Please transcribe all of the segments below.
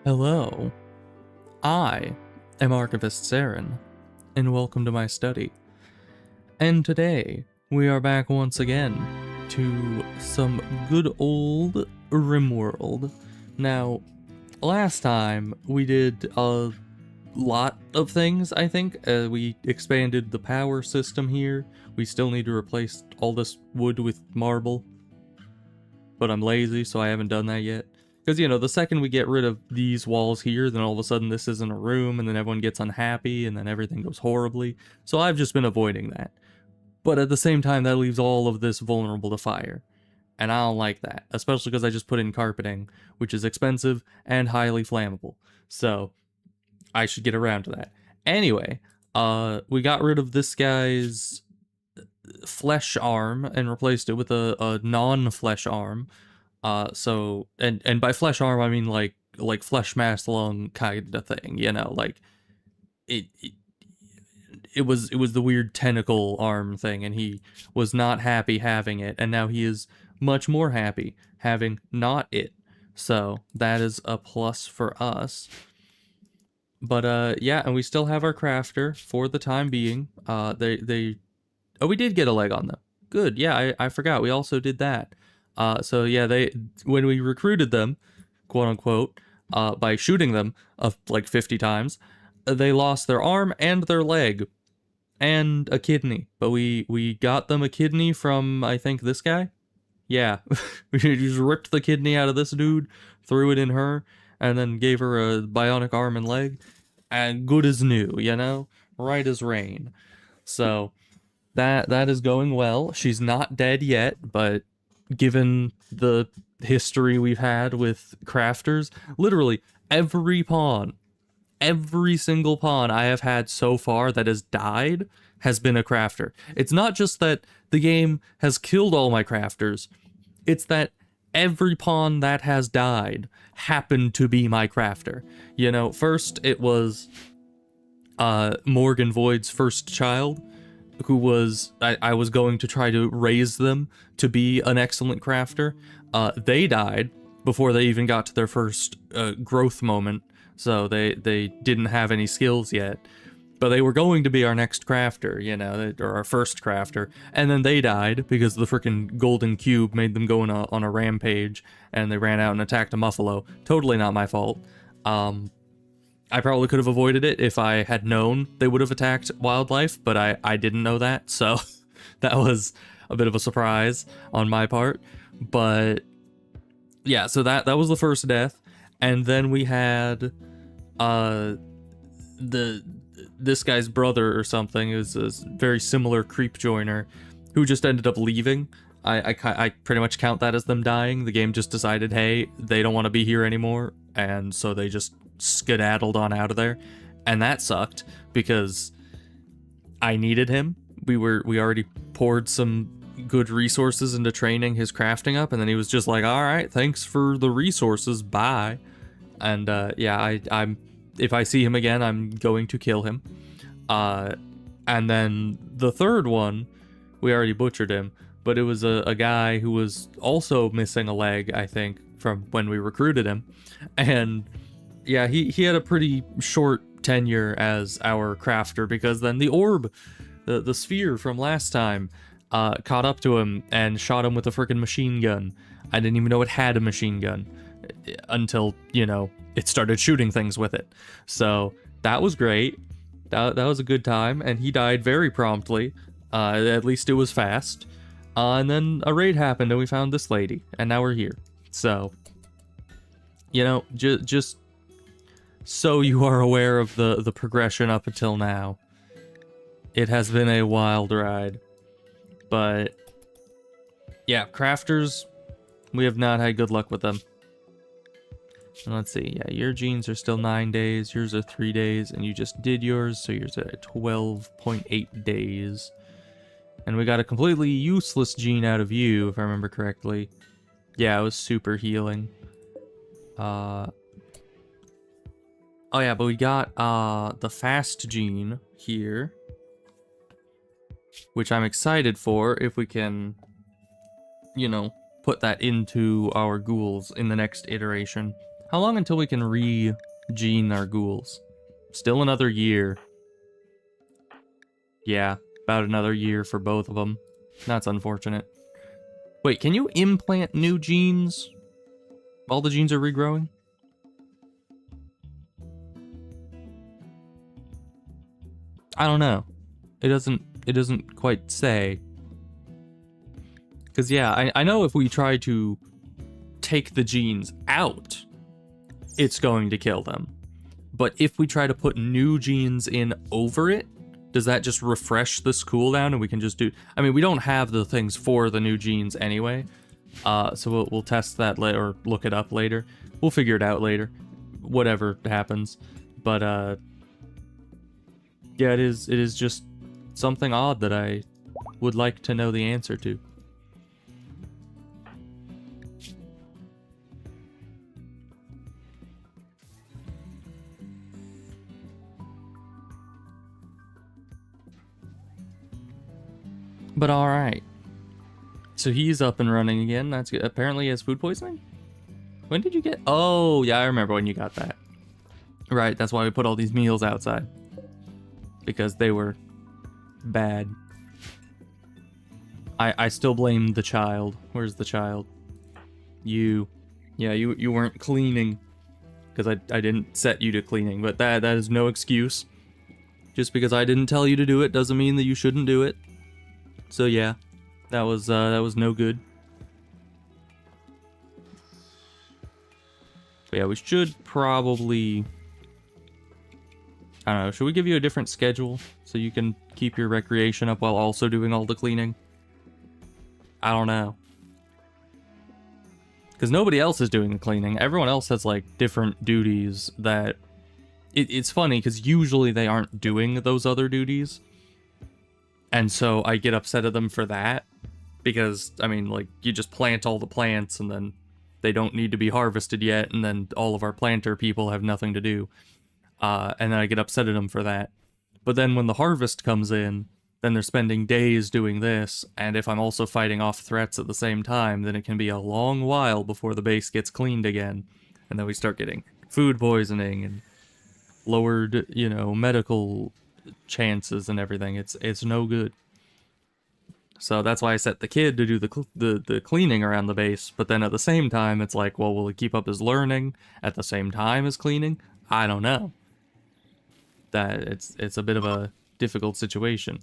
Hello, I am Archivist Saren, and welcome to my study. And today, we are back once again to some good old Rimworld. Now, last time we did a lot of things, I think. We expanded the power system here. We still need to replace all this wood with marble. But I'm lazy, so I haven't done that yet. Because, you know, the second we get rid of these walls here, then all of a sudden this isn't a room, and then everyone gets unhappy, and then everything goes horribly. So I've just been avoiding that. But at the same time, that leaves all of this vulnerable to fire. And I don't like that, especially because I just put in carpeting, which is expensive and highly flammable. So I should get around to that. Anyway, we got rid of this guy's flesh arm and replaced it with a non-flesh arm. So by flesh arm I mean like flesh mass lung kind of thing, you know, like it was the weird tentacle arm thing, and he was not happy having it, and now he is much more happy having not it. So that is a plus for us. But yeah, and we still have our crafter for the time being. Oh, we did get a leg on them. Good, yeah, I forgot. We also did that. So yeah, when we recruited them, quote unquote, by shooting them like 50 times, they lost their arm and their leg and a kidney. But we got them a kidney from, I think, this guy. Yeah, we just ripped the kidney out of this dude, threw it in her, and then gave her a bionic arm and leg, and good as new, you know, right as rain. So that is going well. She's not dead yet, but given the history we've had with crafters, literally every single pawn I have had so far that has died has been a crafter. It's not just that the game has killed all my crafters, it's that every pawn that has died happened to be my crafter. You know, first it was Morgan Void's first child, who was, I was going to try to raise them to be an excellent crafter. They died before they even got to their first growth moment, so they didn't have any skills yet. But they were going to be our next crafter, you know, or our first crafter, and then they died because the freaking golden cube made them go on a rampage, and they ran out and attacked a muffalo. Totally not my fault. I probably could have avoided it if I had known they would have attacked wildlife, but I didn't know that, so that was a bit of a surprise on my part. But yeah, so that was the first death, and then we had this guy's brother or something. It was a very similar creep joiner who just ended up leaving. I pretty much count that as them dying. The game just decided, hey, they don't want to be here anymore, and so they just skedaddled on out of there, and that sucked because I needed him. We already poured some good resources into training his crafting up, and then he was just like, all right, thanks for the resources, bye. And yeah, I'm if I see him again, I'm going to kill him. And then the third one, we already butchered him, but it was a guy who was also missing a leg, I think, from when we recruited him. And yeah, he had a pretty short tenure as our crafter, because then the orb, the sphere from last time, caught up to him and shot him with a freaking machine gun. I didn't even know it had a machine gun until, you know, it started shooting things with it. So that was great. That was a good time, and he died very promptly. At least it was fast. And then a raid happened, and we found this lady, and now we're here. So, you know, just so you are aware of the progression up until now. It has been a wild ride. But yeah, crafters, we have not had good luck with them. And let's see, yeah, your genes are still 9 days, yours are 3 days, and you just did yours, so yours are 12.8 days. And we got a completely useless gene out of you, if I remember correctly. Yeah, it was super healing. Oh yeah, but we got the fast gene here, which I'm excited for if we can, you know, put that into our ghouls in the next iteration. How long until we can re-gene our ghouls? Still another year. Yeah, about another year for both of them. That's unfortunate. Wait, can you implant new genes while the genes are regrowing? I don't know. It doesn't quite say. Because yeah, I know if we try to take the genes out, it's going to kill them. But if we try to put new genes in over it, does that just refresh this cooldown and we can just do... I mean, we don't have the things for the new genes anyway. So we'll test that later, or look it up later. We'll figure it out later. Whatever happens. But, yeah, it is just something odd that I would like to know the answer to. But alright. So he's up and running again. That's good. Apparently he has food poisoning? When did you get... Oh, yeah, I remember when you got that. Right, that's why we put all these meals outside. Because they were bad. I still blame the child. Where's the child? You. Yeah, you weren't cleaning. Because I didn't set you to cleaning. But that is no excuse. Just because I didn't tell you to do it doesn't mean that you shouldn't do it. So yeah, that was no good. But yeah, we should probably... I don't know, should we give you a different schedule so you can keep your recreation up while also doing all the cleaning? I don't know. Because nobody else is doing the cleaning. Everyone else has, like, different duties that... It's funny, because usually they aren't doing those other duties. And so I get upset at them for that. Because, I mean, like, you just plant all the plants and then they don't need to be harvested yet, and then all of our planter people have nothing to do. And then I get upset at them for that. But then when the harvest comes in, then they're spending days doing this, and if I'm also fighting off threats at the same time, then it can be a long while before the base gets cleaned again. And then we start getting food poisoning and lowered, you know, medical chances and everything. It's no good. So that's why I set the kid to do the cleaning around the base, but then at the same time, it's like, well, will he keep up his learning at the same time as cleaning? I don't know. That it's a bit of a difficult situation.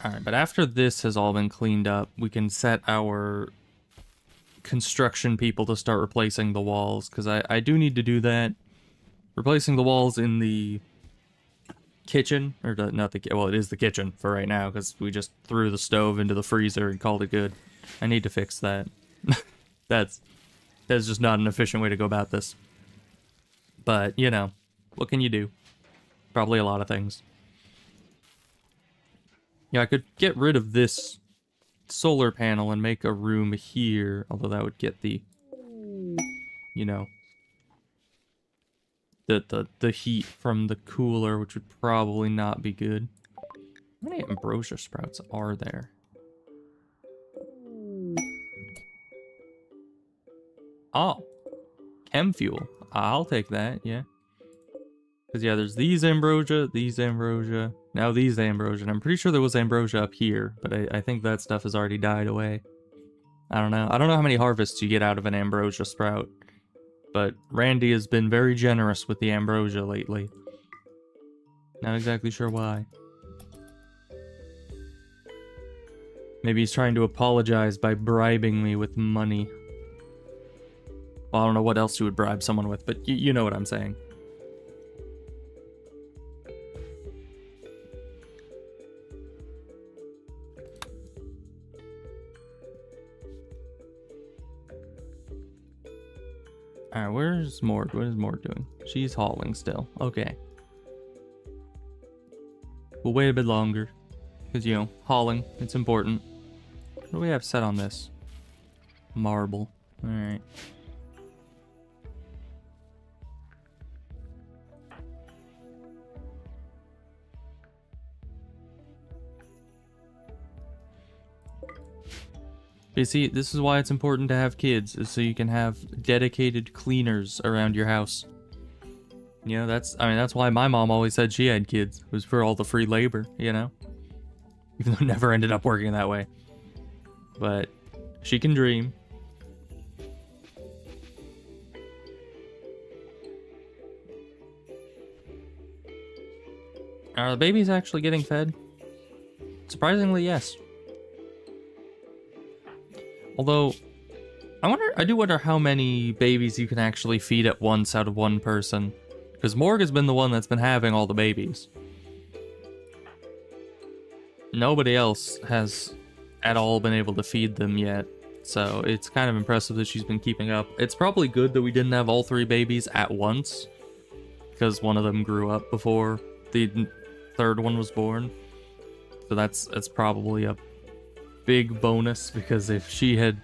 Alright, but after this has all been cleaned up, we can set our construction people to start replacing the walls, because I do need to do that. Replacing the walls in the kitchen, or not the, well, it is the kitchen for right now, because we just threw the stove into the freezer and called it good. I need to fix that. That's just not an efficient way to go about this. But, you know, what can you do? Probably a lot of things. Yeah, I could get rid of this solar panel and make a room here, although that would get the, you know, the heat from the cooler, which would probably not be good. How many ambrosia sprouts are there? Oh, chem fuel. I'll take that, yeah. Because, yeah, there's these ambrosia, now these ambrosia. And I'm pretty sure there was ambrosia up here, but I think that stuff has already died away. I don't know. I don't know how many harvests you get out of an ambrosia sprout, but Randy has been very generous with the ambrosia lately. Not exactly sure why. Maybe he's trying to apologize by bribing me with money. Well, I don't know what else you would bribe someone with, but you know what I'm saying. Alright, where's Mord? What is Mord doing? She's hauling still. Okay. We'll wait a bit longer. Because, you know, hauling, it's important. What do we have set on this? Marble. Alright. You see, this is why it's important to have kids, is so you can have dedicated cleaners around your house. You know, that's why my mom always said she had kids. It was for all the free labor, you know? Even though it never ended up working that way. But she can dream. Are the babies actually getting fed? Surprisingly, yes. Although, I do wonder how many babies you can actually feed at once out of one person. Because Morg has been the one that's been having all the babies. Nobody else has at all been able to feed them yet. So it's kind of impressive that she's been keeping up. It's probably good that we didn't have all 3 babies at once. Because one of them grew up before the third one was born. So that's probably a big bonus, because if she had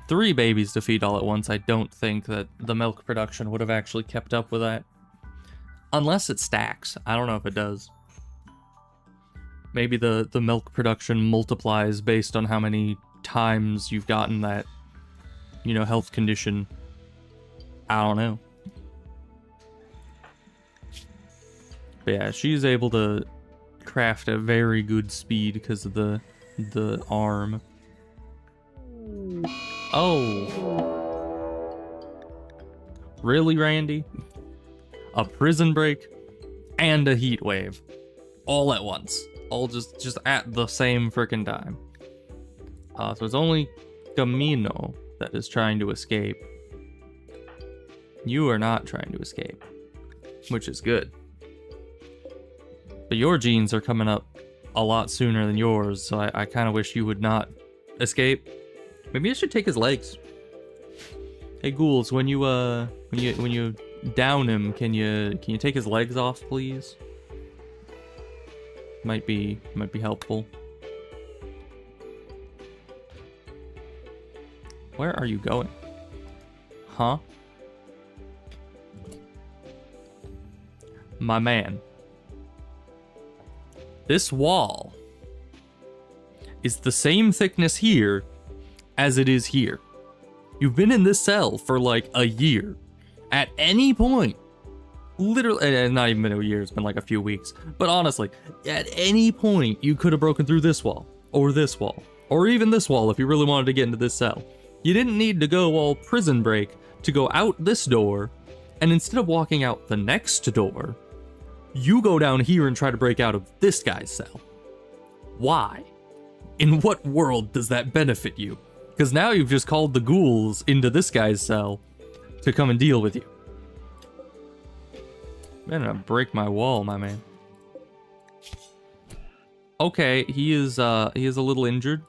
3 babies to feed all at once, I don't think that the milk production would have actually kept up with that. Unless it stacks. I don't know if it does. Maybe the milk production multiplies based on how many times you've gotten that, you know, health condition. I don't know. But yeah, she's able to craft a very good speed because of the arm. Oh. Really, Randy? A prison break and a heat wave. All at once. All just at the same frickin' time. So it's only Camino that is trying to escape. You are not trying to escape, which is good. But your genes are coming up a lot sooner than yours, so I kind of wish you would not escape. Maybe I should take his legs. Hey ghouls, when you down him, can you take his legs off, please? Might be helpful. Where are you going? Huh? My man. This wall is the same thickness here as it is here. You've been in this cell for like a year. At any point, literally, not even been a year, it's been like a few weeks. But honestly, at any point, you could have broken through this wall, or even this wall if you really wanted to get into this cell. You didn't need to go all prison break to go out this door, and instead of walking out the next door, you go down here and try to break out of this guy's cell. Why? In what world does that benefit you? Because now you've just called the ghouls into this guy's cell to come and deal with you. I'm gonna break my wall, my man. Okay, he is a little injured.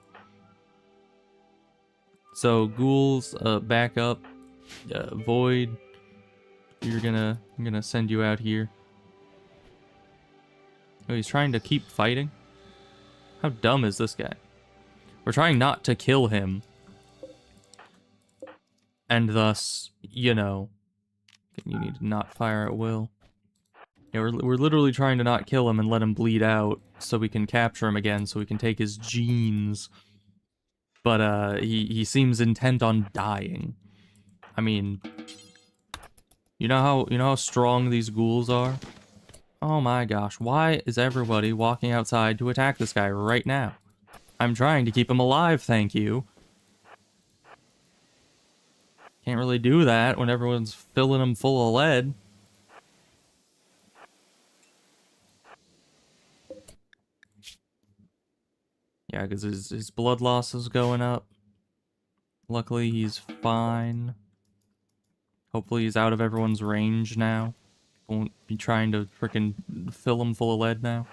So ghouls, back up. Void, I'm gonna send you out here. Oh, he's trying to keep fighting? How dumb is this guy? We're trying not to kill him. And thus, you know, you need to not fire at will. Yeah, we're literally trying to not kill him and let him bleed out so we can capture him again, so we can take his genes. But he seems intent on dying. I mean, you know how strong these ghouls are? Oh my gosh, why is everybody walking outside to attack this guy right now? I'm trying to keep him alive, thank you. Can't really do that when everyone's filling him full of lead. Yeah, because his blood loss is going up. Luckily, he's fine. Hopefully, he's out of everyone's range now. Won't be trying to frickin' fill him full of lead now.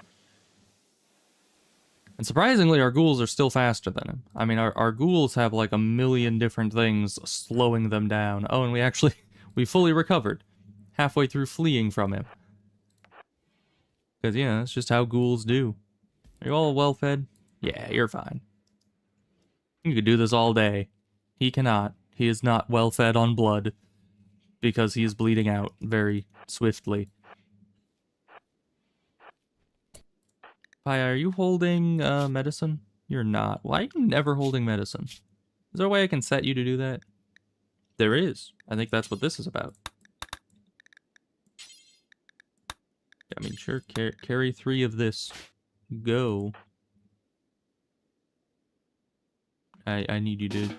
And surprisingly, our ghouls are still faster than him. I mean, our ghouls have like a million different things slowing them down. Oh, and we fully recovered. Halfway through fleeing from him. Because, yeah, that's just how ghouls do. Are you all well fed? Yeah, you're fine. You could do this all day. He cannot. He is not well fed on blood. Because he is bleeding out very swiftly. Pi, are you holding medicine? You're not. Why are you never holding medicine? Is there a way I can set you to do that? There is. I think that's what this is about. I mean, sure, carry 3 of this. Go. I need you to...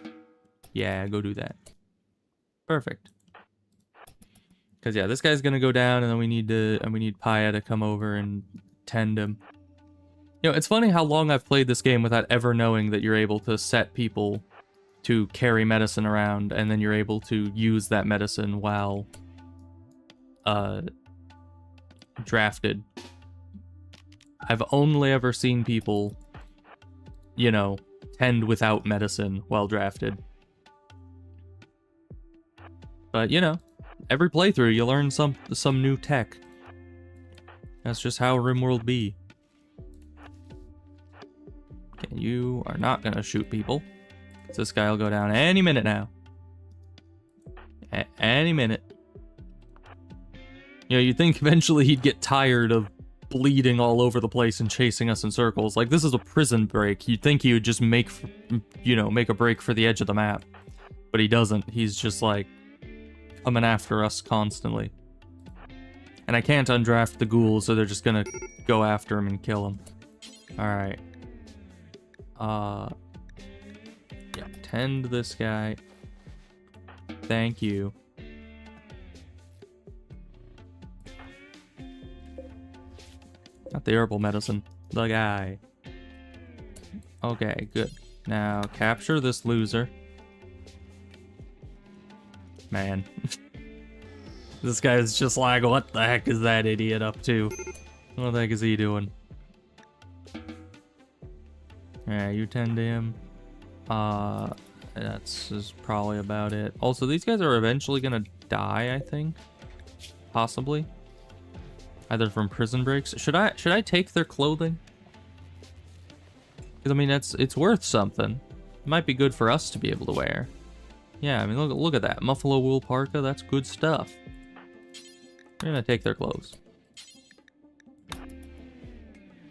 Yeah, go do that. Perfect. Because, yeah, this guy's gonna go down, and then we need Paya to come over and tend him. You know, it's funny how long I've played this game without ever knowing that you're able to set people to carry medicine around, and then you're able to use that medicine while drafted. I've only ever seen people, you know, tend without medicine while drafted. But, you know, every playthrough you learn some new tech. That's just how Rimworld be. Okay, you are not gonna shoot people. This guy will go down any minute now. Any minute. You know, you'd think eventually he'd get tired of bleeding all over the place and chasing us in circles. Like, this is a prison break. You'd think he would just make a break for the edge of the map. But he doesn't. He's just, like, coming after us constantly. And I can't undraft the ghouls, so they're just gonna go after him and kill him. Alright. Yeah, tend this guy. Thank you. Not the herbal medicine. The guy. Okay, good. Now, capture this loser. Man. This guy's just like, what the heck is that idiot up to? What the heck is he doing? Alright, you tend to him. That's probably about it. Also, these guys are eventually gonna die, I think. Possibly. Either from prison breaks. Should I take their clothing? Because I mean, it's worth something. It might be good for us to be able to wear. Yeah, I mean, look at that muffalo wool parka. That's good stuff. We're gonna take their clothes.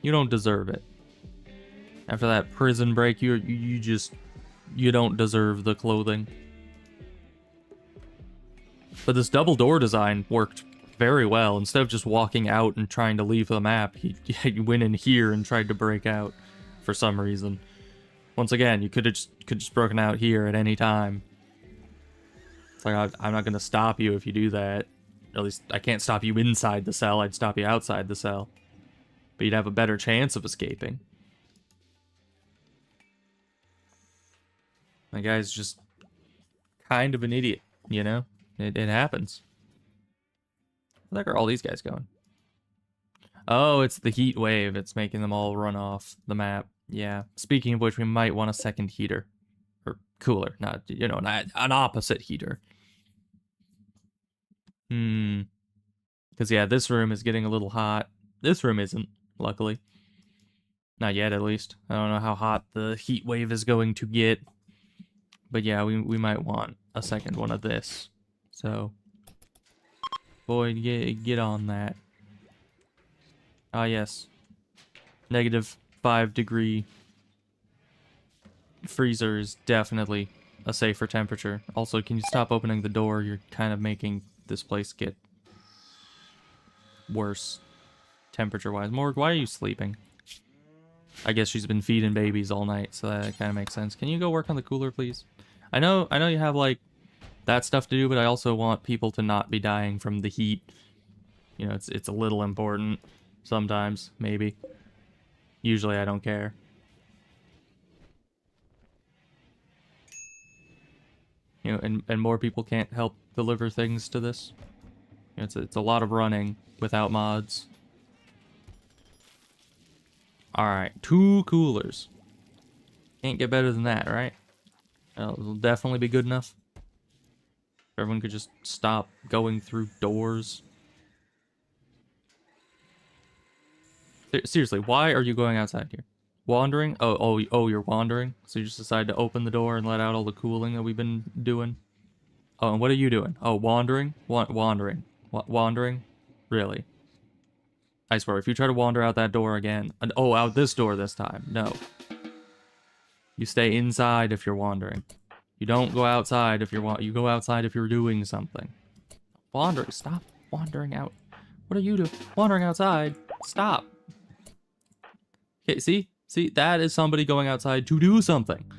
You don't deserve it. After that prison break, you don't deserve the clothing. But this double door design worked very well. Instead of just walking out and trying to leave the map, he went in here and tried to break out for some reason. Once again, you could have just broken out here at any time. It's like, I'm not going to stop you if you do that. At least I can't stop you inside the cell, I'd stop you outside the cell. But you'd have a better chance of escaping. That guy's just kind of an idiot, you know? It happens. Where are all these guys going? Oh, it's the heat wave. It's making them all run off the map. Yeah. Speaking of which, we might want a second heater. Or cooler. Not, you know, an opposite heater. Because, yeah, this room is getting a little hot. This room isn't, luckily. Not yet, at least. I don't know how hot the heat wave is going to get. But, yeah, we might want a second one of this. So... boy, get on that. Ah, yes. -5-degree freezer is definitely a safer temperature. Also, can you stop opening the door? You're kind of making this place get worse temperature-wise. Morg, why are you sleeping? I guess she's been feeding babies all night, so that kind of makes sense. Can you go work on the cooler, please? I know you have, like, that stuff to do, but I also want people to not be dying from the heat. You know, it's a little important sometimes, maybe. Usually I don't care. You know, and more people can't help deliver things to this. You know, it's a lot of running without mods. Alright, 2 coolers. Can't get better than that, right? It'll definitely be good enough. Everyone could just stop going through doors. Seriously, why are you going outside here? Wandering? Oh, you're wandering? So you just decided to open the door and let out all the cooling that we've been doing? Oh, and what are you doing? Oh, wandering? Wandering. Wandering? Really? I swear, if you try to wander out that door again... and out this door this time. No. You stay inside if you're wandering. You don't go outside if you go outside if you're doing something. Wandering. Stop wandering out. What are you doing? Wandering outside. Stop. Okay, see? See, that is somebody going outside to do something,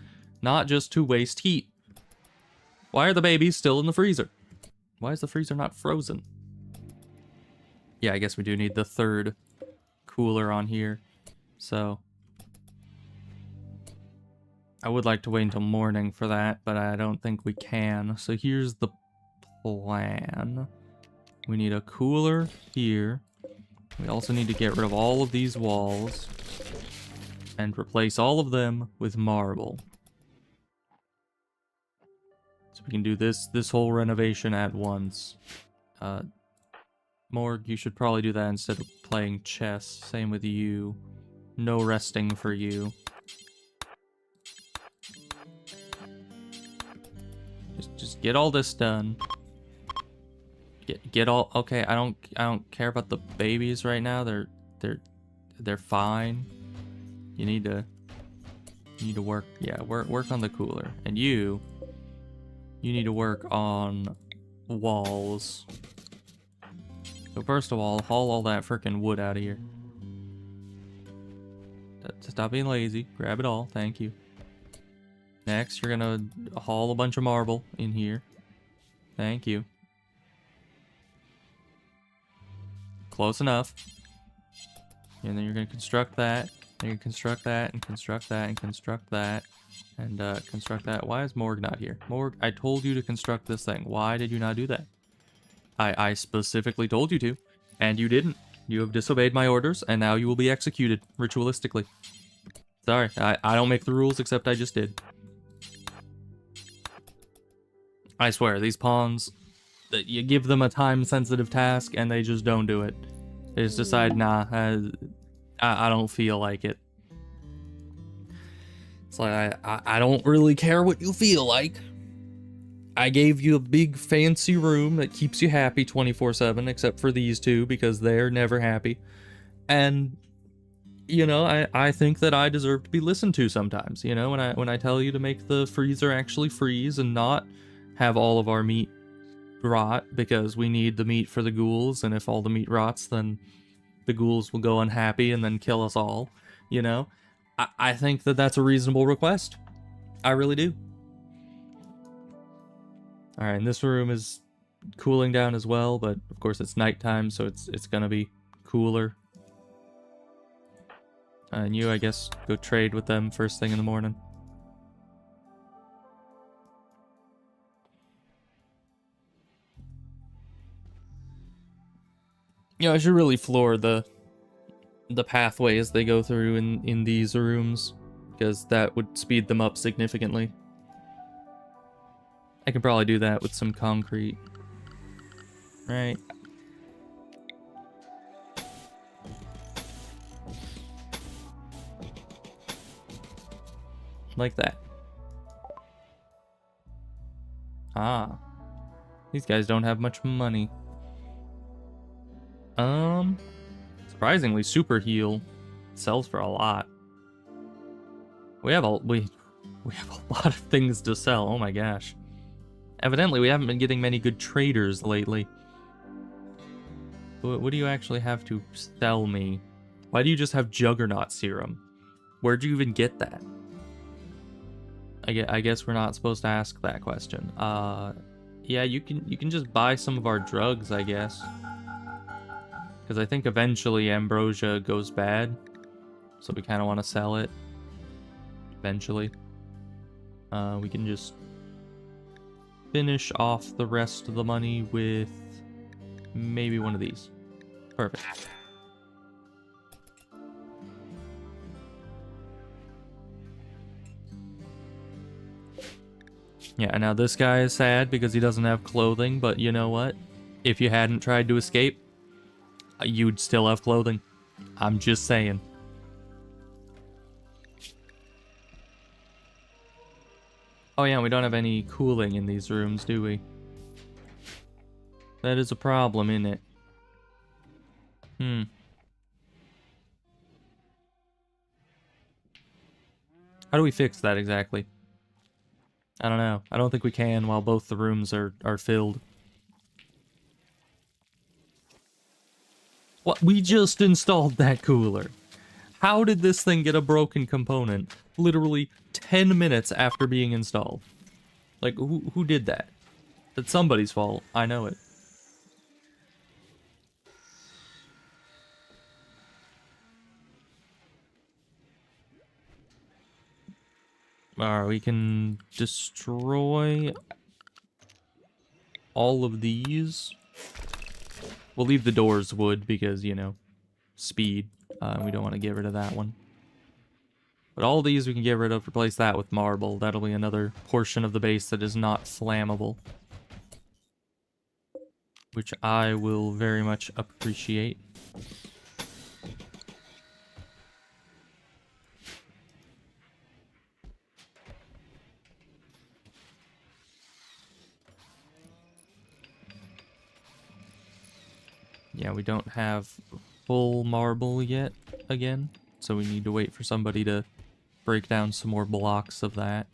not just to waste heat. Why are the babies still in the freezer? Why is the freezer not frozen? Yeah, I guess we do need the third cooler on here. So I would like to wait until morning for that, but I don't think we can. So here's the plan. We need a cooler here. We also need to get rid of all of these walls and replace all of them with marble. So we can do this whole renovation at once. Morg, you should probably do that instead of playing chess. Same with you. No resting for you. Just get all this done. Get all okay. I don't care about the babies right now. They're fine. You need to work. Yeah, work on the cooler. And you need to work on walls. So first of all, haul all that frickin' wood out of here. Stop being lazy. Grab it all. Thank you. Next, you're gonna haul a bunch of marble in here. Thank you. Close enough. And then you're gonna construct that. And you construct that, and construct that, and construct that. And construct that. Why is Morg not here? Morg, I told you to construct this thing. Why did you not do that? I specifically told you to, and you didn't. You have disobeyed my orders, and now you will be executed ritualistically. Sorry, I don't make the rules, except I just did. I swear, these pawns, you give them a time-sensitive task, and they just don't do it. They just decide, nah, I don't feel like it. It's like, I don't really care what you feel like. I gave you a big fancy room that keeps you happy 24/7, except for these two, because they're never happy. And, you know, I think that I deserve to be listened to sometimes, you know, when I tell you to make the freezer actually freeze and not have all of our meat rot, because we need the meat for the ghouls, and if all the meat rots, then the ghouls will go unhappy and then kill us all, you know? I think that that's a reasonable request. I really do. Alright, and this room is cooling down as well, but of course it's nighttime, so it's gonna be cooler. And you, I guess, go trade with them first thing in the morning. You know, I should really floor the pathways they go through in these rooms, because that would speed them up significantly. I can probably do that with some concrete. Right. Like that. Ah. These guys don't have much money. Surprisingly, super heal sells for a lot. We have a lot of things to sell. Oh my gosh. Evidently, we haven't been getting many good traders lately. What do you actually have to sell me? Why do you just have Juggernaut Serum? Where'd you even get that? I guess we're not supposed to ask that question. Yeah, you can just buy some of our drugs, I guess. Because I think eventually Ambrosia goes bad. So we kind of want to sell it. Eventually. We can just finish off the rest of the money with maybe one of these. Perfect. Yeah, now this guy is sad because he doesn't have clothing, but you know what? If you hadn't tried to escape, you'd still have clothing. I'm just saying. Oh yeah, we don't have any cooling in these rooms, do we? That is a problem, isn't it? How do we fix that exactly? I don't know. I don't think we can while both the rooms are filled. What? We just installed that cooler. How did this thing get a broken component literally 10 minutes after being installed? Like, who did that? It's somebody's fault. I know it. Alright, we can destroy all of these. We'll leave the doors wood because, you know, speed. We don't want to get rid of that one. But all these we can get rid of, replace that with marble. That'll be another portion of the base that is not flammable. Which I will very much appreciate. Yeah, we don't have full marble yet, again. So we need to wait for somebody to break down some more blocks of that.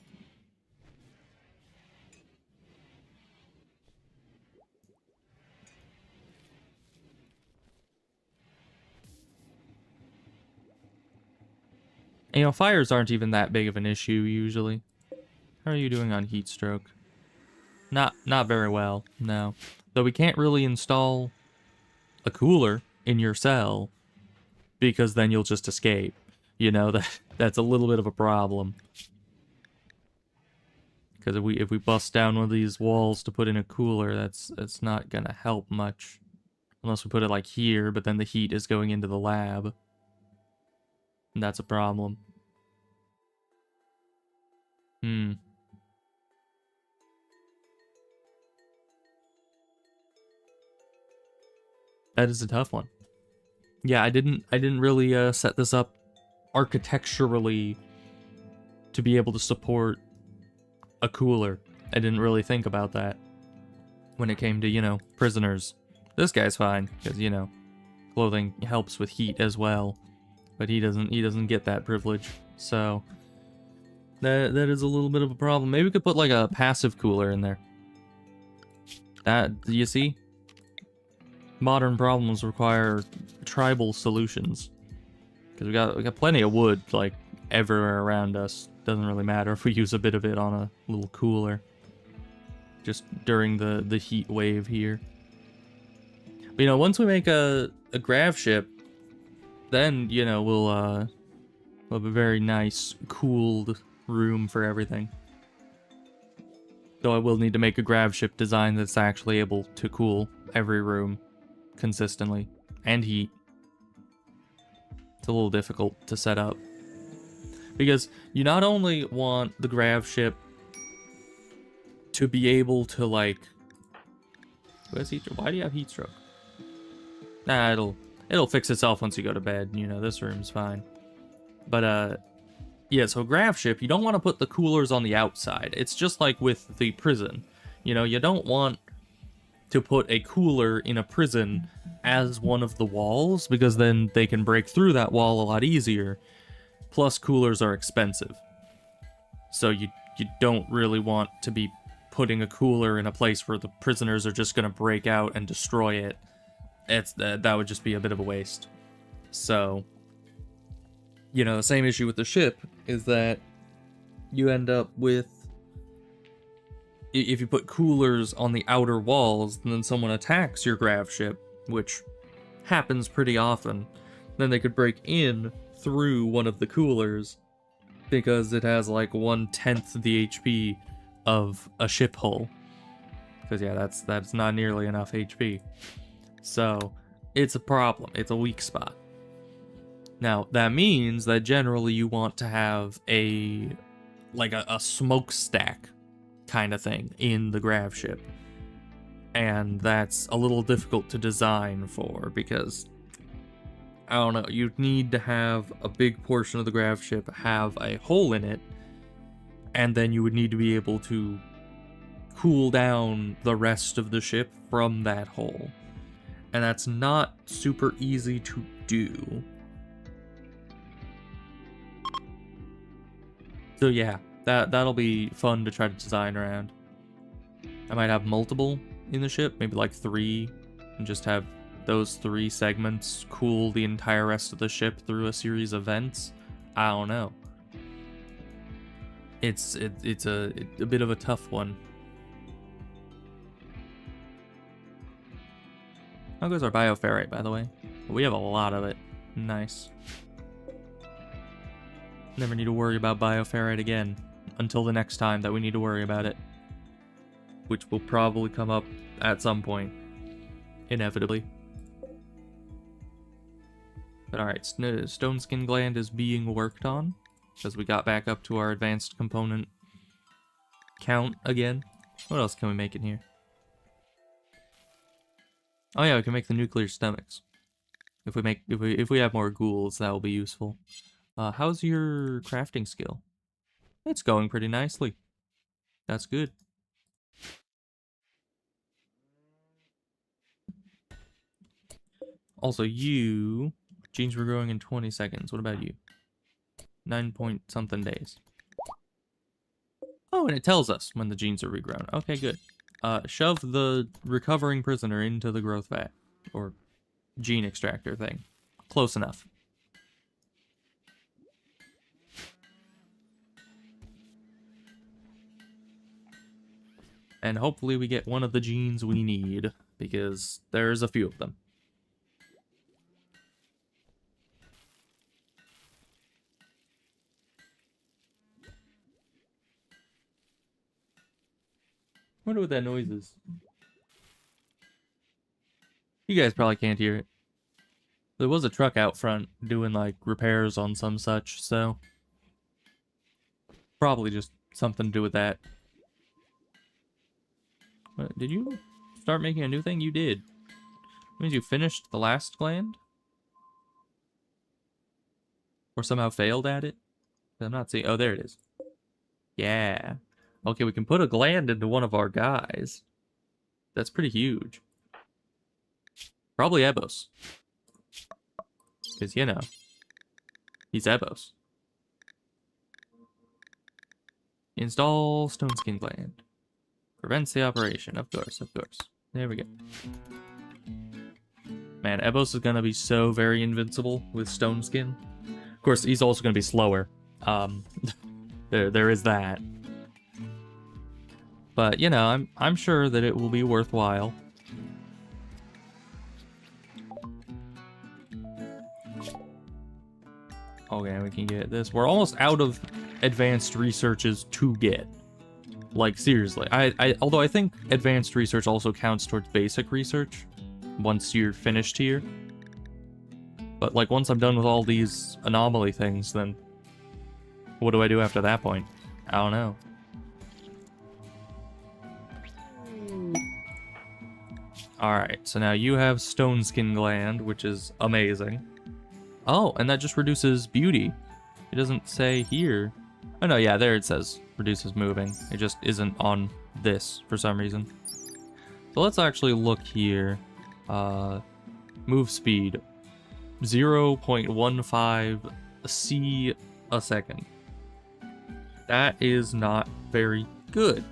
You know, fires aren't even that big of an issue, usually. How are you doing on heat stroke? Not very well, no. Though we can't really install a cooler in your cell, because then you'll just escape. You know, that's a little bit of a problem. Because if we bust down one of these walls to put in a cooler, that's not gonna help much. Unless we put it like here, but then the heat is going into the lab. And that's a problem. That is a tough one. Yeah, I didn't really set this up architecturally to be able to support a cooler. I didn't really think about that when it came to, you know, prisoners. This guy's fine because, you know, clothing helps with heat as well, but he doesn't get that privilege. So that is a little bit of a problem. Maybe we could put like a passive cooler in there. That, you see? Modern problems require tribal solutions. Because we got plenty of wood, like, everywhere around us. Doesn't really matter if we use a bit of it on a little cooler. Just during the heat wave here. But, you know, once we make a grav ship, then, you know, we'll have a very nice, cooled room for everything. Though I will need to make a grav ship design that's actually able to cool every room consistently, and heat. It's a little difficult to set up. Because you not only want the grav ship to be able to, like... Why do you have heat stroke? Nah, it'll fix itself once you go to bed. You know, this room's fine. But, yeah, so grav ship, you don't want to put the coolers on the outside. It's just like with the prison. You know, you don't want to put a cooler in a prison as one of the walls, because then they can break through that wall a lot easier. Plus, coolers are expensive. So you don't really want to be putting a cooler in a place where the prisoners are just going to break out and destroy it. That would just be a bit of a waste. So, you know, the same issue with the ship is that you end up with, if you put coolers on the outer walls, and then someone attacks your grav ship, which happens pretty often, then they could break in through one of the coolers because it has like 1/10 the HP of a ship hull. Because yeah, that's not nearly enough HP. So it's a problem. It's a weak spot. Now that means that generally you want to have a smokestack kind of thing in the grav ship. And that's a little difficult to design for because, I don't know, you'd need to have a big portion of the grav ship have a hole in it, and then you would need to be able to cool down the rest of the ship from that hole. And that's not super easy to do. So yeah, That'll be fun to try to design around. I might have multiple in the ship, maybe like 3, and just have those 3 segments cool the entire rest of the ship through a series of vents. I don't know. It's a bit of a tough one. How goes our bioferrite, by the way? We have a lot of it. Nice. Never need to worry about bioferrite again until the next time that we need to worry about it, which will probably come up at some point, inevitably. But alright, stone skin gland is being worked on, because we got back up to our advanced component count again. What else can we make in here? Oh yeah, we can make the nuclear stomachs. If we have more ghouls, that will be useful. How's your crafting skill? It's going pretty nicely. That's good. Also, genes were growing in 20 seconds. What about you? 9 point something days. Oh, and it tells us when the genes are regrown. Okay, good. Shove the recovering prisoner into the growth vat. Or gene extractor thing. Close enough. And hopefully we get one of the genes we need, because there's a few of them. I wonder what that noise is. You guys probably can't hear it. There was a truck out front doing, like, repairs on some such, so... probably just something to do with that. What, did you start making a new thing? You did. That means you finished the last gland? Or somehow failed at it? I'm not seeing... oh, there it is. Yeah. Okay, we can put a gland into one of our guys. That's pretty huge. Probably Ebos. Because, you know, he's Ebos. Install stone skin gland. Prevents the operation. Of course, of course. There we go. Man, Ebos is going to be so very invincible with stone skin. Of course, he's also going to be slower. There is that. But, you know, I'm sure that it will be worthwhile. Okay, we can get this. We're almost out of advanced researches to get. Like, seriously. Although I think advanced research also counts towards basic research once you're finished here. But, like, once I'm done with all these anomaly things, then what do I do after that point? I don't know. Alright, so now you have stone skin gland, which is amazing. Oh, and that just reduces beauty. It doesn't say here. Oh no, yeah, there it says reduces moving. It just isn't on this for some reason. So let's actually look here. Move speed. 0.15 C a second. That is not very good.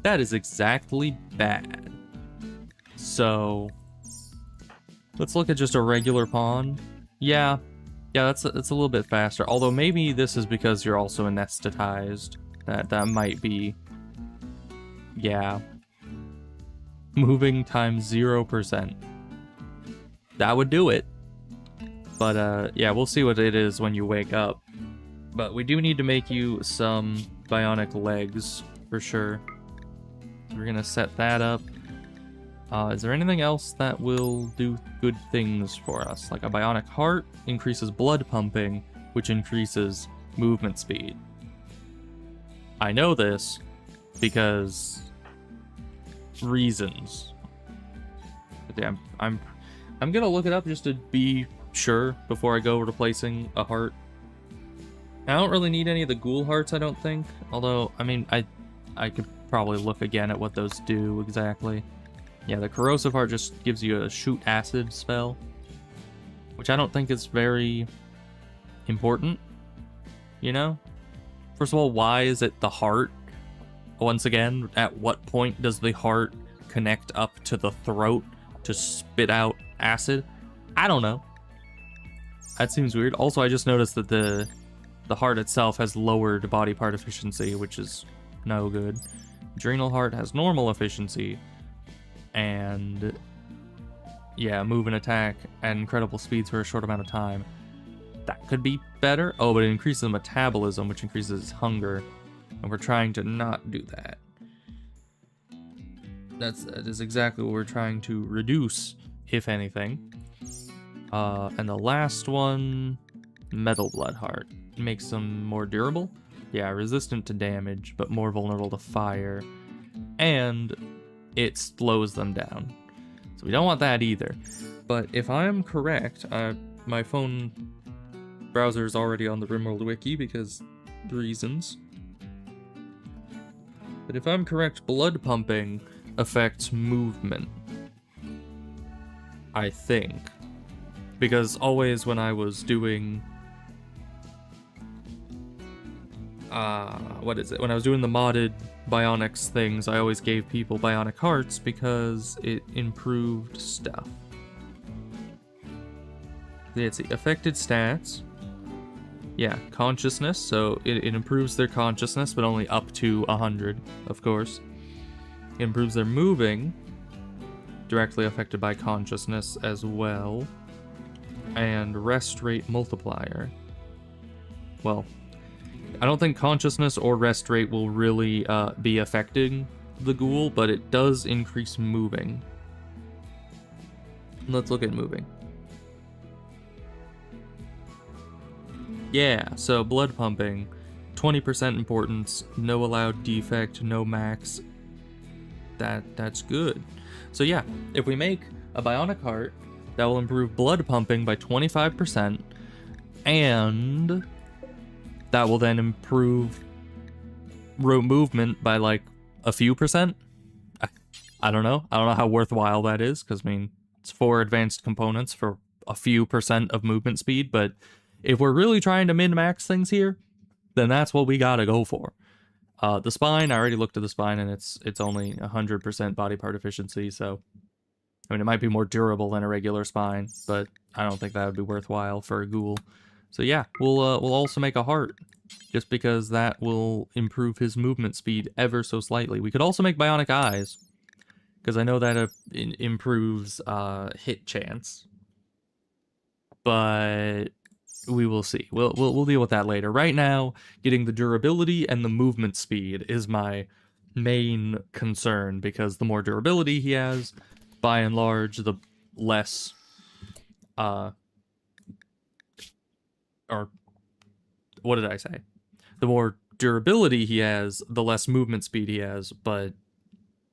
That is exactly bad. So let's look at just a regular pawn. Yeah, that's a little bit faster. Although maybe this is because you're also anesthetized. That might be. Yeah. Moving times 0%. That would do it. But yeah, we'll see what it is when you wake up. But we do need to make you some bionic legs for sure. We're gonna set that up. Is there anything else that will do good things for us? Like a bionic heart increases blood pumping, which increases movement speed. I know this because reasons. But yeah, I'm gonna look it up just to be sure before I go replacing a heart. I don't really need any of the ghoul hearts, I don't think. Although, I mean, I could probably look again at what those do exactly. Yeah, the corrosive heart just gives you a shoot acid spell, which I don't think is very important, you know? First of all, why is it the heart? Once again, at what point does the heart connect up to the throat to spit out acid? I don't know. That seems weird. Also, I just noticed that the heart itself has lowered body part efficiency, which is no good. Adrenal heart has normal efficiency, and yeah, move and attack at incredible speeds for a short amount of time. That could be better. Oh, but it increases metabolism, which increases hunger, and we're trying to not do that. That is exactly what we're trying to reduce, if anything. And the last one, metal blood heart. Makes them more durable. Yeah, resistant to damage, but more vulnerable to fire. And it slows them down. So we don't want that either. But if I'm correct, my phone browser is already on the Rimworld wiki because reasons. But if I'm correct, blood pumping affects movement. I think. Because always when I was doing... When I was doing the modded Bionics things, I always gave people Bionic Hearts because it improved stuff. Let's see, affected stats. Yeah, consciousness, so it improves their consciousness, but only up to 100, of course. It improves their moving, directly affected by consciousness as well. And rest rate multiplier. Well, I don't think consciousness or rest rate will really be affecting the ghoul, but it does increase moving. Let's look at moving. Yeah, so blood pumping, 20% importance, no allowed defect, no max. That's good. So yeah, if we make a bionic heart, that will improve blood pumping by 25%, and that will then improve movement by like a few percent. I don't know. I don't know how worthwhile that is, because I mean, it's 4 advanced components for a few percent of movement speed, but if we're really trying to min-max things here, then that's what we gotta go for. The spine, I already looked at the spine, and it's only 100% body part efficiency, so... I mean, it might be more durable than a regular spine, but I don't think that would be worthwhile for a ghoul. So yeah, we'll also make a heart, just because that will improve his movement speed ever so slightly. We could also make bionic eyes, because I know that improves hit chance. But we will see. We'll deal with that later. Right now, getting the durability and the movement speed is my main concern, because the more durability he has, by and large, the less or what did I say? The more durability he has, the less movement speed he has, but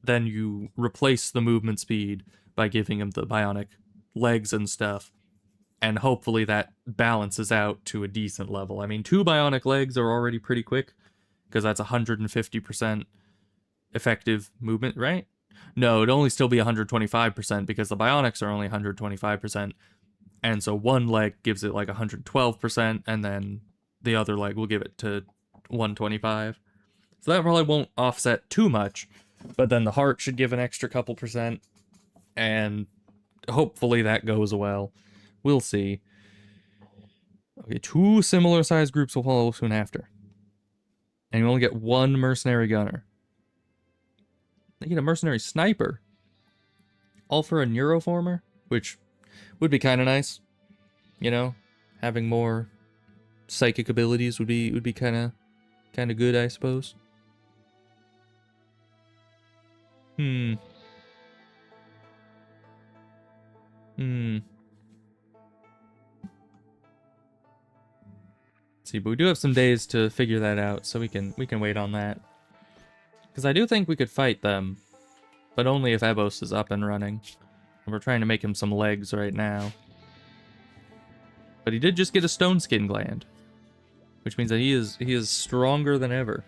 then you replace the movement speed by giving him the bionic legs and stuff, and hopefully that balances out to a decent level. I mean, 2 bionic legs are already pretty quick, because that's 150% effective movement, right? No, it'd only still be 125%, because the bionics are only 125%, and so one leg gives it like 112%, and then the other leg will give it to 125. So that probably won't offset too much, but then the heart should give an extra couple percent, and hopefully that goes well. We'll see. Okay, 2 similar sized groups will follow soon after. And you only get 1 mercenary gunner. They get a mercenary sniper. All for a neuroformer, which would be kind of nice. You know, having more psychic abilities would be kind of good, I suppose. Let's see, but we do have some days to figure that out, so we can wait on that. Because I do think we could fight them, but only if Ebos is up and running. And we're trying to make him some legs right now. But he did just get a stone skin gland, which means that he is stronger than ever.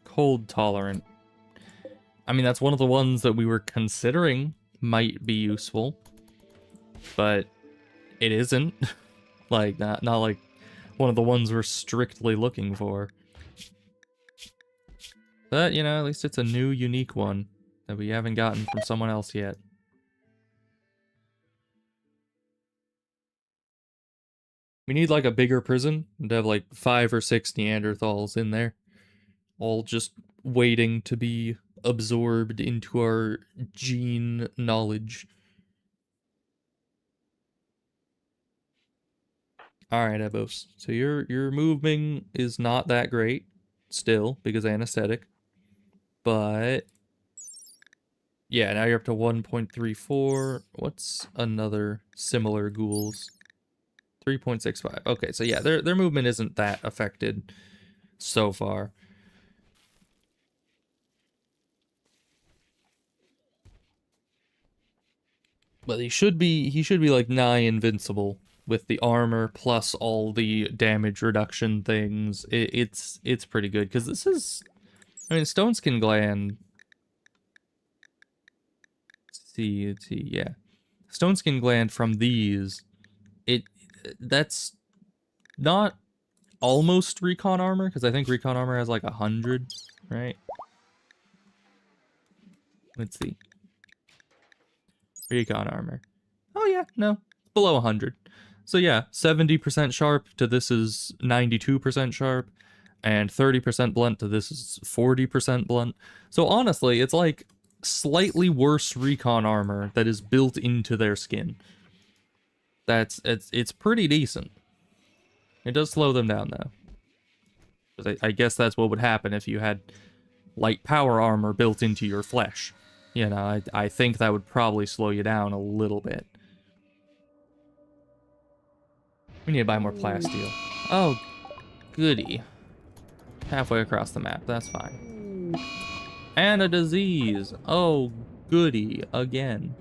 Cold tolerant. I mean, that's one of the ones that we were considering might be useful, but it isn't. Like, not like one of the ones we're strictly looking for. But, you know, at least it's a new, unique one that we haven't gotten from someone else yet. We need, like, a bigger prison and have, like, 5 or 6 Neanderthals in there. All just waiting to be absorbed into our gene knowledge. Alright, Ebos. So your moving is not that great still, because anesthetic. But yeah, now you're up to 1.34. What's another similar ghouls? 3.65. Okay, so yeah, their movement isn't that affected so far. But he should be like nigh invincible with the armor plus all the damage reduction things. It's pretty good because this is, I mean, Stone Skin Gland. Let's see, yeah, Stone Skin Gland from these, that's not almost recon armor because I think recon armor has like 100, right? Let's see. Recon armor. Oh yeah, no, below 100. So yeah, 70% sharp to this is 92% sharp, and 30% blunt to this is 40% blunt. So honestly, it's like slightly worse recon armor that is built into their skin. It's pretty decent. It does slow them down though. I guess that's what would happen if you had light power armor built into your flesh. You know, I think that would probably slow you down a little bit. We need to buy more plasteel. Oh, goody. Halfway across the map, that's fine. And a disease. Oh, goody, again.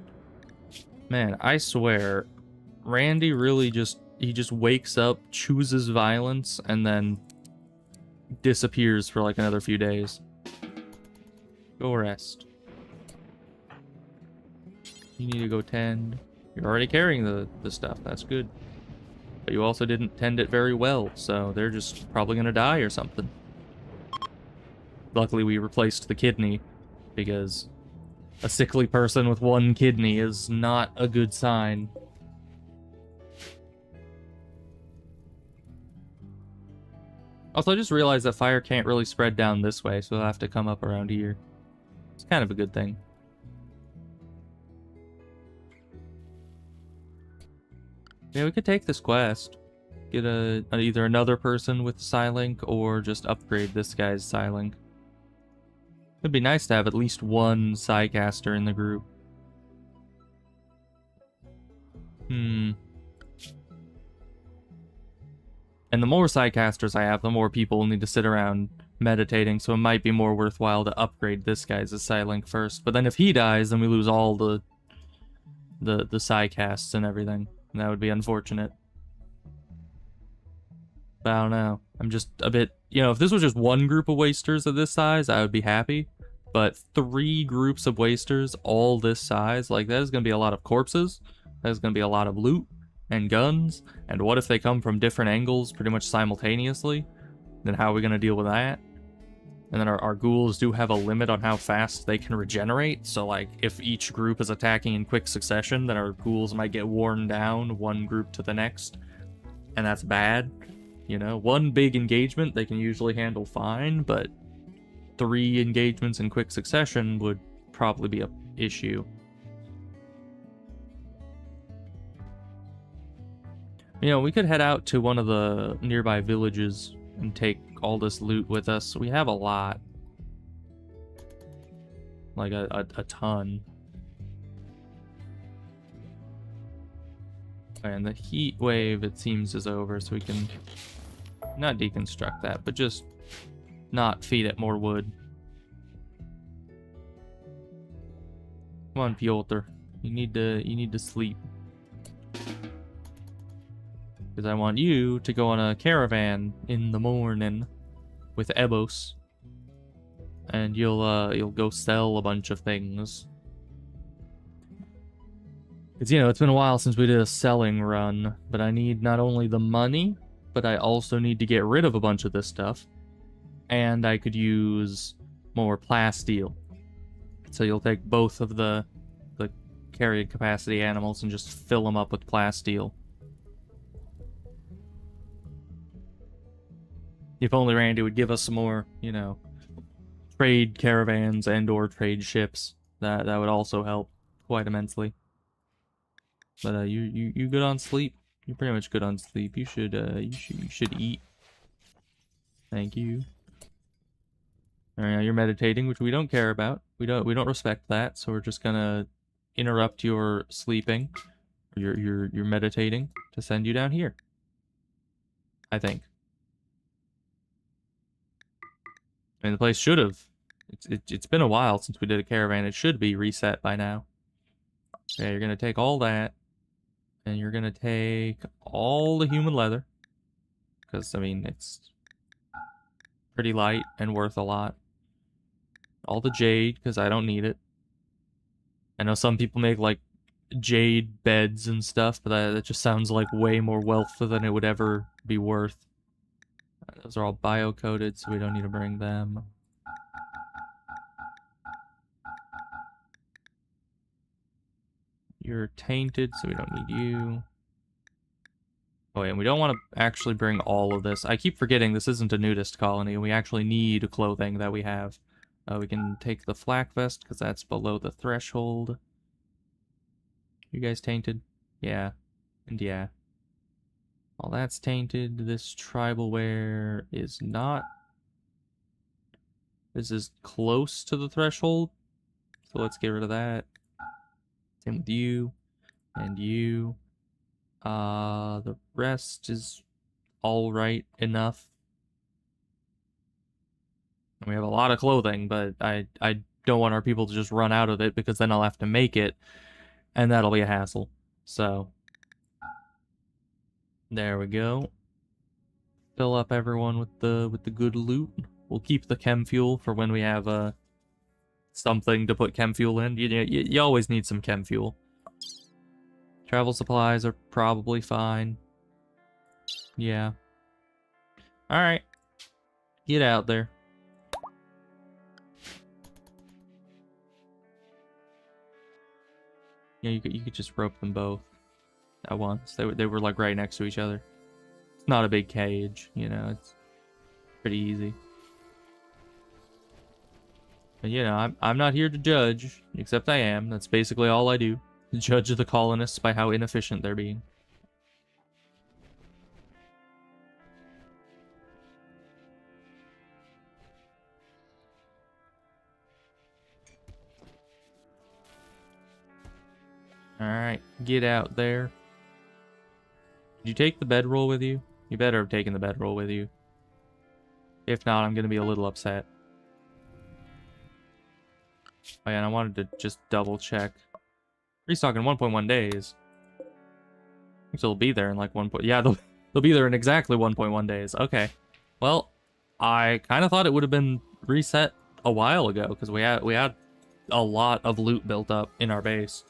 Man, I swear, Randy really he just wakes up, chooses violence, and then disappears for like another few days. Go rest. You need to go tend. You're already carrying the stuff, that's good. But you also didn't tend it very well, so they're just probably gonna die or something. Luckily we replaced the kidney, because a sickly person with 1 kidney is not a good sign. Also, I just realized that fire can't really spread down this way, so they'll have to come up around here. It's kind of a good thing. Yeah, we could take this quest. Get either another person with Psylink or just upgrade this guy's Psylink. It'd be nice to have at least one Psycaster in the group. And the more Psycasters I have, the more people will need to sit around meditating, so it might be more worthwhile to upgrade this guy's Psylink first. But then if he dies, then we lose all the Psycasts and everything. And that would be unfortunate. But I don't know. I'm just a bit... You know, if this was just one group of Wasters of this size, I would be happy. But 3 groups of Wasters, all this size, like, that is going to be a lot of corpses. That is going to be a lot of loot and guns. And what if they come from different angles pretty much simultaneously? Then how are we going to deal with that? And then our ghouls do have a limit on how fast they can regenerate. So, like, if each group is attacking in quick succession, then our ghouls might get worn down one group to the next. And that's bad. You know, 1 big engagement they can usually handle fine, but 3 engagements in quick succession would probably be an issue. You know, we could head out to one of the nearby villages and take all this loot with us. We have a lot. Like a ton. And the heat wave, it seems, is over, so we can not deconstruct that, but just not feed it more wood. Come on, Piotr. You need to sleep. Because I want you to go on a caravan in the morning with Ebos. And you'll go sell a bunch of things. Because, you know, it's been a while since we did a selling run, but I need not only the money, but I also need to get rid of a bunch of this stuff. And I could use more plasteel. So you'll take both of the carrying capacity animals and just fill them up with plasteel. If only Randy would give us some more, you know, trade caravans and or trade ships. That would also help quite immensely. But you good on sleep? You're pretty much good on sleep. You should eat. Thank you. Alright, you're meditating, which we don't care about. We don't respect that, so we're just gonna interrupt your sleeping, your meditating, to send you down here. I think. I mean, the place should have. It's been a while since we did a caravan. It should be reset by now. Yeah, you're gonna take all that, and you're gonna take all the human leather, because I mean it's pretty light and worth a lot. All the jade, because I don't need it. I know some people make like jade beds and stuff, but that just sounds like way more wealth than it would ever be worth. Those are all bio-coded, so we don't need to bring them. You're tainted, so we don't need you. Oh, and we don't want to actually bring all of this. I keep forgetting this isn't a nudist colony, and we actually need clothing that we have. We can take the flak vest, because that's below the threshold. You guys tainted? Yeah. And yeah. All that's tainted. This tribal wear is not. This is close to the threshold, so let's get rid of that. Same with you. And you. The rest is alright enough. We have a lot of clothing, but I don't want our people to just run out of it, because then I'll have to make it, and that'll be a hassle. So, there we go. Fill up everyone with the good loot. We'll keep the chem fuel for when we have something to put chem fuel in. You always need some chem fuel. Travel supplies are probably fine. Yeah. Alright. Get out there. Yeah, you could just rope them both at once. They were like right next to each other. It's not a big cage, you know, it's pretty easy. And you know, I'm not here to judge, except I am. That's basically all I do. Judge the colonists by how inefficient they're being. Alright, get out there. Did you take the bedroll with you? You better have taken the bedroll with you. If not, I'm gonna be a little upset. Oh yeah, and I wanted to just double check. Restock in 1.1 days. So they'll be there in like yeah, they'll be there in exactly 1.1 days. Okay. Well, I kind of thought it would have been reset a while ago, because we had a lot of loot built up in our base.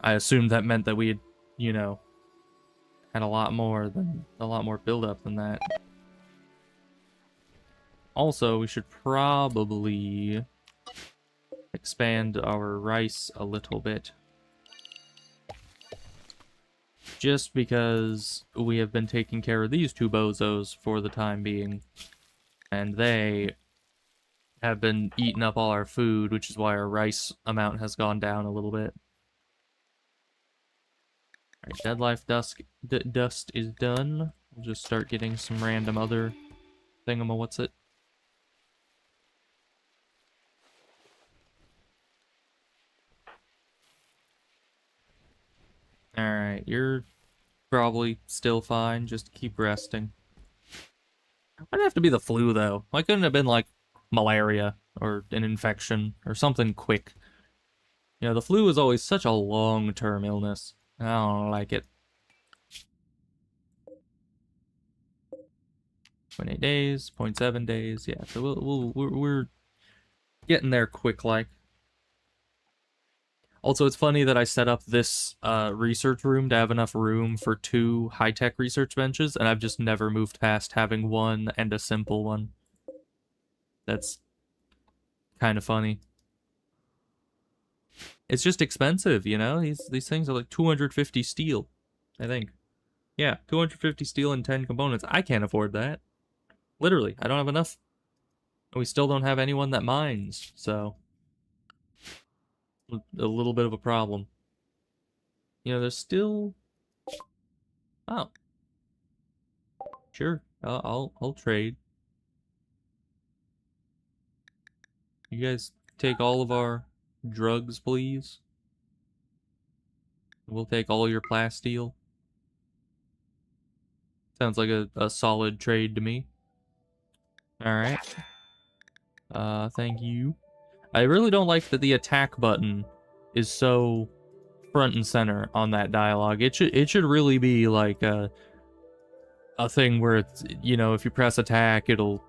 I assumed that meant that we had, you know, had a lot more build-up than that. Also, we should probably expand our rice a little bit. Just because we have been taking care of these two bozos for the time being. And they have been eating up all our food, which is why our rice amount has gone down a little bit. Alright, Dead Life dust is done. We'll just start getting some random other thingamawhatsit. Alright, you're probably still fine. Just keep resting. Why'd it have to be the flu, though? Why couldn't it have been, like, malaria or an infection or something quick? You know, the flu is always such a long-term illness. I don't like it. 0.8 days, 0.7 days. Yeah, so we're getting there quick, like. Also, it's funny that I set up this research room to have enough room for 2 high-tech research benches, and I've just never moved past having one and a simple one. That's kind of funny. It's just expensive, you know? These things are like 250 steel, I think. Yeah, 250 steel and 10 components. I can't afford that. Literally, I don't have enough. And we still don't have anyone that mines, so... a little bit of a problem. You know, there's still... Oh. Sure, I'll trade. You guys take all of our drugs, please. We'll take all your plasteel. Sounds like a solid trade to me. Alright. Thank you. I really don't like that the attack button is so front and center on that dialogue. It should really be like a thing where it's, you know, if you press attack, it'll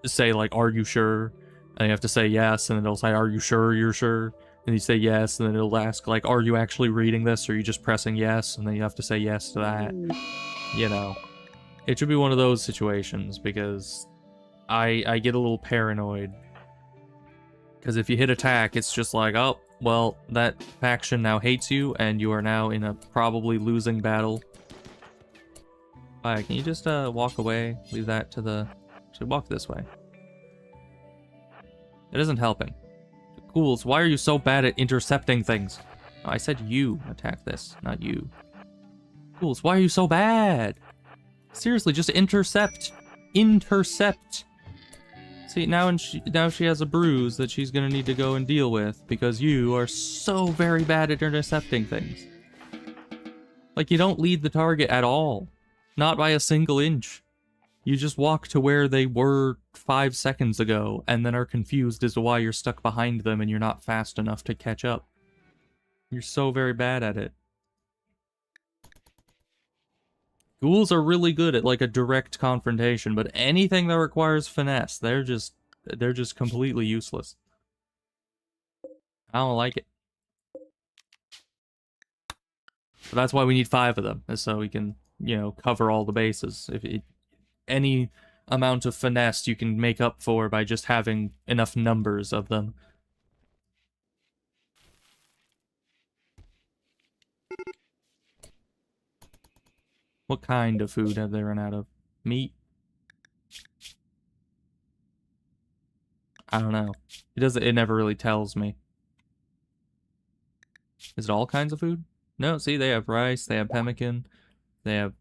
say like, "Are you sure?" And you have to say yes, and then it'll say, "Are you sure you're sure?" And you say yes, and then it'll ask like, "Are you actually reading this, or are you just pressing yes?" And then you have to say yes to that. You know, it should be one of those situations, because I get a little paranoid. Because if you hit attack, it's just like, oh, well, that faction now hates you, and you are now in a probably losing battle. Alright, can you just walk away? Leave that to the... Should walk this way. It isn't helping. Ghouls, why are you so bad at intercepting things? Oh, I said you attack this, not you. Ghouls, why are you so bad? Seriously, just intercept. Intercept. See, now she has a bruise that she's gonna need to go and deal with because you are so very bad at intercepting things. Like, you don't lead the target at all. Not by a single inch. You just walk to where they were 5 seconds ago and then are confused as to why you're stuck behind them and you're not fast enough to catch up. You're so very bad at it. Ghouls are really good at, like, a direct confrontation, but anything that requires finesse, they're just completely useless. I don't like it. But that's why we need 5 of them, is so we can, you know, cover all the bases. Any amount of finesse you can make up for by just having enough numbers of them. What kind of food have they run out of? Meat? I don't know. It never really tells me. Is it all kinds of food? No, see, they have rice, they have pemmican, they have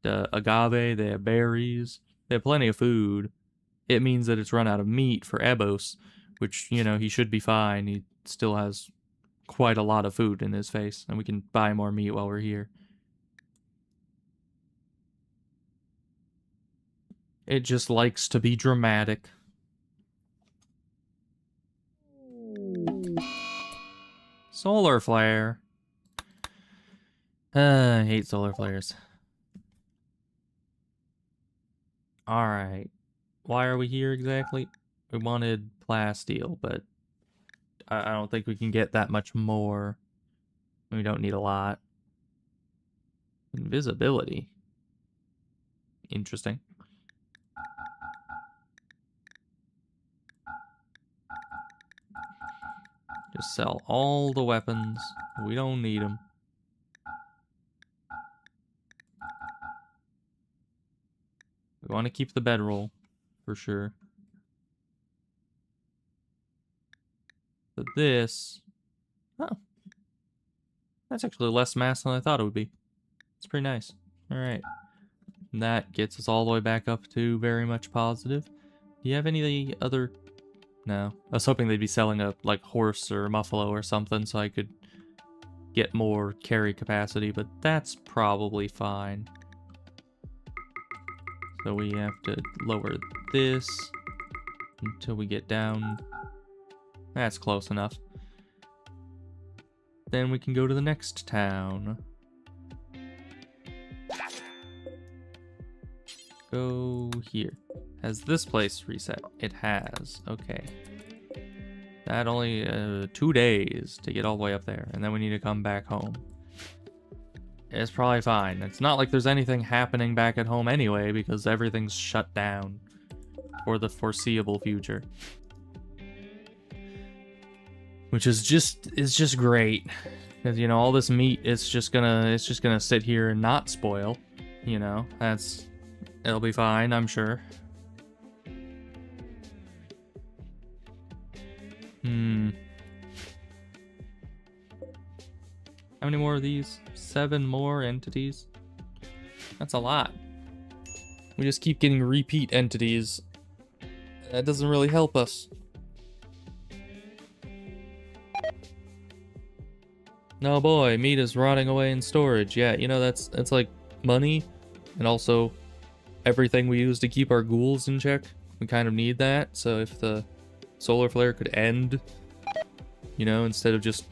agave, they have berries. They have plenty of food. It means that it's run out of meat for Ebos, which, you know, he should be fine. He still has quite a lot of food in his face, and we can buy more meat while we're here. It just likes to be dramatic. Solar flare. I hate solar flares. Alright. Why are we here exactly? We wanted plasteel, but I don't think we can get that much more. We don't need a lot. Invisibility. Interesting. Just sell all the weapons. We don't need them. We want to keep the bedroll, for sure. But this... Oh. That's actually less mass than I thought it would be. It's pretty nice. Alright. That gets us all the way back up to very much positive. Do you have any other... No. I was hoping they'd be selling a, like, horse or muffalo or something so I could get more carry capacity, but that's probably fine. So we have to lower this until we get down. That's close enough. Then we can go to the next town. Go here. Has this place reset? It has. Okay. That only 2 days to get all the way up there, and then we need to come back home. It's probably fine. It's not like there's anything happening back at home anyway, because everything's shut down for the foreseeable future. Which is just great. Because, you know, all this meat is just gonna sit here and not spoil. You know, it'll be fine, I'm sure. How many more of these? 7 more entities? That's a lot. We just keep getting repeat entities. That doesn't really help us. No boy, meat is rotting away in storage. Yeah, you know, that's like money, and also everything we use to keep our ghouls in check. We kind of need that, so if the solar flare could end, you know, instead of just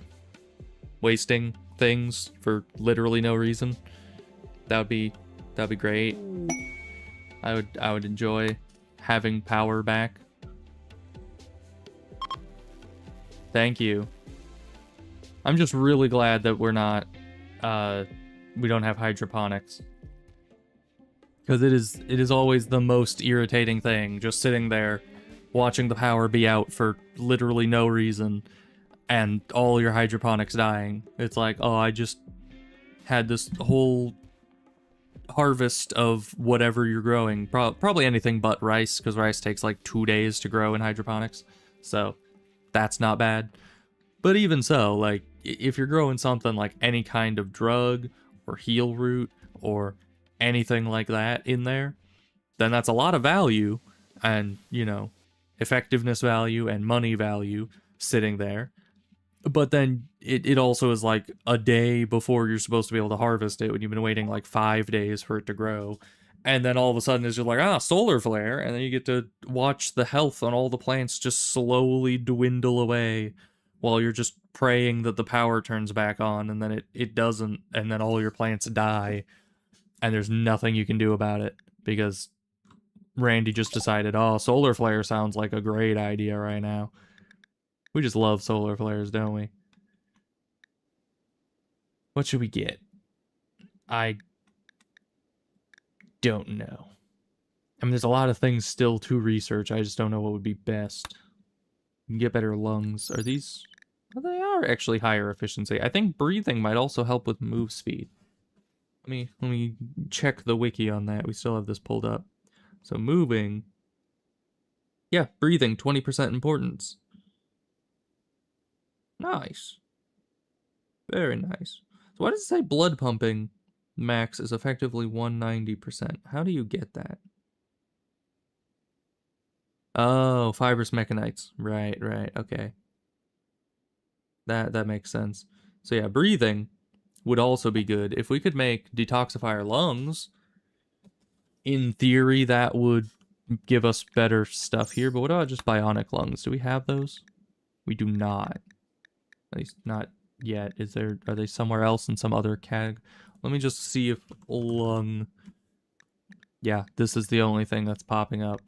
wasting things for literally no reason, that'd be great. I would enjoy having power back. Thank you. I'm just really glad that we're not, we don't have hydroponics. Because it is always the most irritating thing, just sitting there, watching the power be out for literally no reason, and all your hydroponics dying. It's like, oh, I just had this whole harvest of whatever you're growing. Probably anything but rice, because rice takes like 2 days to grow in hydroponics. So, that's not bad. But even so, like, if you're growing something like any kind of drug or heal root or anything like that in there, then that's a lot of value and, you know, effectiveness value and money value sitting there. But then it also is like a day before you're supposed to be able to harvest it when you've been waiting like 5 days for it to grow. And then all of a sudden it's just like, solar flare. And then you get to watch the health on all the plants just slowly dwindle away while you're just praying that the power turns back on, and then it doesn't, and then all your plants die, and there's nothing you can do about it, because Randy just decided, oh, solar flare sounds like a great idea right now. We just love solar flares, don't we? What should we get? I don't know. I mean, there's a lot of things still to research, I just don't know what would be best. You can get better lungs. Are these... Well, they are actually higher efficiency. I think breathing might also help with move speed. Let me check the wiki on that. We still have this pulled up. So moving... Yeah, breathing, 20% importance. Nice. Very nice. So why does it say blood pumping max is effectively 190%? How do you get that? Oh, fibrous mechanites. Right, okay. That makes sense. So yeah, breathing would also be good. If we could make detoxify our lungs, in theory that would give us better stuff here. But what about just bionic lungs? Do we have those? We do not. At least not yet. Are they somewhere else in some other category? Let me just see if lung... Yeah, this is the only thing that's popping up.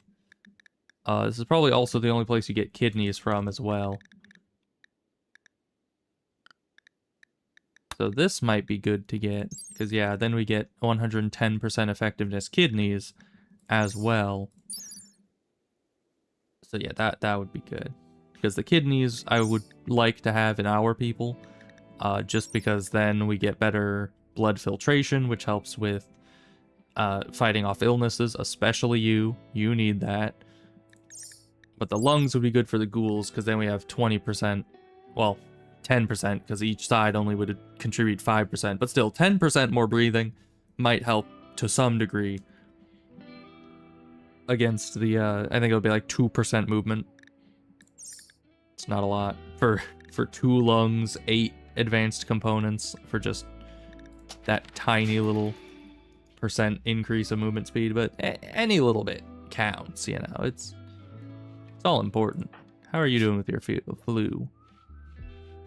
This is probably also the only place you get kidneys from as well. So this might be good to get, because yeah, then we get 110% effectiveness kidneys as well. So yeah, that would be good. Because the kidneys I would like to have in our people, just because then we get better blood filtration, which helps with fighting off illnesses, especially you. You need that. But the lungs would be good for the ghouls, because then we have 20%, well, 10%, because each side only would contribute 5%, but still 10% more breathing might help to some degree against the, I think it would be like 2% movement. It's not a lot for 2 lungs, 8 advanced components for just that tiny little percent increase of movement speed, but any little bit counts, you know, it's all important. How are you doing with your flu?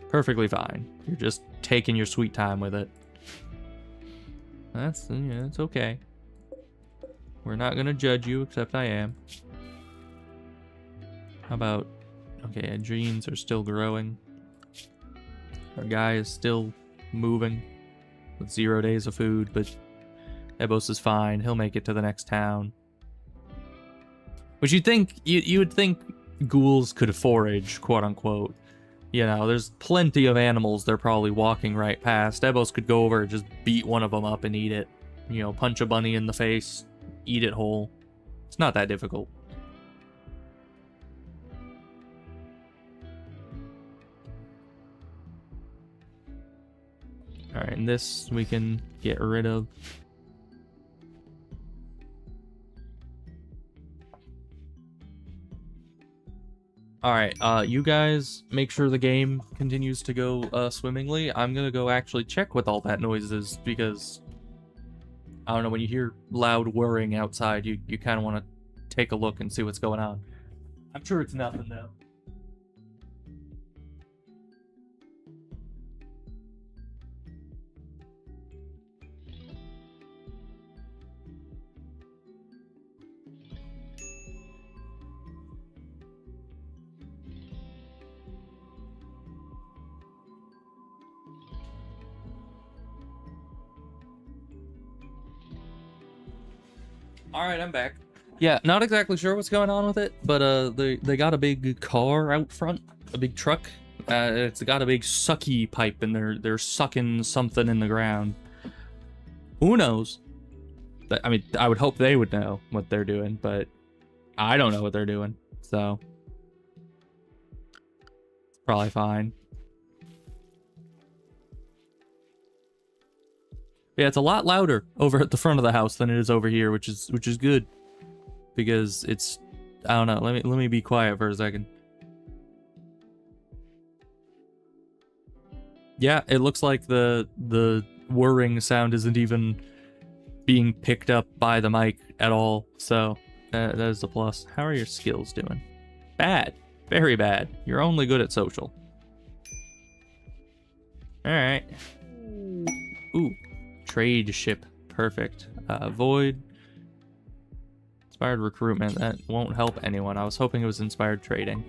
Perfectly fine. You're just taking your sweet time with it. That's, yeah, it's okay. We're not gonna judge you, except I am. How about Okay, genes are still growing. Our guy is still moving with 0 days of food, but Ebos is fine. He'll make it to the next town. Which you would think ghouls could forage, quote unquote. You know, there's plenty of animals they're probably walking right past. Ebos could go over and just beat one of them up and eat it. You know, punch a bunny in the face, eat it whole. It's not that difficult. Alright, and this we can get rid of. Alright, you guys make sure the game continues to go swimmingly. I'm gonna go actually check what all that noise is, because I don't know, when you hear loud whirring outside, you kind of want to take a look and see what's going on. I'm sure it's nothing though. Alright, I'm back. Yeah, not exactly sure what's going on with it, but they got a big car out front, a big truck. It's got a big sucky pipe, and they're sucking something in the ground. Who knows? I mean, I would hope they would know what they're doing, but I don't know what they're doing, so it's probably fine. Yeah, it's a lot louder over at the front of the house than it is over here, which is good, because it's, I don't know. Let me be quiet for a second. Yeah, it looks like the whirring sound isn't even being picked up by the mic at all, so that is a plus. How are your skills doing? Bad, very bad. You're only good at social. All right. Ooh. Trade ship, perfect. Void, inspired recruitment, that won't help anyone. I was hoping it was inspired trading.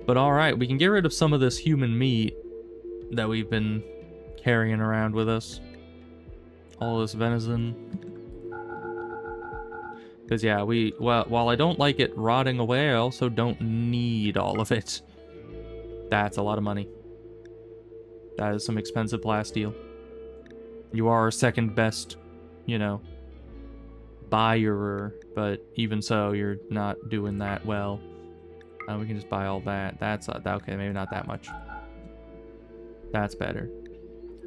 But alright, we can get rid of some of this human meat that we've been carrying around with us. All this venison. Because yeah, while I don't like it rotting away, I also don't need all of it. That's a lot of money. That is some expensive plasteel. You are our second best, you know, buyer, but even so, you're not doing that well. We can just buy all that. That's okay, maybe not that much. That's better.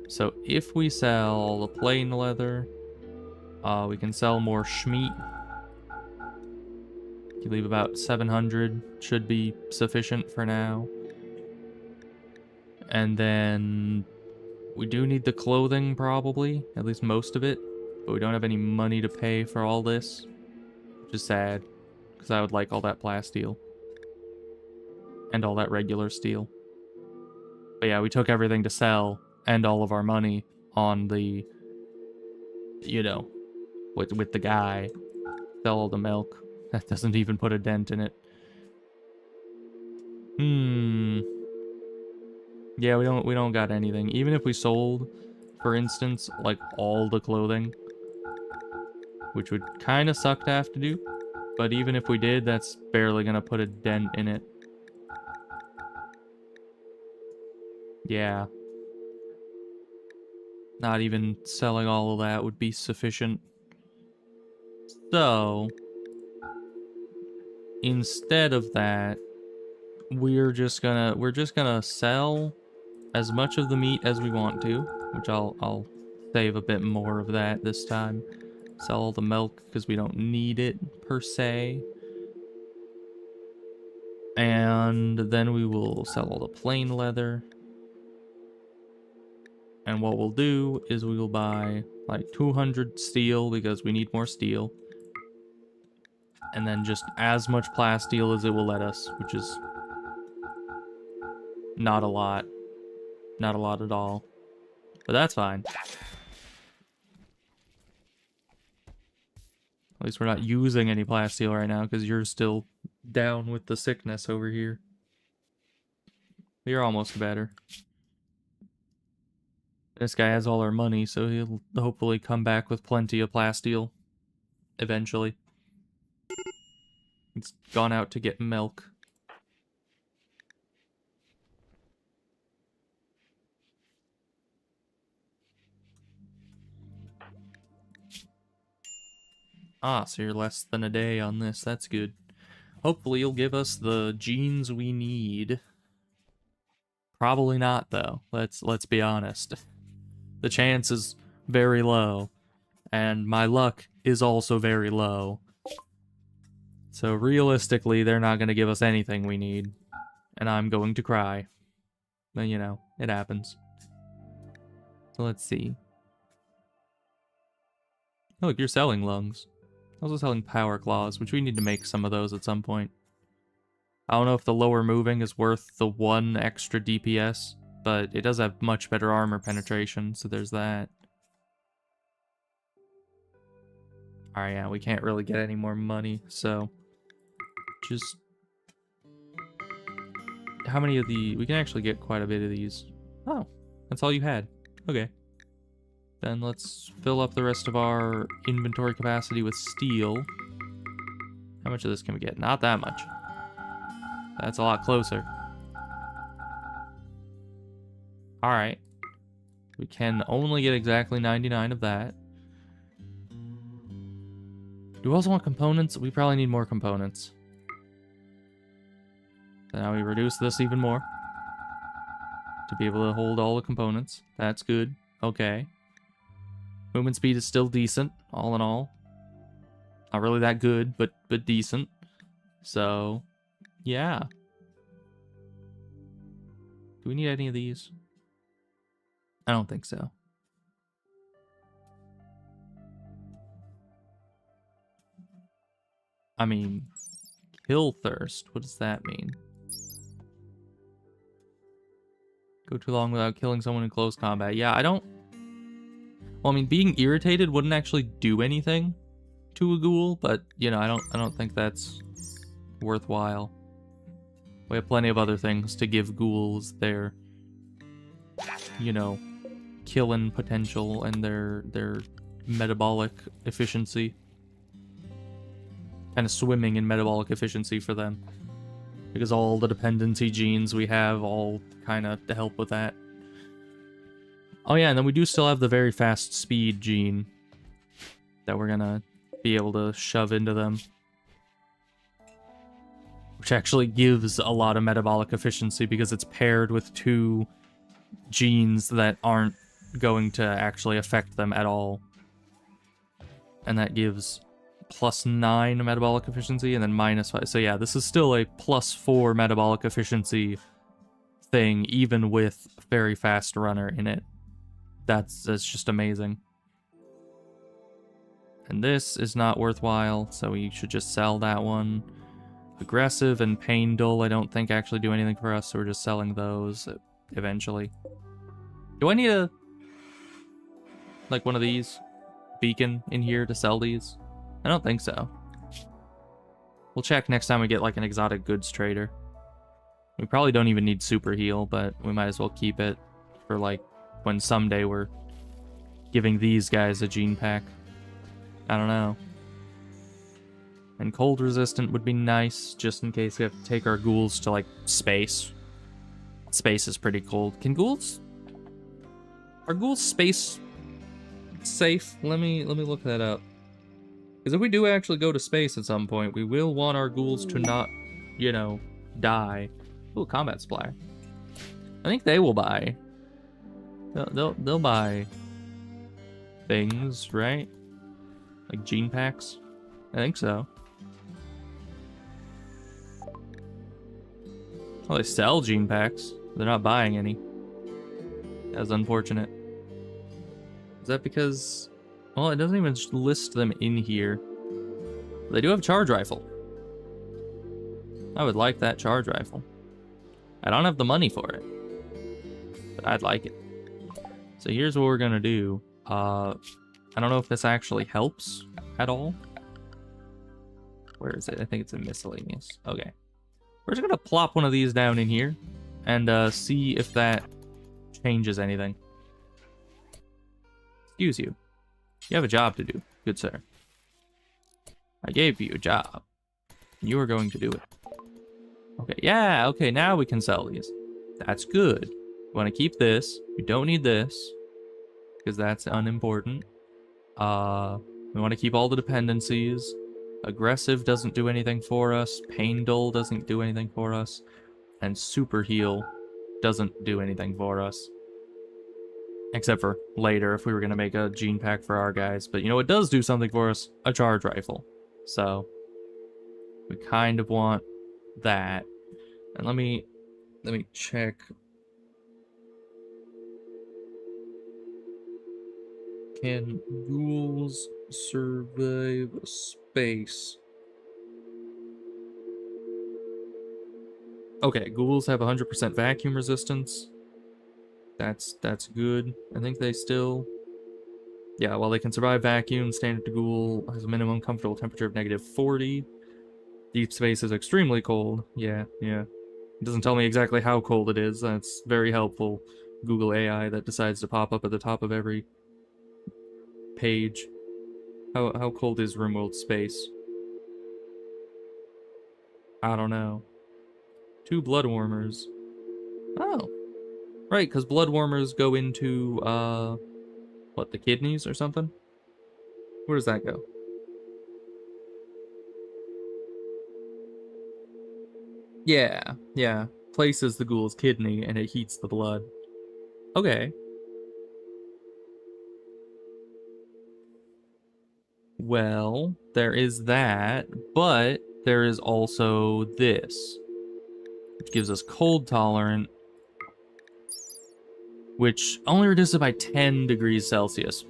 So if we sell the plain leather, we can sell more schmeat. You leave about 700, should be sufficient for now. And then we do need the clothing, probably, at least most of it, but we don't have any money to pay for all this, which is sad, because I would like all that plasteel and all that regular steel. But yeah, we took everything to sell and all of our money on the, you know, with the guy. Sell all the milk. That doesn't even put a dent in it. Yeah, we don't got anything. Even if we sold, for instance, like all the clothing, which would kind of suck to have to do, but even if we did, that's barely gonna put a dent in it. Yeah. Not even selling all of that would be sufficient. So, instead of that, we're just gonna sell as much of the meat as we want to, which I'll save a bit more of that this time. Sell all the milk because we don't need it per se. And then we will sell all the plain leather. And what we'll do is we will buy like 200 steel because we need more steel. And then just as much plasteel as it will let us, which is not a lot. Not a lot at all. But that's fine. At least we're not using any plasteel right now because you're still down with the sickness over here. We're almost better. This guy has all our money, so he'll hopefully come back with plenty of plasteel. Eventually. He's gone out to get milk. Ah, so you're less than a day on this. That's good. Hopefully you'll give us the genes we need. Probably not, though. Let's be honest. The chance is very low, and my luck is also very low. So realistically, they're not going to give us anything we need, and I'm going to cry. But, you know, it happens. So let's see. Oh, look, you're selling lungs. Also selling power claws, which we need to make some of those at some point. I don't know if the lower moving is worth the 1 extra DPS, but it does have much better armor penetration, so there's that. Alright, yeah, we can't really get any more money, so... just... How many of the... We can actually get quite a bit of these. Oh, that's all you had. Okay. Then let's fill up the rest of our inventory capacity with steel. How much of this can we get? Not that much. That's a lot closer. Alright. We can only get exactly 99 of that. Do we also want components? We probably need more components. So now we reduce this even more. To be able to hold all the components. That's good. Okay. Movement speed is still decent, all in all. Not really that good, but decent. So, yeah. Do we need any of these? I don't think so. I mean, kill thirst. What does that mean? Go too long without killing someone in close combat. Yeah, I don't... Well, I mean, being irritated wouldn't actually do anything to a ghoul, but, you know, I don't think that's worthwhile. We have plenty of other things to give ghouls their, you know, killing potential and their metabolic efficiency. Kind of swimming in metabolic efficiency for them. Because all the dependency genes we have all kind of to help with that. Oh yeah, and then we do still have the very fast speed gene that we're gonna be able to shove into them. Which actually gives a lot of metabolic efficiency because it's paired with 2 genes that aren't going to actually affect them at all. And that gives +9 metabolic efficiency and then -5. So yeah, this is still a +4 metabolic efficiency thing, even with very fast runner in it. That's just amazing. And this is not worthwhile, so we should just sell that one. Aggressive and pain dull I don't think actually do anything for us, so we're just selling those eventually. Do I need a... like one of these? Beacon in here to sell these? I don't think so. We'll check next time we get like an exotic goods trader. We probably don't even need super heal, but we might as well keep it for like when someday we're giving these guys a gene pack. I don't know. And cold resistant would be nice, just in case we have to take our ghouls to, like, space. Space is pretty cold. Can ghouls... Are ghouls space safe? Let me look that up. Because if we do actually go to space at some point, we will want our ghouls to not, you know, die. Ooh, combat supply. I think they will buy. They'll buy things, right? Like gene packs? I think so. Well, they sell gene packs. They're not buying any. That's unfortunate. Is that because... Well, it doesn't even list them in here. They do have a charge rifle. I would like that charge rifle. I don't have the money for it. But I'd like it. So here's what we're gonna do. I don't know if this actually helps at all. Where is it? I think it's in miscellaneous. Okay. We're just gonna plop one of these down in here and see if that changes anything. Excuse you. You have a job to do, good sir. I gave you a job. You are going to do it. Okay, yeah, okay, now we can sell these. That's good. We want to keep this. We don't need this, because that's unimportant. We want to keep all the dependencies. Aggressive doesn't do anything for us. Pain Dull doesn't do anything for us. And Super Heal doesn't do anything for us. Except for later, if we were going to make a gene pack for our guys. But you know, it does do something for us. A charge rifle. So, we kind of want that. And let me check. Can ghouls survive space? Okay, ghouls have 100% vacuum resistance. That's good. I think they still... Yeah, while they can survive vacuum, standard ghoul has a minimum comfortable temperature of -40. Deep space is extremely cold. Yeah. It doesn't tell me exactly how cold it is. That's very helpful. Google AI that decides to pop up at the top of every page. How cold is Rimworld space? I don't know. 2 blood warmers. Oh. Right, because blood warmers go into, what, the kidneys or something? Where does that go? Yeah. Places the ghoul's kidney and it heats the blood. Okay. Well, there is that, but there is also this, which gives us cold tolerant, which only reduces it by 10 degrees Celsius.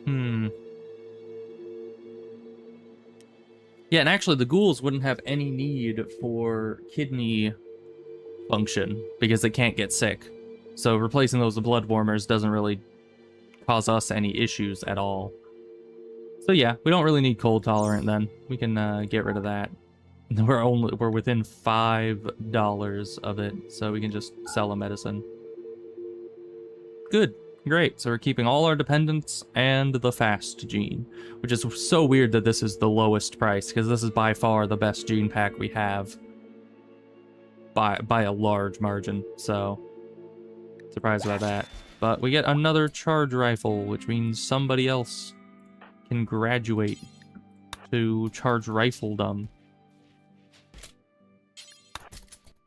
Yeah, and actually the ghouls wouldn't have any need for kidney function because they can't get sick. So replacing those with blood warmers doesn't really cause us any issues at all. So yeah, we don't really need cold tolerant then. We can get rid of that. We're within $5 of it, so we can just sell a medicine. Good. Great. So we're keeping all our dependents and the fast gene, which is so weird that this is the lowest price, because this is by far the best gene pack we have. By a large margin, so surprised by that. But we get another charge rifle, which means somebody else can graduate to charge rifledom.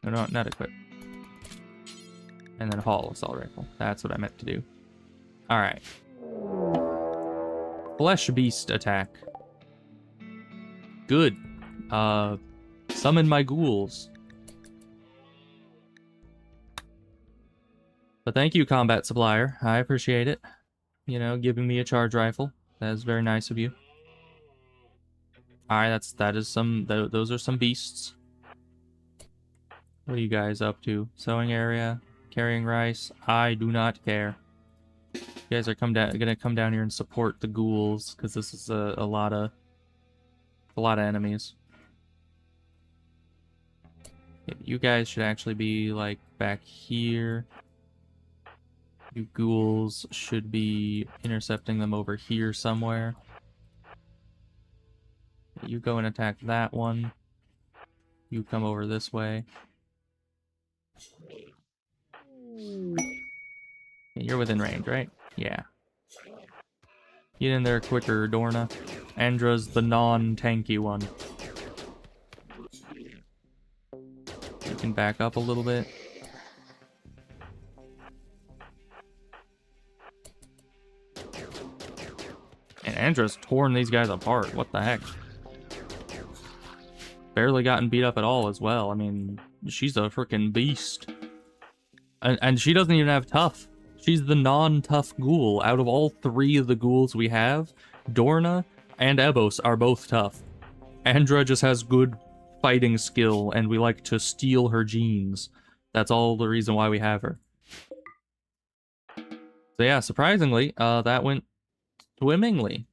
No, not equip. And then haul assault rifle. That's what I meant to do. Alright. Flesh beast attack. Good. Summon my ghouls. But thank you, combat supplier. I appreciate it. You know, giving me a charge rifle. That is very nice of you. Alright, those are some beasts. What are you guys up to? Sewing area, carrying rice. I do not care. You guys are gonna come down here and support the ghouls, because this is a lot of enemies. You guys should actually be like back here. You ghouls should be intercepting them over here somewhere. You go and attack that one. You come over this way. You're within range, right? Yeah. Get in there quicker, Dorna. Andra's the non-tanky one. You can back up a little bit. And Andra's torn these guys apart. What the heck? Barely gotten beat up at all as well. I mean, she's a freaking beast. And she doesn't even have tough. She's the non-tough ghoul. Out of all 3 of the ghouls we have, Dorna and Ebos are both tough. Andra just has good fighting skill, and we like to steal her genes. That's all the reason why we have her. So yeah, surprisingly, that went swimmingly.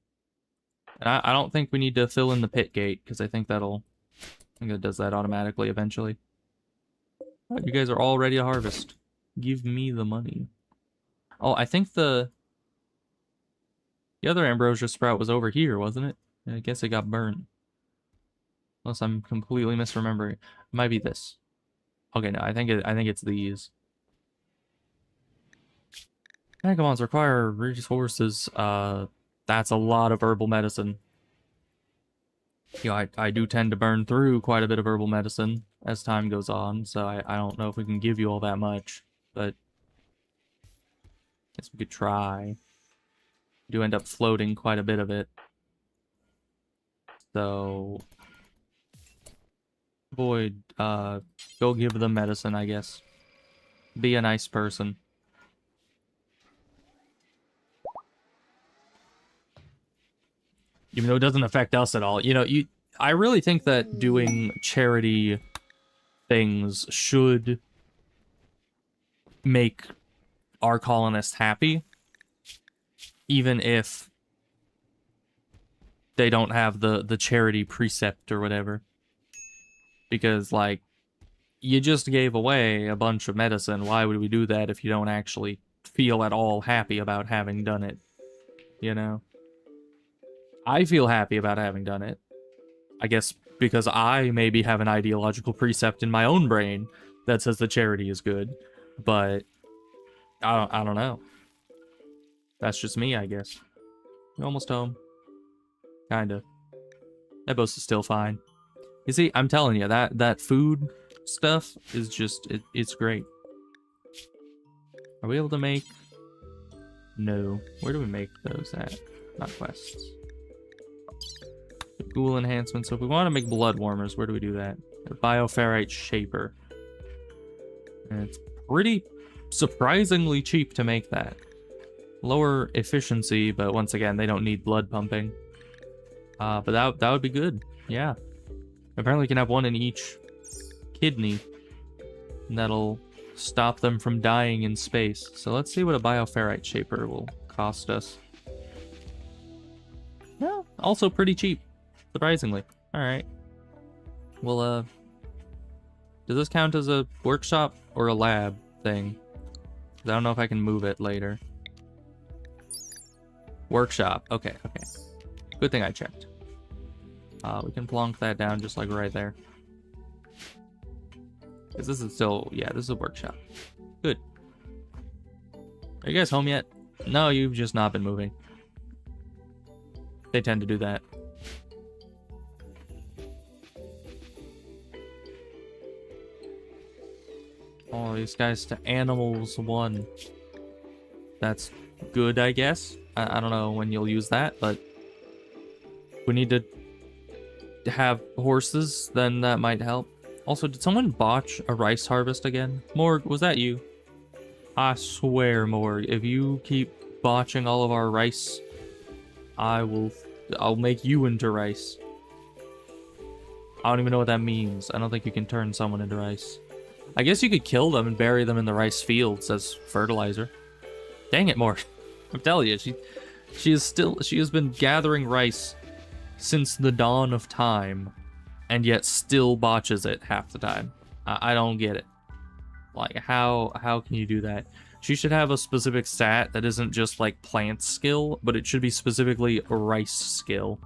And I don't think we need to fill in the pit gate, because I think that'll I think it does that automatically eventually. Oh, you guys are all ready to harvest. Give me the money. Oh, I think the other ambrosia sprout was over here, wasn't it? I guess it got burned. Unless I'm completely misremembering. It might be this. Okay, no, I think it's these. Vagabonds require resources. That's a lot of herbal medicine. You know, I do tend to burn through quite a bit of herbal medicine as time goes on, so I don't know if we can give you all that much, but I guess we could try. We do end up floating quite a bit of it. So Void, go give them medicine, I guess. Be a nice person. Even though it doesn't affect us at all. You know, I really think that doing charity things should make our colonists happy, even if they don't have the charity precept or whatever. Because, like, you just gave away a bunch of medicine. Why would we do that if you don't actually feel at all happy about having done it? You know? I feel happy about having done it. I guess because I maybe have an ideological precept in my own brain that says the charity is good, but I don't know. That's just me, I guess. You're almost home. Kinda. That boast is still fine. You see, I'm telling you, that food stuff is just, it's great. Are we able to make? No. Where do we make those at? Not quests. Ghoul enhancement. So if we want to make blood warmers, where do we do that? A bioferrite shaper. And it's pretty surprisingly cheap to make that. Lower efficiency, but once again, they don't need blood pumping. But that would be good. Yeah. Apparently you can have one in each kidney. And that'll stop them from dying in space. So let's see what a bioferrite shaper will cost us. Yeah, also pretty cheap. Surprisingly. Alright. Well, does this count as a workshop or a lab thing? 'Cause I don't know if I can move it later. Workshop. Okay, okay. Good thing I checked. We can plonk that down just like right there. Because this is still, yeah, this is a workshop. Good. Are you guys home yet? No, you've just not been moving. They tend to do that. All these guys to animals 1. That's good, I guess. I don't know when you'll use that, but we need to have horses, then that might help. Also, did someone botch a rice harvest again? Morg, was that you? I swear, Morg, if you keep botching all of our rice, I'll make you into rice. I don't even know what that means. I don't think you can turn someone into rice. I guess you could kill them and bury them in the rice fields as fertilizer. Dang it, Morg. I'm telling you, she has been gathering rice since the dawn of time, and yet still botches it half the time. I don't get it. Like, how can you do that? She should have a specific stat that isn't just like plant skill, but it should be specifically rice skill.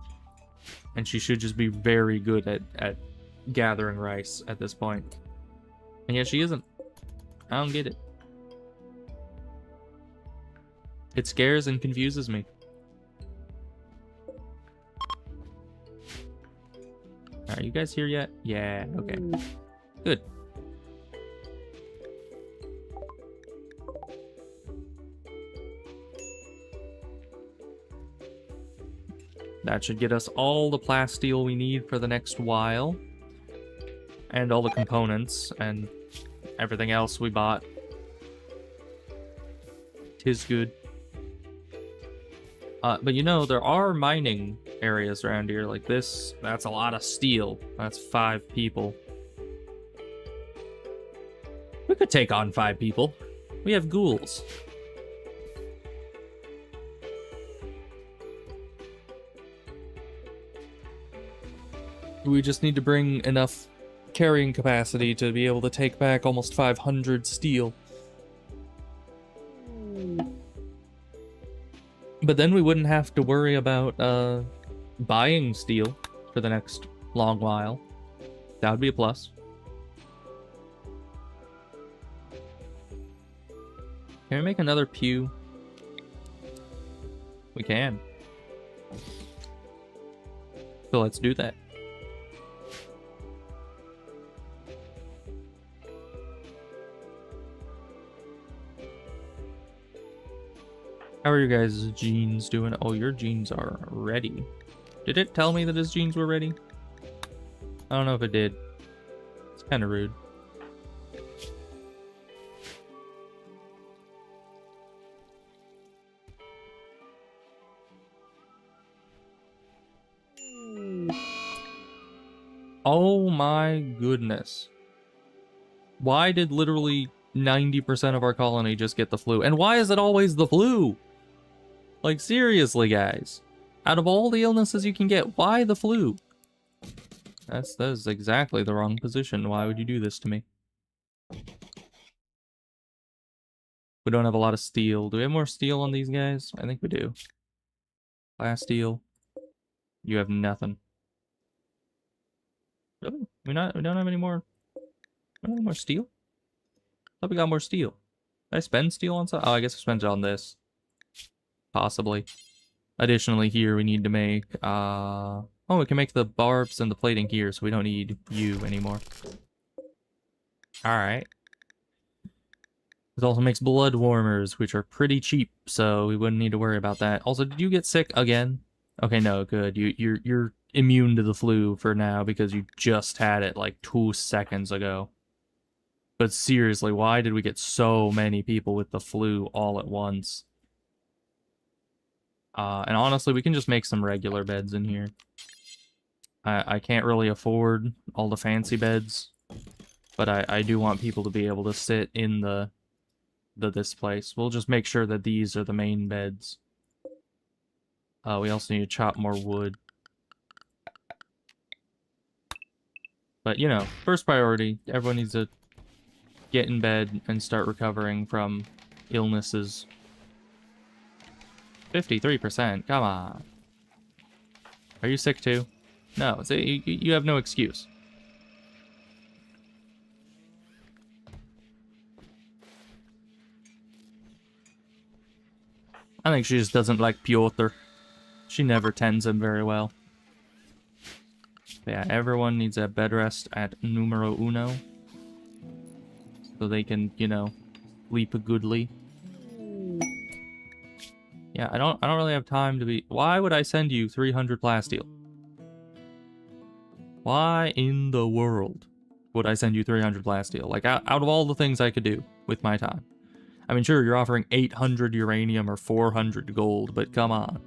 And she should just be very good at gathering rice at this point. And yet she isn't. I don't get it. It scares and confuses me. Are you guys here yet? Yeah, okay. Good. That should get us all the plasteel we need for the next while. And all the components and everything else we bought. 'Tis good. But you know, there are mining areas around here like this. That's a lot of steel. That's 5 people. We could take on 5 people. We have ghouls. We just need to bring enough carrying capacity to be able to take back almost 500 steel. But then we wouldn't have to worry about buying steel for the next long while. That would be a plus. Can we make another pew? We can. So let's do that. How are you guys' jeans doing? Oh, your jeans are ready. Did it tell me that his jeans were ready? I don't know if it did. It's kind of rude. Oh my goodness. Why did literally 90% of our colony just get the flu? And why is it always the flu? Like, seriously, guys. Out of all the illnesses you can get, why the flu? That is exactly the wrong position. Why would you do this to me? We don't have a lot of steel. Do we have more steel on these guys? I think we do. Glass steel. You have nothing. Really? We don't have any more. We don't have any more steel? I thought we got more steel. Did I spend steel on something? Oh, I guess I spent it on this. Possibly. Additionally, here we need to make, oh, we can make the barbs and the plating here, so we don't need you anymore. Alright. This also makes blood warmers, which are pretty cheap, so we wouldn't need to worry about that. Also, did you get sick again? Okay, no, good. You're immune to the flu for now because you just had it like 2 seconds ago. But seriously, why did we get so many people with the flu all at once? And honestly, we can just make some regular beds in here. I can't really afford all the fancy beds, but I do want people to be able to sit in this place. We'll just make sure that these are the main beds. We also need to chop more wood. But, you know, first priority, everyone needs to get in bed and start recovering from illnesses. 53%, come on. Are you sick too? No, you have no excuse. I think she just doesn't like Piotr. She never tends him very well. But yeah, everyone needs a bed rest at numero uno. So they can, you know, sleep goodly. Yeah, I don't really have time to be... Why would I send you 300 plasteel? Why in the world would I send you 300 plasteel? Like, out of all the things I could do with my time. I mean, sure, you're offering 800 uranium or 400 gold, but come on.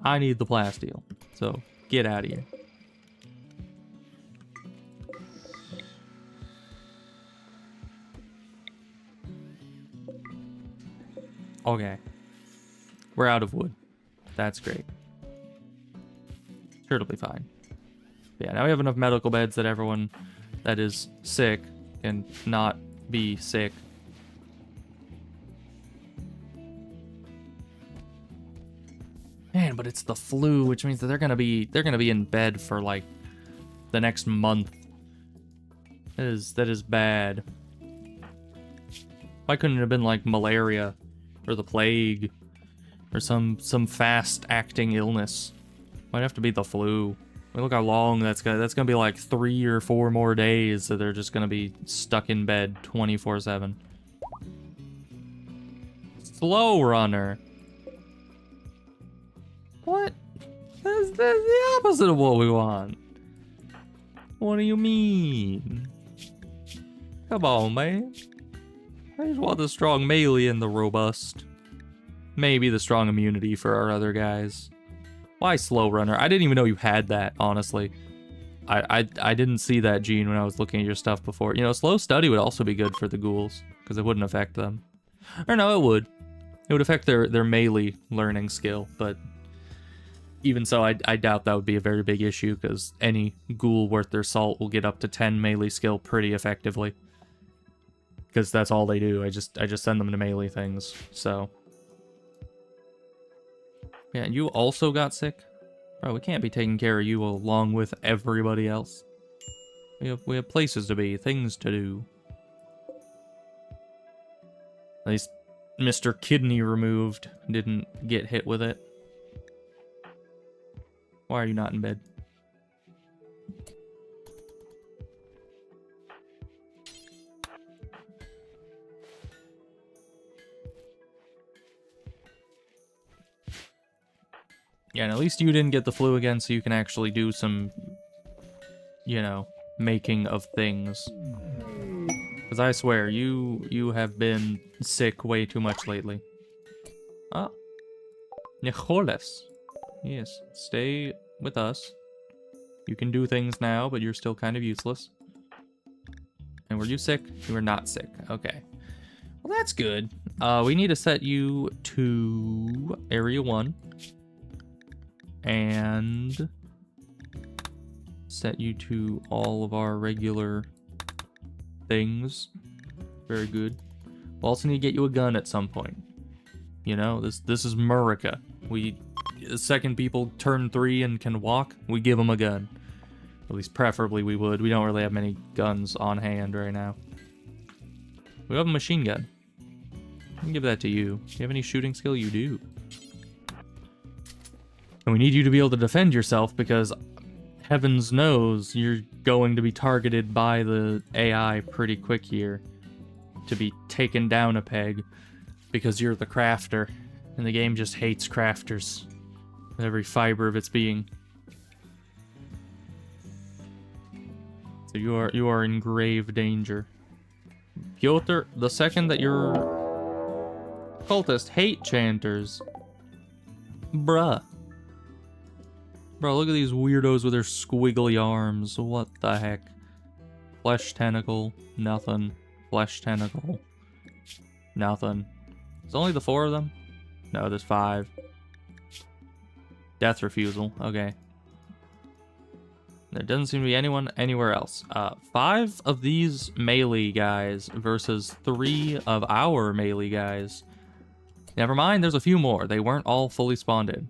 I need the plasteel. So, get out of here. Okay. We're out of wood. That's great. Sure, it'll be fine. But yeah, now we have enough medical beds that everyone that is sick can not be sick. Man, but it's the flu, which means that they're gonna be in bed for like the next month. That is bad. Why couldn't it have been like malaria or the plague? Or some fast-acting illness. Might have to be the flu. I mean, look how long that's gonna be like 3 or 4 more days that they're just gonna be stuck in bed 24/7. Slow runner. What? That's the opposite of what we want. What do you mean? Come on, man. I just want the strong melee and the robust. Maybe the strong immunity for our other guys. Why slow runner? I didn't even know you had that, honestly. I didn't see that gene when I was looking at your stuff before. You know, slow study would also be good for the ghouls, because it wouldn't affect them. Or no, it would. It would affect their melee learning skill, but even so, I doubt that would be a very big issue, because any ghoul worth their salt will get up to 10 melee skill pretty effectively. Because that's all they do. I just send them to melee things, so. Yeah, you also got sick? Bro, we can't be taking care of you along with everybody else. We have places to be, things to do. At least Mr. Kidney Removed didn't get hit with it. Why are you not in bed? Yeah, and at least you didn't get the flu again, so you can actually do some, you know, making of things. Because I swear, you have been sick way too much lately. Ah. Nicholas. Yes, stay with us. You can do things now, but you're still kind of useless. And were you sick? You were not sick. Okay. Well, that's good. We need to set you to Area 1. And set you to all of our regular things. Very good. We'll also need to get you a gun at some point. You know, this is Murica. The second people turn 3 and can walk, we give them a gun. At least preferably we would. We don't really have many guns on hand right now. We have a machine gun. I can give that to you. Do you have any shooting skill? You do. And we need you to be able to defend yourself, because heavens knows you're going to be targeted by the AI pretty quick here. To be taken down a peg, because you're the crafter. And the game just hates crafters. With every fiber of its being. So you are in grave danger. Piotr, the second that your cultists hate chanters. Bruh. Bro, look at these weirdos with their squiggly arms. What the heck? Flesh tentacle, nothing. Flesh tentacle, nothing. Is only the 4 of them? No, there's 5. Death refusal, okay. There doesn't seem to be anyone anywhere else. 5 of these melee guys versus 3 of our melee guys. Never mind, there's a few more. They weren't all fully spawned in.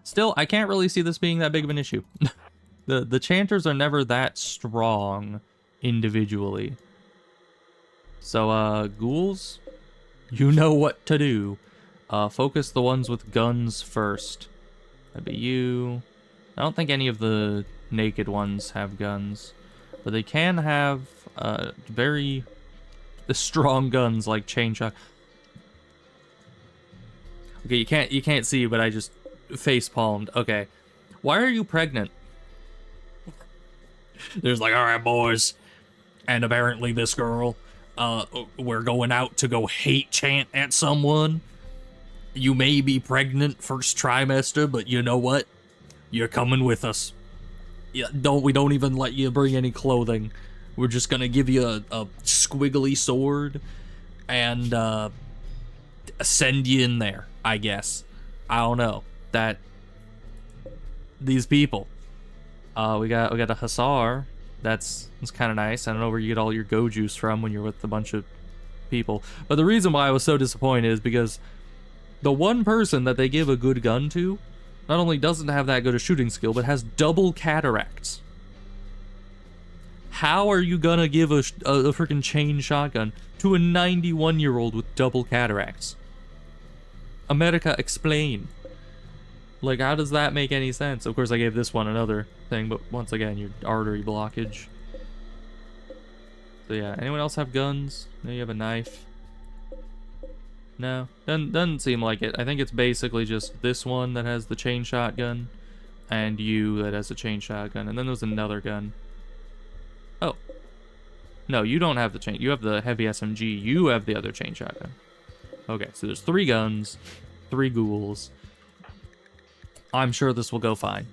Still, I can't really see this being that big of an issue. The chanters are never that strong individually. So, ghouls, you know what to do. Focus the ones with guns first. That'd be you. I don't think any of the naked ones have guns. But they can have very strong guns like chain shot. Okay, you can't see, but I just face palmed. Okay. Why are you pregnant? There's like, alright boys. And apparently this girl, we're going out to go hate chant at someone. You may be pregnant first trimester, but you know what? You're coming with us. Yeah, we don't even let you bring any clothing. We're just gonna give you a squiggly sword and send you in there, I guess. I don't know. These people. We got a hussar. That's kind of nice. I don't know where you get all your go juice from when you're with a bunch of people. But the reason why I was so disappointed is because the one person that they give a good gun to not only doesn't have that good a shooting skill, but has double cataracts. How are you gonna give a freaking chain shotgun to a 91-year-old with double cataracts? America, explain. Like, how does that make any sense? Of course, I gave this one another thing, but once again, your artery blockage. So yeah, anyone else have guns? No, you have a knife. No, doesn't seem like it. I think it's basically just this one that has the chain shotgun, and you that has the chain shotgun, and then there's another gun. Oh. No, you don't have the chain. You have the heavy SMG. You have the other chain shotgun. Okay, so there's 3 guns, 3 ghouls. I'm sure this will go fine.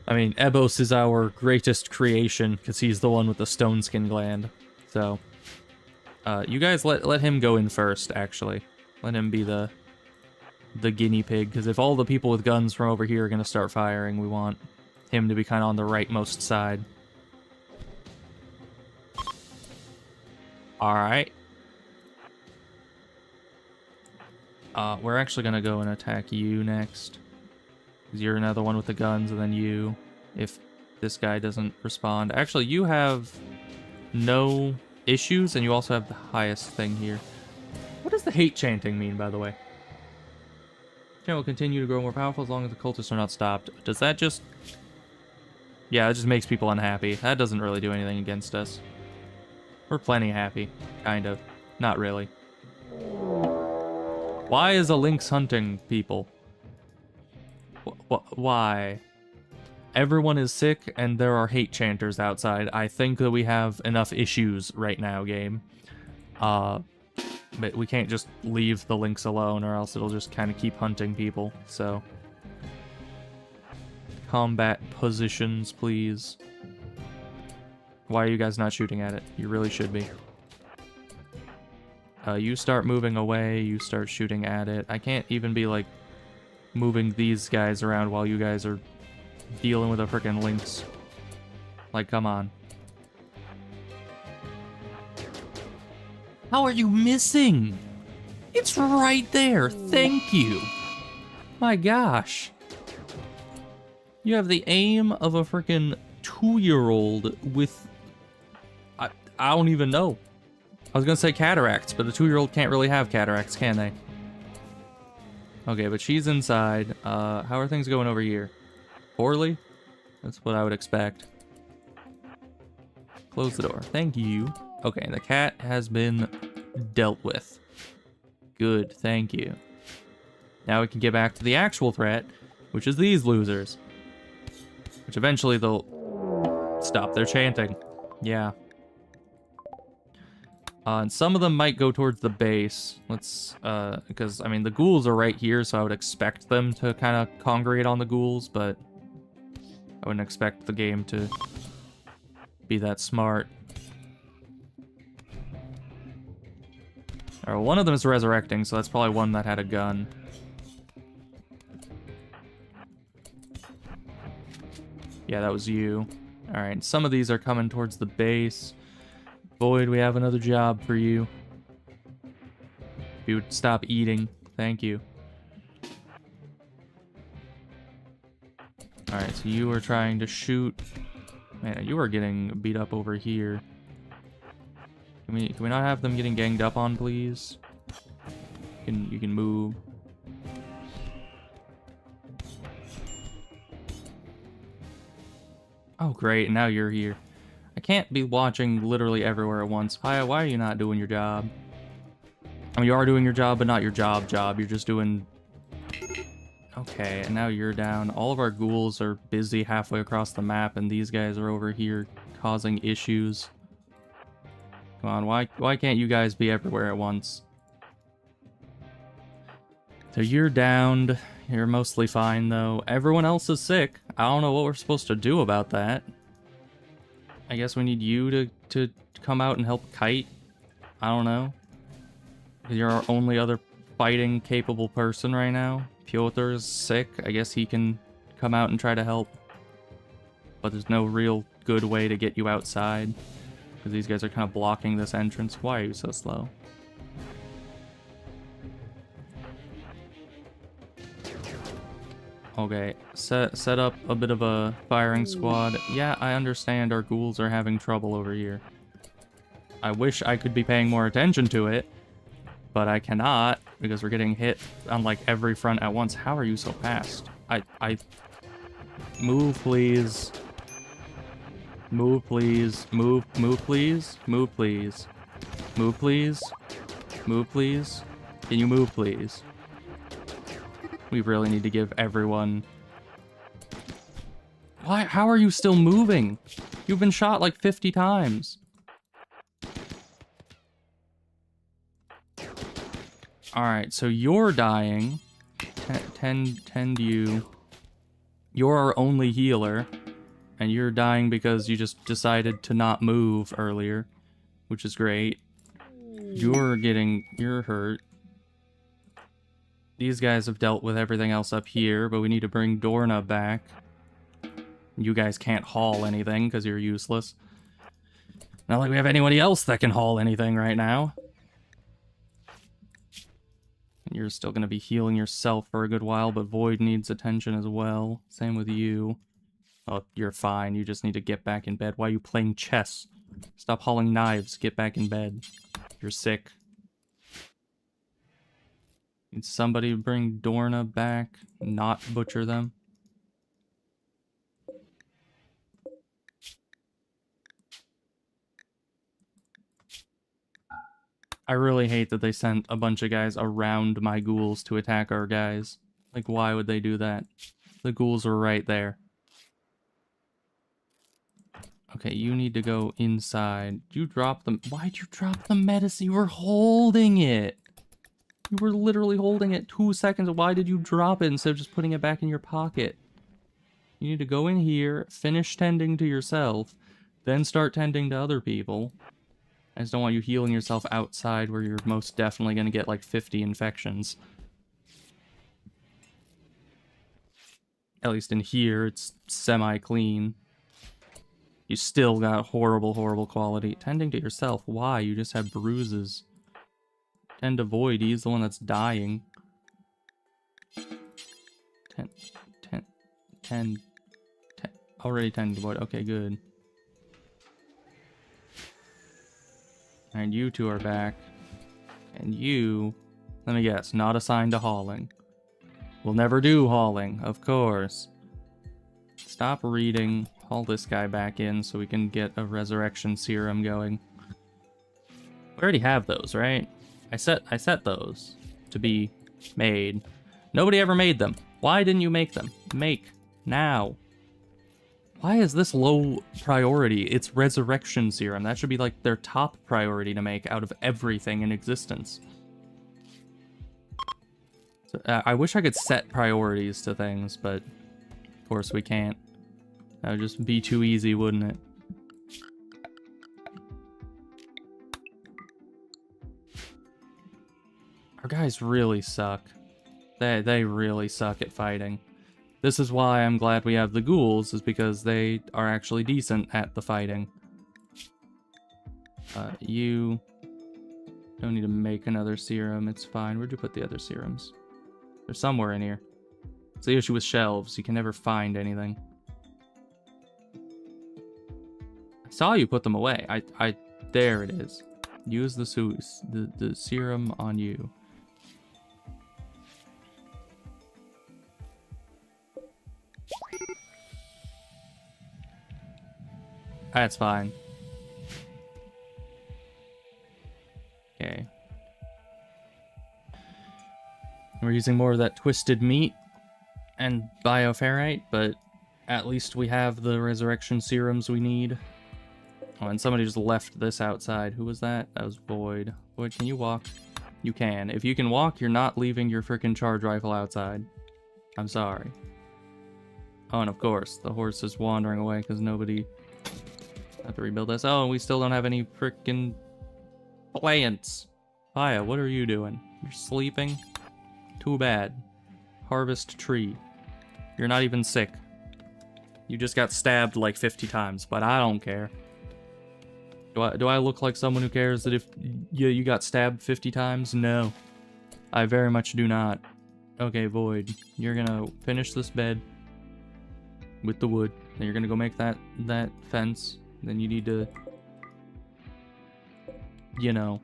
I mean, Ebos is our greatest creation, because he's the one with the stone skin gland. So, you guys let him go in first, actually. Let him be the the guinea pig, because if all the people with guns from over here are going to start firing, we want him to be kind of on the rightmost side. Alright. We're actually going to go and attack you next. Because you're another one with the guns, and then you, if this guy doesn't respond. Actually, you have no issues, and you also have the highest thing here. What does the hate chanting mean, by the way? Chant will continue to grow more powerful as long as the cultists are not stopped. Does that just... Yeah, it just makes people unhappy. That doesn't really do anything against us. We're plenty happy. Kind of. Not really. Why is a lynx hunting people? Why? Everyone is sick, and there are hate chanters outside. I think that we have enough issues right now, game. But we can't just leave the lynx alone, or else it'll just kind of keep hunting people, so... Combat positions, please. Why are you guys not shooting at it? You really should be. You start moving away, you start shooting at it. I can't even be, like, moving these guys around while you guys are dealing with a frickin' lynx. Like, come on. How are you missing? It's right there. Thank you. My gosh. You have the aim of a freaking 2-year-old with... I don't even know. I was gonna say cataracts, but a 2-year-old can't really have cataracts, can they? Okay, but she's inside. How are things going over here? Poorly? That's what I would expect. Close the door. Thank you. Okay, the cat has been dealt with. Good, thank you. Now we can get back to the actual threat, which is these losers. Which eventually they'll stop their chanting. Yeah. And some of them might go towards the base. Let's, because, I mean, the ghouls are right here, so I would expect them to kind of congregate on the ghouls, but I wouldn't expect the game to be that smart. Alright, one of them is resurrecting, so that's probably one that had a gun. Yeah, that was you. Alright, some of these are coming towards the base. Void, we have another job for you. If you would stop eating. Thank you. Alright, so you were trying to shoot. Man, you are getting beat up over here. Can we not have them getting ganged up on, please? You can move. Oh, great, and now you're here. I can't be watching literally everywhere at once. Why are you not doing your job? I mean, you are doing your job, but not your job. You're just doing... Okay, and now you're down. All of our ghouls are busy halfway across the map, and these guys are over here causing issues. Come on, why can't you guys be everywhere at once? So you're downed. You're mostly fine, though. Everyone else is sick. I don't know what we're supposed to do about that. I guess we need you to come out and help Kite. I don't know. You're our only other fighting capable person right now. Piotr is sick. I guess he can come out and try to help. But there's no real good way to get you outside. Because these guys are kind of blocking this entrance. Why are you so slow? Okay, set up a bit of a firing squad. Yeah, I understand our ghouls are having trouble over here. I wish I could be paying more attention to it, but I cannot because we're getting hit on like every front at once. How are you so fast? I move please. Move please. Move please. Move please. Move please. Move please. Can you move please? We really need to give everyone... Why? How are you still moving? You've been shot like 50 times. Alright, so you're dying. Tend you. You're our only healer. And you're dying because you just decided to not move earlier. Which is great. You're hurt. These guys have dealt with everything else up here, but we need to bring Dorna back. You guys can't haul anything because you're useless. Not like we have anybody else that can haul anything right now. You're still going to be healing yourself for a good while, but Void needs attention as well. Same with you. Oh, you're fine. You just need to get back in bed. Why are you playing chess? Stop hauling knives. Get back in bed. You're sick. Need somebody to bring Dorna back, not butcher them. I really hate that they sent a bunch of guys around my ghouls to attack our guys. Like, why would they do that? The ghouls were right there. Okay, you need to go inside. You drop them. Why'd you drop the medicine? You were holding it. You were literally holding it 2 seconds. Why did you drop it instead of just putting it back in your pocket? You need to go in here, finish tending to yourself, then start tending to other people. I just don't want you healing yourself outside where you're most definitely going to get like 50 infections. At least in here, it's semi-clean. You still got horrible, horrible quality. Tending to yourself, why? You just have bruises. Tend to Void, he's the one that's dying. 10. Already tend to Void, okay, good. And you two are back. And you, let me guess, not assigned to hauling. We'll never do hauling, of course. Stop reading. Haul this guy back in so we can get a resurrection serum going. We already have those, right? I set those to be made. Nobody ever made them. Why didn't you make them? Make. Now. Why is this low priority? It's resurrection serum. That should be like their top priority to make out of everything in existence. So, I wish I could set priorities to things, but of course we can't. That would just be too easy, wouldn't it? Our guys really suck. They really suck at fighting. This is why I'm glad we have the ghouls, is because they are actually decent at the fighting. You don't need to make another serum, it's fine. Where'd you put the other serums? They're somewhere in here. It's the issue with shelves, you can never find anything. I saw you put them away. There it is. Use the serum on you. That's fine. Okay. We're using more of that twisted meat and bioferrite, but at least we have the resurrection serums we need. Oh, and somebody just left this outside. Who was that? That was Void. Void, can you walk? You can. If you can walk, you're not leaving your frickin' charge rifle outside. I'm sorry. Oh, and of course, the horse is wandering away because nobody... have to rebuild this. Oh, and we still don't have any frickin' plants. Paya, what are you doing? You're sleeping? Too bad. Harvest tree. You're not even sick. You just got stabbed like 50 times, but I don't care. Do I look like someone who cares that if you got stabbed 50 times? No. I very much do not. Okay, Void. You're gonna finish this bed with the wood. Then you're gonna go make that fence. Then you need to, you know,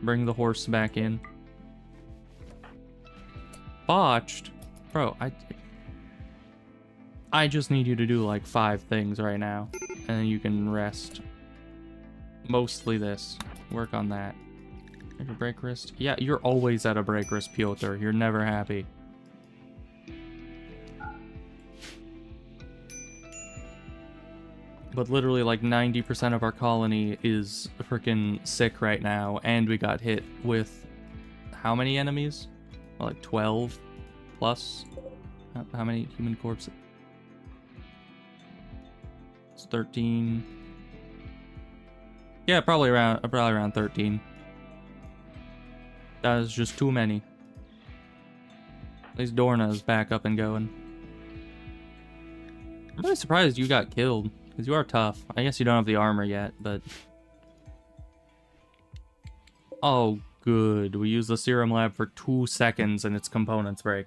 bring the horse back in. Botched? Bro, I just need you to do like 5 things right now. And then you can rest. Mostly this. Work on that. Have a break wrist? Yeah, you're always at a break wrist, Piotr. You're never happy. But literally like 90% of our colony is freaking sick right now, and we got hit with how many enemies? Well, like 12 plus? How many human corpses? It's 13. Yeah, probably around 13. That is just too many. At least Dorna's back up and going. I'm really surprised you got killed, because you are tough. I guess you don't have the armor yet, but... Oh, good. We use the serum lab for 2 seconds and its components break.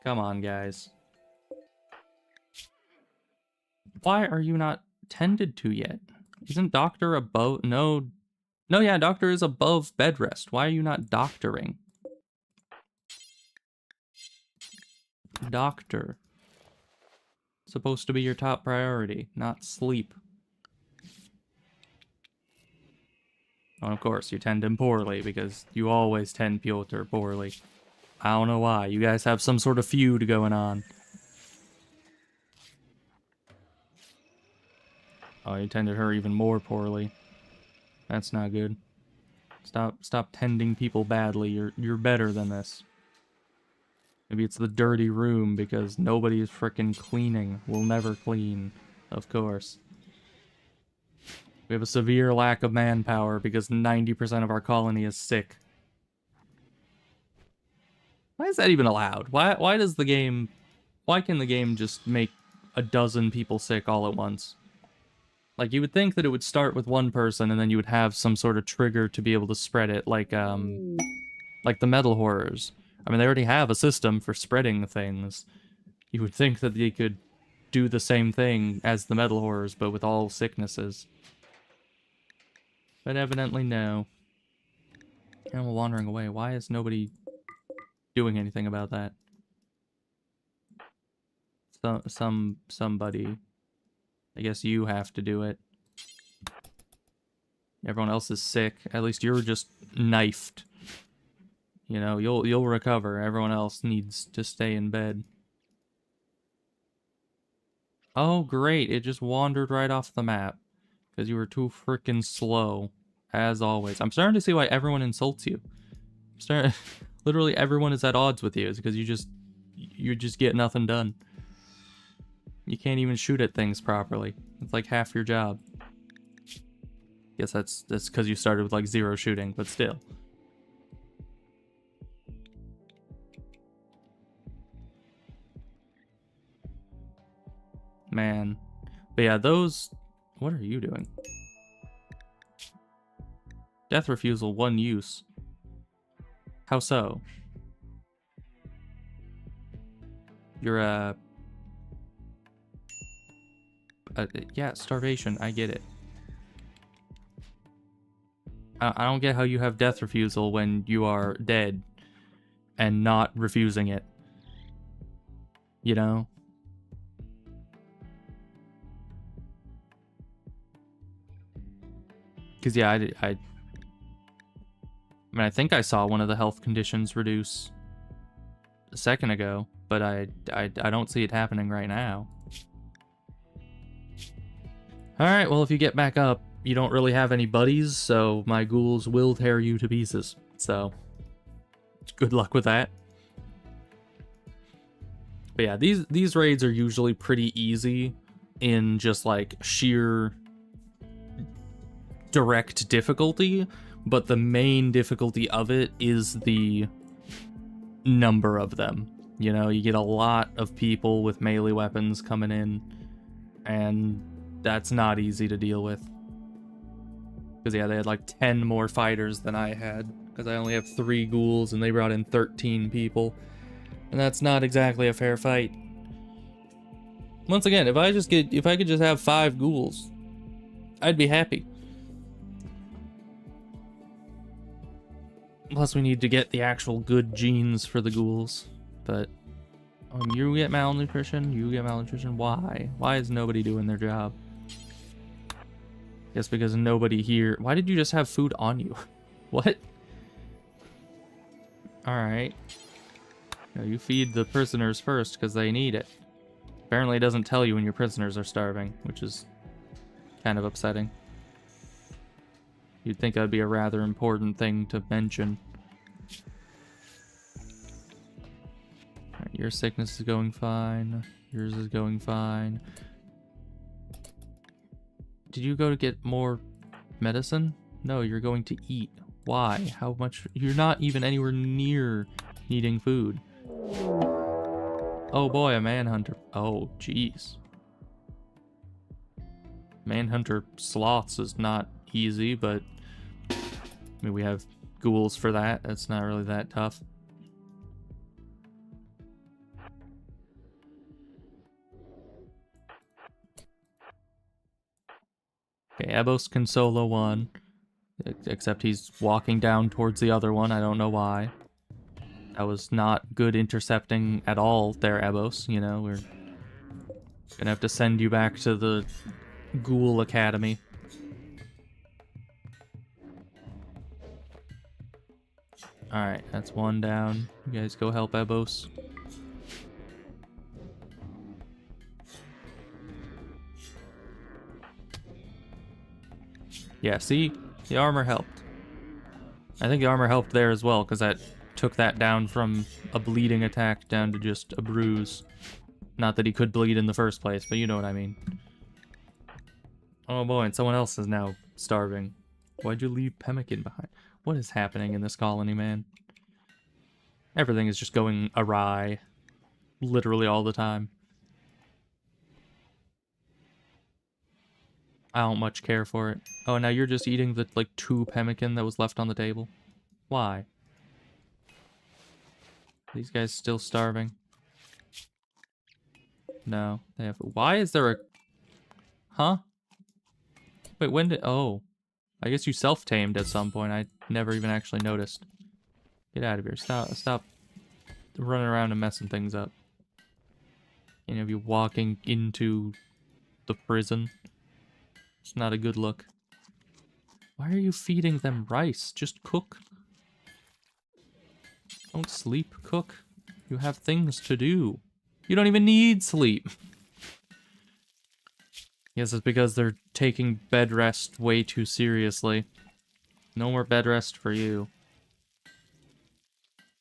Come on, guys. Why are you not tended to yet? Isn't Doctor above... No, yeah, Doctor is above bed rest. Why are you not doctoring? Doctor. Supposed to be your top priority, not sleep. Well, of course, you tend him poorly, because you always tend Piotr poorly. I don't know why. You guys have some sort of feud going on. Oh, you tended her even more poorly. That's not good. Stop tending people badly. You're better than this. Maybe it's the dirty room because nobody is frickin' cleaning. We'll never clean, of course. We have a severe lack of manpower because 90% of our colony is sick. Why is that even allowed? Why does the game... Why can the game just make a dozen people sick all at once? Like, you would think that it would start with one person and then you would have some sort of trigger to be able to spread it, like the metal horrors. I mean, they already have a system for spreading things. You would think that they could do the same thing as the metal horrors, but with all sicknesses. But evidently, no. Animal wandering away. Why is nobody doing anything about that? Somebody. I guess you have to do it. Everyone else is sick. At least you're just knifed. You know, you'll recover. Everyone else needs to stay in bed. Oh, great. It just wandered right off the map. Because you were too freaking slow. As always. I'm starting to see why everyone insults you. Literally everyone is at odds with you. It's because you just get nothing done. You can't even shoot at things properly. It's like half your job. Guess that's because you started with like 0 shooting, but still. Man. But yeah, those... What are you doing? Death refusal, 1 use. How so? You're, yeah, starvation, I get it. I don't get how you have death refusal when you are dead and not refusing it. You know? Because, yeah, I mean, I think I saw one of the health conditions reduce a second ago, but I don't see it happening right now. Alright, well, if you get back up, you don't really have any buddies, so my ghouls will tear you to pieces. So, good luck with that. But yeah, these raids are usually pretty easy in just like sheer direct difficulty, but the main difficulty of it is the number of them. You know, you get a lot of people with melee weapons coming in, and that's not easy to deal with. Because, yeah, they had like 10 more fighters than I had, because I only have 3 ghouls, and they brought in 13 people. And that's not exactly a fair fight. Once again, if I could just have 5 ghouls, I'd be happy. Plus, we need to get the actual good genes for the ghouls. But, you get malnutrition, why? Why is nobody doing their job? Guess because nobody here... Why did you just have food on you? What? Alright. You feed the prisoners first, because they need it. Apparently it doesn't tell you when your prisoners are starving, which is kind of upsetting. You'd think that'd be a rather important thing to mention. Alright, your sickness is going fine. Yours is going fine. Did you go to get more medicine? No, you're going to eat. Why? How much? You're not even anywhere near needing food. Oh boy, a manhunter. Oh, jeez. Manhunter sloths is not easy, but I mean, we have ghouls for that. That's not really that tough. Okay, Ebos can solo one, except he's walking down towards the other one. I don't know why. That was not good intercepting at all there, Ebos. You know, we're gonna have to send you back to the Ghoul Academy. Alright, that's one down. You guys go help Ebos. Yeah, see? The armor helped. I think the armor helped there as well, because that took that down from a bleeding attack down to just a bruise. Not that he could bleed in the first place, but you know what I mean. Oh boy, and someone else is now starving. Why'd you leave Pemmican behind? What is happening in this colony, man? Everything is just going awry. Literally all the time. I don't much care for it. Oh, now you're just eating the, like, 2 pemmican that was left on the table? Why? These guys still starving? No, they have... Why is there a... Huh? Wait, when did... Oh. I guess you self-tamed at some point. I never even actually noticed. Get out of here. Stop running around and messing things up. Any of you walking into the prison? It's not a good look. Why are you feeding them rice? Just cook. Don't sleep, cook. You have things to do. You don't even need sleep. Yes, it's because they're taking bed rest way too seriously. No more bed rest for you.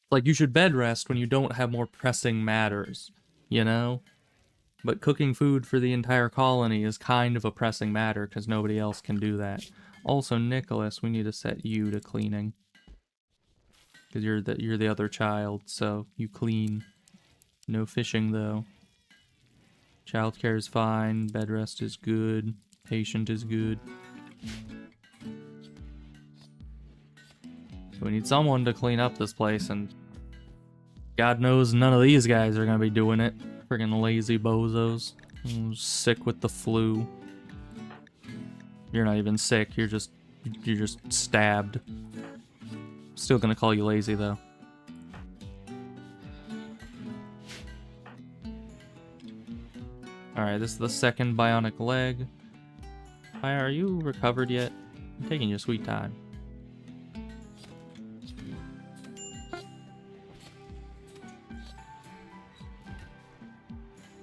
Like, you should bed rest when you don't have more pressing matters, you know? But cooking food for the entire colony is kind of a pressing matter, because nobody else can do that. Also, Nicholas, we need to set you to cleaning. Because you're the other child, so you clean. No fishing, though. Childcare is fine, bed rest is good, patient is good. So we need someone to clean up this place, and God knows none of these guys are gonna be doing it. Friggin' lazy bozos. Sick with the flu. You're not even sick, you're just stabbed. Still gonna call you lazy, though. Alright, this is the second bionic leg. Hi, are you recovered yet? I'm taking your sweet time.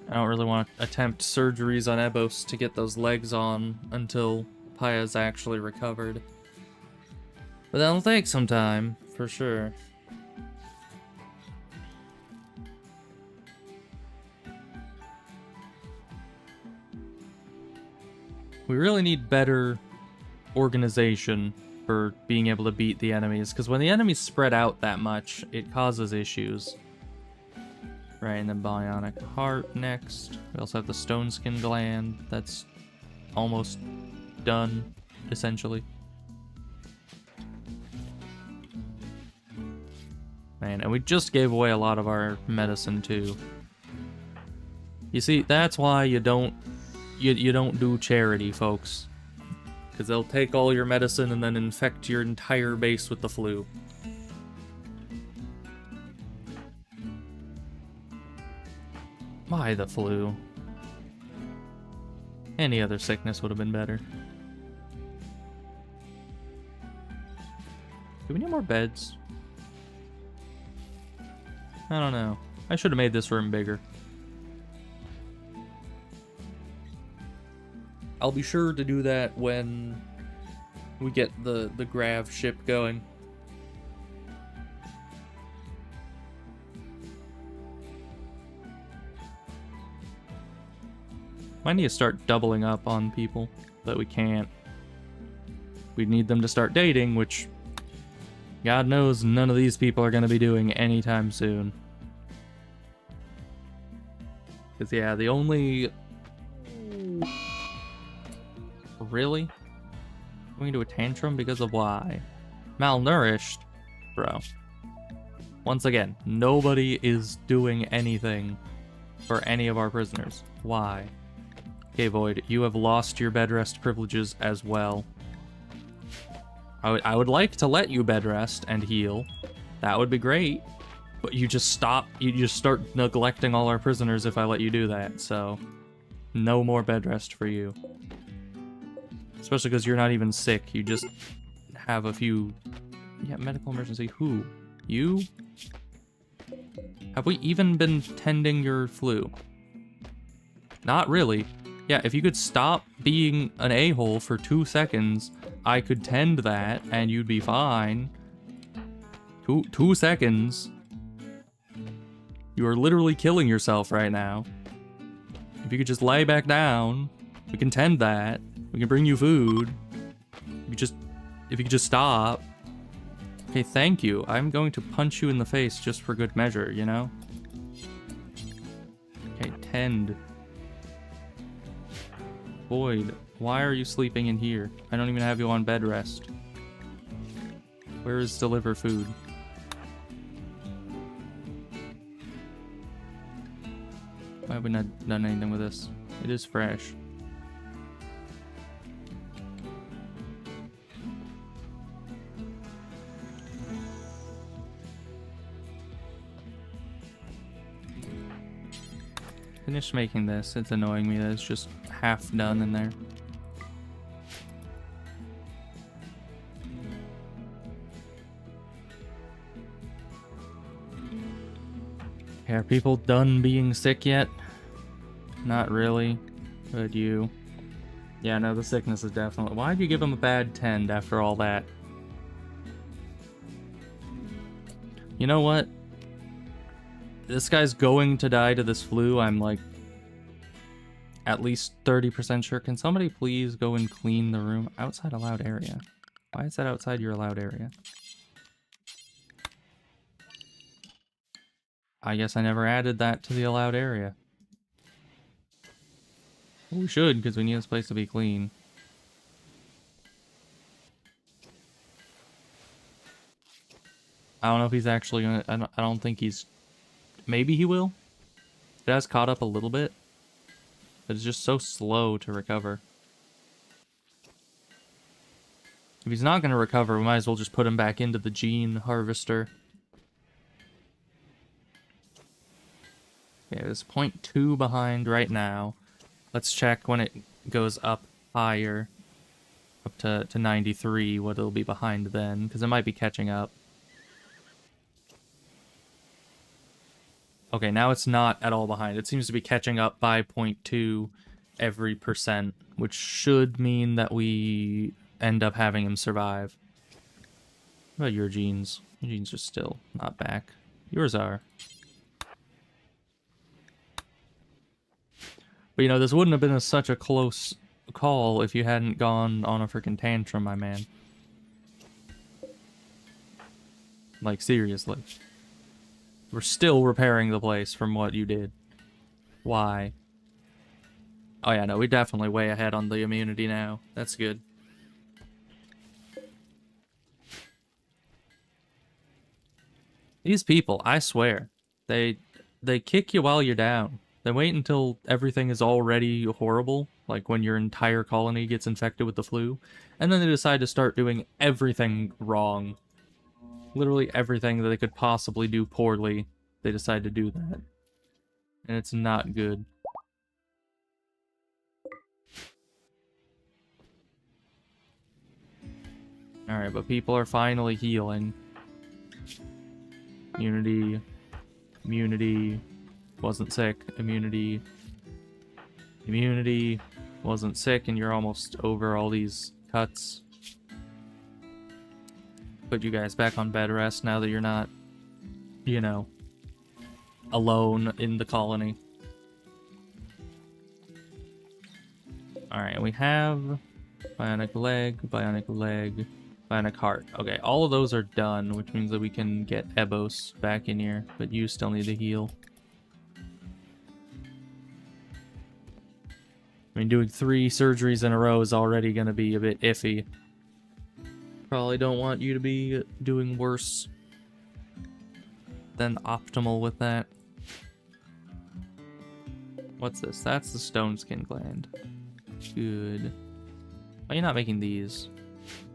I don't really want to attempt surgeries on Ebos to get those legs on until Paya's actually recovered. But that'll take some time, for sure. We really need better organization for being able to beat the enemies, because when the enemies spread out that much, it causes issues. Right, and then bionic heart next. We also have the stone skin gland. That's almost done, essentially. Man, and we just gave away a lot of our medicine too. You see, that's why you don't do charity, folks. Because they'll take all your medicine and then infect your entire base with the flu. Why the flu? Any other sickness would have been better. Do we need more beds? I don't know. I should have made this room bigger. I'll be sure to do that when we get the grav ship going. Might need to start doubling up on people, but we can't. We need them to start dating, which God knows none of these people are going to be doing anytime soon. Because, yeah, the only... Really? Going to a tantrum because of why? Malnourished? Bro. Once again, nobody is doing anything for any of our prisoners. Why? Okay, Void, you have lost your bed rest privileges as well. I would like to let you bed rest and heal. That would be great. But you just stop, you just start neglecting all our prisoners if I let you do that, so... No more bed rest for you. Especially because you're not even sick, you just have a few... Yeah, medical emergency. Who? You? Have we even been tending your flu? Not really. Yeah, if you could stop being an a-hole for 2 seconds, I could tend that, and you'd be fine. Two seconds. You are literally killing yourself right now. If you could just lay back down, we can tend that. We can bring you food. If you could just stop. Okay, thank you. I'm going to punch you in the face just for good measure, you know? Okay, tend. Void, why are you sleeping in here? I don't even have you on bed rest. Where is deliver food? Why have we not done anything with this? It is fresh. Finish making this. It's annoying me that it's just half done in there. Are people done being sick yet? Not really. But you. Yeah, no, the sickness is definitely... Why'd you give him a bad tend after all that? You know what? This guy's going to die to this flu, I'm like... at least 30% sure. Can somebody please go and clean the room? Outside allowed area. Why is that outside your allowed area? I guess I never added that to the allowed area. Well, we should, because we need this place to be clean. I don't know if he's actually gonna... I don't think he's... Maybe he will? It has caught up a little bit. But it's just so slow to recover. If he's not going to recover, we might as well just put him back into the gene harvester. Okay, it's 0.2 behind right now. Let's check when it goes up higher. Up to 93, what it'll be behind then, because it might be catching up. Okay, now it's not at all behind. It seems to be catching up by 0.2 every %, which should mean that we end up having him survive. What about your genes? Your genes are still not back. Yours are. But you know, this wouldn't have been such a close call if you hadn't gone on a freaking tantrum, my man. Like, seriously. We're still repairing the place from what you did. Why? Oh yeah, no, we're definitely way ahead on the immunity now. That's good. These people, I swear, they kick you while you're down. They wait until everything is already horrible, like when your entire colony gets infected with the flu, and then they decide to start doing everything wrong. Literally everything that they could possibly do poorly, they decide to do that. And it's not good. Alright, but people are finally healing. Immunity. Immunity. Wasn't sick. Immunity. Immunity. Wasn't sick, and you're almost over all these cuts. Put you guys back on bed rest now that you're not, you know, alone in the colony. Alright, we have bionic leg, bionic heart. Okay, all of those are done, which means that we can get Ebos back in here, but you still need to heal. I mean, doing 3 surgeries in a row is already going to be a bit iffy. Probably don't want you to be doing worse than optimal with that. What's this? That's the stone skin gland. Good. Why are you not making these?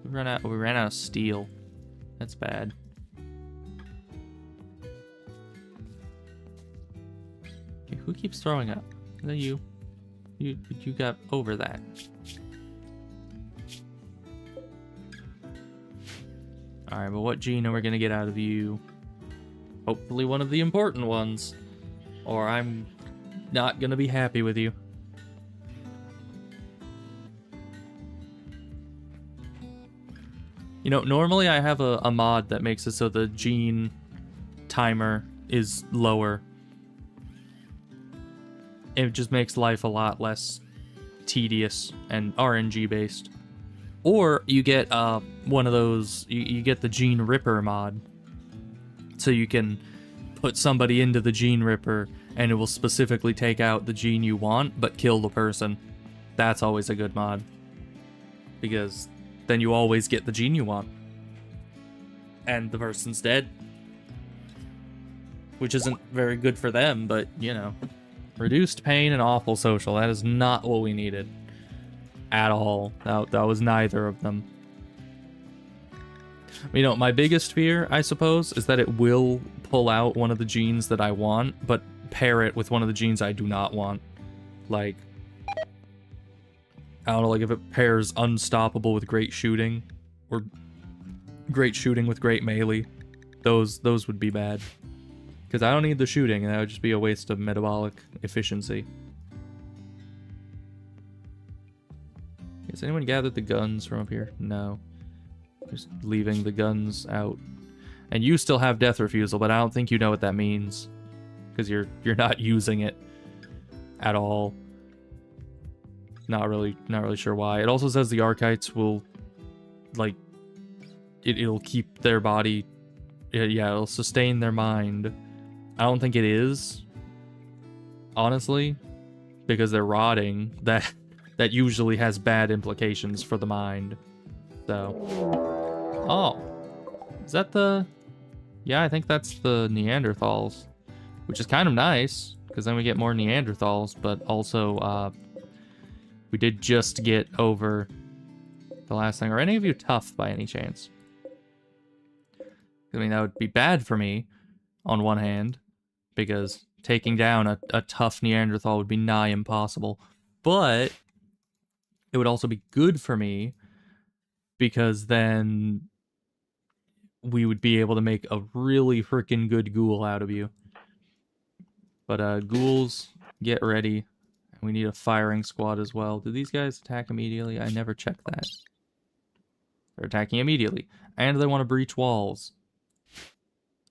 We ran out of steel. That's bad. Okay, who keeps throwing up? Is that you? You got over that. Alright, but what gene are we gonna get out of you? Hopefully one of the important ones. Or I'm not gonna be happy with you. You know, normally I have a mod that makes it so the gene timer is lower. It just makes life a lot less tedious and RNG based. Or you get one of those, you get the Gene Ripper mod. So you can put somebody into the Gene Ripper and it will specifically take out the gene you want, but kill the person. That's always a good mod. Because then you always get the gene you want. And the person's dead. Which isn't very good for them, but, you know. Reduced pain and awful social. That is not what we needed. At all. That was neither of them. You know, my biggest fear, I suppose, is that it will pull out one of the genes that I want, but pair it with one of the genes I do not want. Like, I don't know, like if it pairs unstoppable with great shooting, or great shooting with great melee, those would be bad. Because I don't need the shooting, and that would just be a waste of metabolic efficiency. Has anyone gathered the guns from up here? No. Just leaving the guns out. And you still have death refusal, but I don't think you know what that means. Because you're not using it at all. Not really sure why. It also says the Archites will, like, it'll keep their body, yeah, it'll sustain their mind. I don't think it is, honestly, because they're rotting. That usually has bad implications for the mind. So, oh, is that the? Yeah, I think that's the Neanderthals, which is kind of nice because then we get more Neanderthals. But also, we did just get over the last thing. Are any of you tough by any chance? I mean, that would be bad for me on one hand, because taking down a tough Neanderthal would be nigh impossible. But it would also be good for me, because then we would be able to make a really freaking good ghoul out of you. But ghouls, get ready. We need a firing squad as well. Do these guys attack immediately? I never checked that. They're attacking immediately. And they want to breach walls.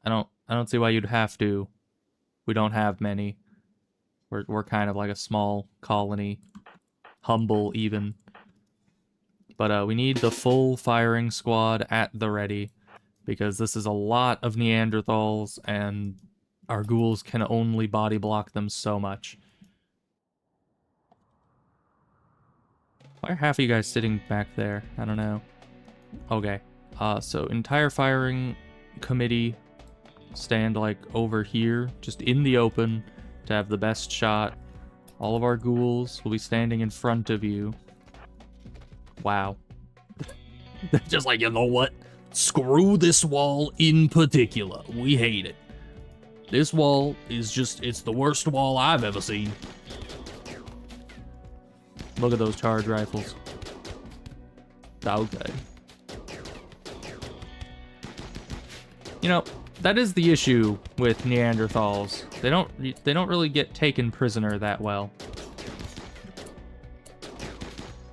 I don't see why you'd have to. We don't have many. We're kind of like a small colony. Humble, even. But we need the full firing squad at the ready, because this is a lot of Neanderthals, and our ghouls can only body block them so much. Why are half of you guys sitting back there? I don't know. Okay. So entire firing committee stand like over here, just in the open, to have the best shot. All of our ghouls will be standing in front of you. Wow. They're just like, you know what? Screw this wall in particular. We hate it. This wall is just, it's the worst wall I've ever seen. Look at those charge rifles. Okay. You know, that is the issue with Neanderthals. They don't really get taken prisoner that well.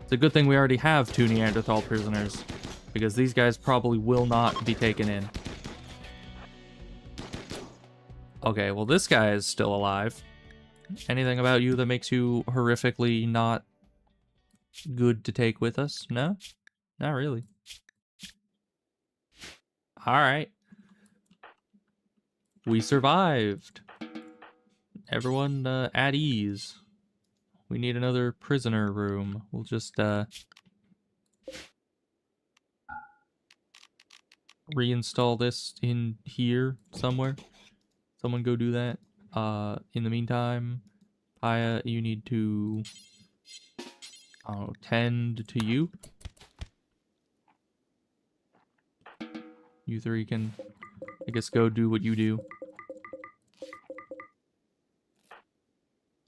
It's a good thing we already have 2 Neanderthal prisoners, because these guys probably will not be taken in. Okay, well this guy is still alive. Anything about you that makes you horrifically not good to take with us? No? Not really. Alright. We survived. Everyone at ease. We need another prisoner room. We'll just, reinstall this in here somewhere. Someone go do that. In the meantime, Paya, you need to, I don't know, tend to you. You three can, I guess, go do what you do.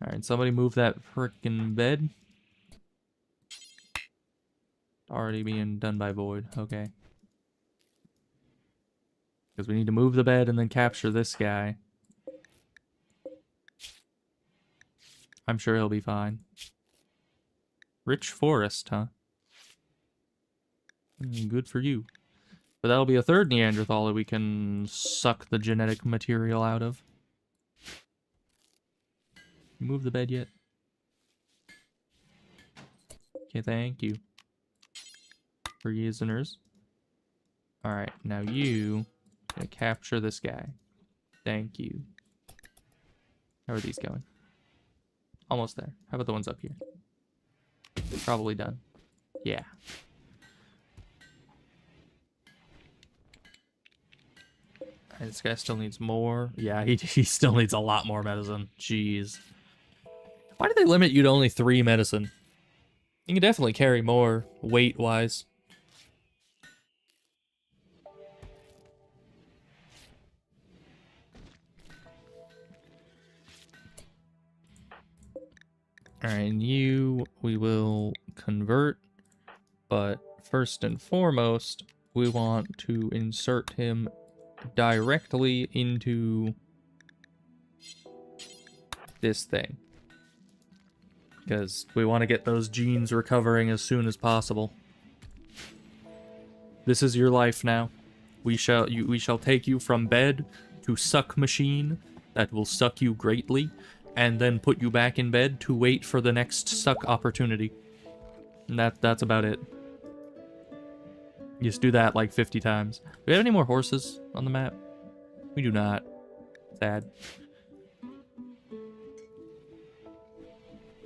Alright, somebody move that frickin' bed. Already being done by Void, okay. Because we need to move the bed and then capture this guy. I'm sure he'll be fine. Rich forest, huh? Good for you. But that'll be a third Neanderthal that we can suck the genetic material out of. You move the bed yet? Okay, thank you. Prisoners. Alright, now you gonna capture this guy. Thank you. How are these going? Almost there. How about the ones up here? Probably done. Yeah. Alright, this guy still needs more. Yeah, he still needs a lot more medicine. Jeez. Why do they limit you to only 3 medicine? You can definitely carry more, weight-wise. Alright, and you, we will convert, but first and foremost, we want to insert him directly into this thing. Because we want to get those genes recovering as soon as possible. This is your life now. We shall take you from bed to suck machine that will suck you greatly, and then put you back in bed to wait for the next suck opportunity. And that's about it. You just do that like 50 times. Do we have any more horses on the map? We do not. Sad.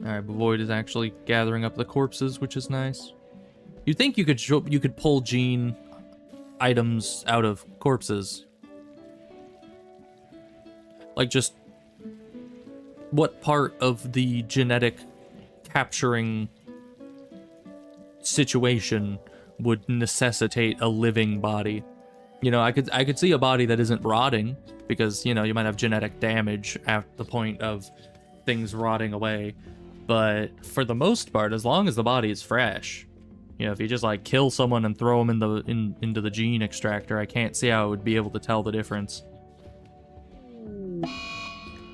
Alright, but Void is actually gathering up the corpses, which is nice. You'd think you could pull gene items out of corpses. Like, just what part of the genetic capturing situation would necessitate a living body? You know, I could see a body that isn't rotting, because, you know, you might have genetic damage at the point of things rotting away. But for the most part, as long as the body is fresh, you know, if you just like kill someone and throw them into the gene extractor, I can't see how it would be able to tell the difference.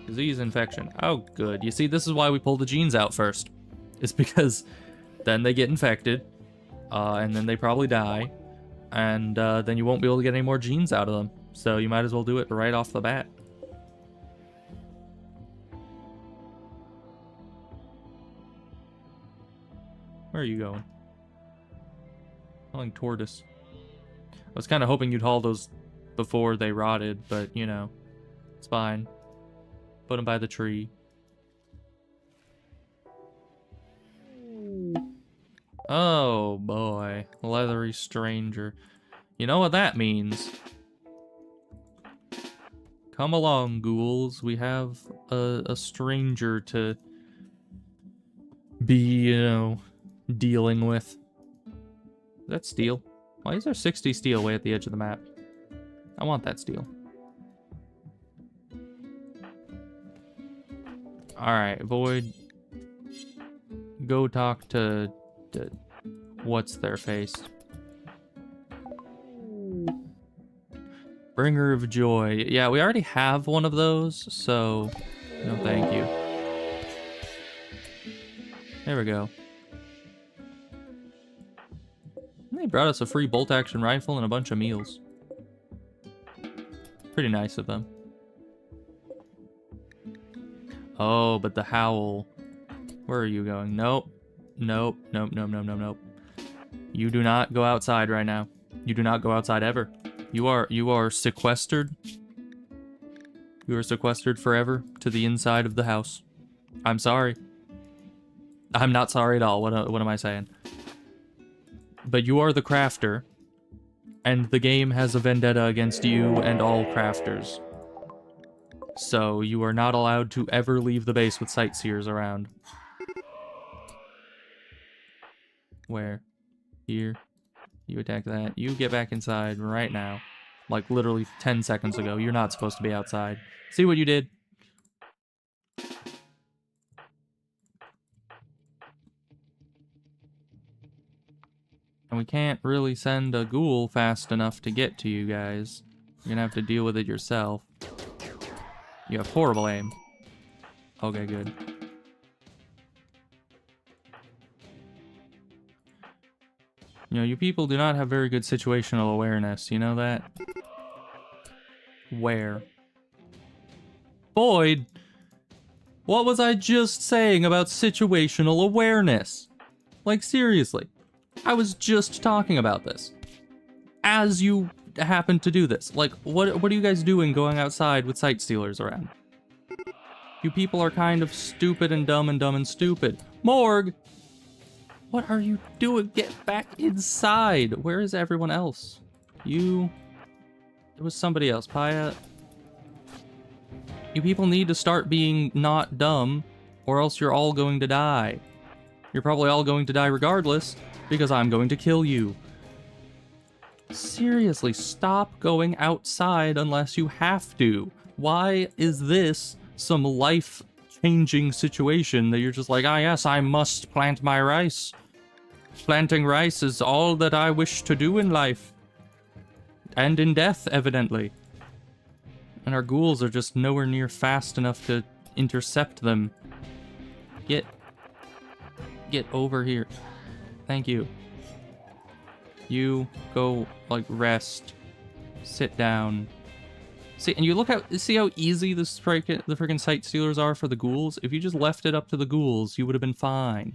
Disease infection. Oh, good. You see, this is why we pull the genes out first. It's because then they get infected, and then they probably die, and then you won't be able to get any more genes out of them. So you might as well do it right off the bat. Where are you going? Calling tortoise. I was kind of hoping you'd haul those before they rotted, but, you know, it's fine. Put them by the tree. Oh, boy. Leathery stranger. You know what that means. Come along, ghouls. We have a stranger to be, you know, dealing with. Is that steel? Why is there 60 steel way at the edge of the map? I want that steel. Alright, Void. Go talk to what's their face? Bringer of Joy. Yeah, we already have one of those, so no thank you. There we go. They brought us a free bolt-action rifle and a bunch of meals. Pretty nice of them. Oh, but the howl. Where are you going? Nope. Nope. Nope. Nope. Nope. Nope. Nope. You do not go outside right now. You do not go outside ever. You are sequestered. You are sequestered forever to the inside of the house. I'm sorry. I'm not sorry at all. What am I saying? But you are the crafter, and the game has a vendetta against you and all crafters. So you are not allowed to ever leave the base with sightseers around. Where? Here. You attack that. You get back inside right now. Like literally 10 seconds ago. You're not supposed to be outside. See what you did? And we can't really send a ghoul fast enough to get to you guys. You're gonna have to deal with it yourself. You have horrible aim. Okay, good. You know, you people do not have very good situational awareness. You know that? Where? Boyd! What was I just saying about situational awareness? Like, seriously. I was just talking about this. As you happen to do this. Like, what are you guys doing going outside with sight stealers around? You people are kind of stupid and dumb and stupid. Morg! What are you doing? Get back inside! Where is everyone else? You... It was somebody else. Paya... You people need to start being not dumb, or else you're all going to die. You're probably all going to die regardless, because I'm going to kill you. Seriously, stop going outside unless you have to. Why is this some life-changing situation that you're just like, ah yes, I must plant my rice. Planting rice is all that I wish to do in life. And in death, evidently. And our ghouls are just nowhere near fast enough to intercept them. Get over here. Thank you. You go, like, rest. Sit down. See, and you see how easy the freaking sight stealers are for the ghouls? If you just left it up to the ghouls, you would have been fine.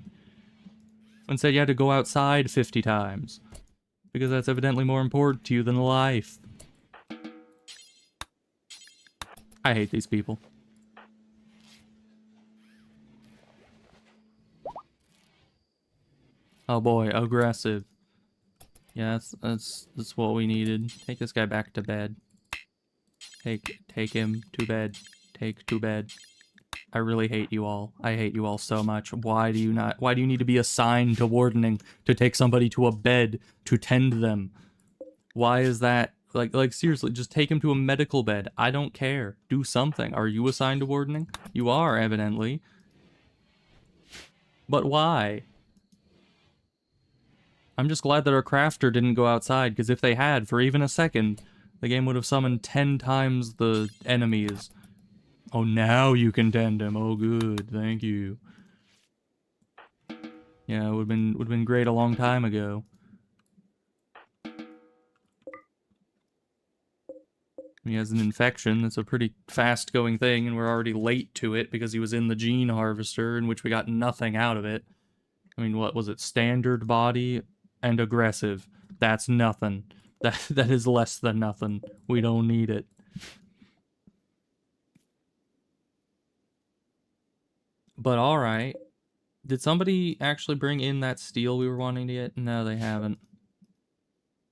Instead, you had to go outside 50 times. Because that's evidently more important to you than life. I hate these people. Oh boy, aggressive. Yeah, that's what we needed. Take this guy back to bed. Take him to bed. Take to bed. I really hate you all. I hate you all so much. Why do you need to be assigned to wardening to take somebody to a bed to tend them? Why is that? Like seriously, just take him to a medical bed. I don't care. Do something. Are you assigned to wardening? You are, evidently. But why? I'm just glad that our crafter didn't go outside, because if they had, for even a second, the game would have summoned 10 times the enemies. Oh, now you can tend him. Oh, good. Thank you. Yeah, it would have been great a long time ago. He has an infection. That's a pretty fast-going thing, and we're already late to it because he was in the gene harvester, in which we got nothing out of it. I mean, what was it? Standard body and aggressive. That's nothing. That is less than nothing. We don't need it. But alright. Did somebody actually bring in that steel we were wanting to get? No, they haven't.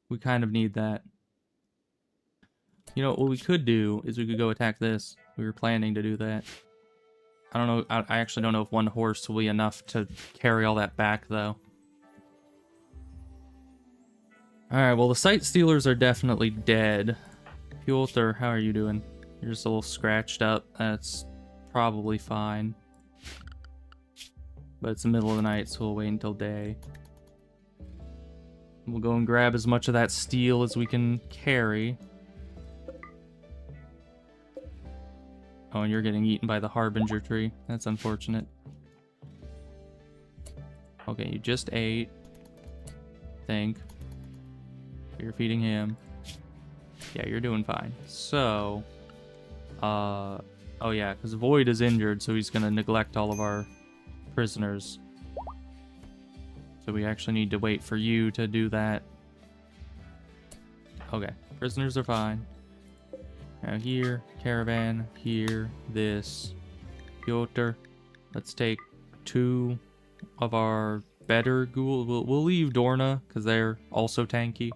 We kind of need that. You know, what we could do is we could go attack this. We were planning to do that. I don't know. I actually don't know if one horse will be enough to carry all that back, though. Alright, well, the sight stealers are definitely dead. Piotr, how are you doing? You're just a little scratched up. That's probably fine. But it's the middle of the night, so we'll wait until day. We'll go and grab as much of that steel as we can carry. Oh, and you're getting eaten by the Harbinger tree. That's unfortunate. Okay, you just ate. Think. You're feeding him. Yeah, you're doing fine. So, oh yeah, because Void is injured, so he's gonna neglect all of our prisoners. So we actually need to wait for you to do that. Okay, prisoners are fine. Now here, caravan, here, this. Piotr, let's take 2 of our better ghoul. We'll leave Dorna, because they're also tanky.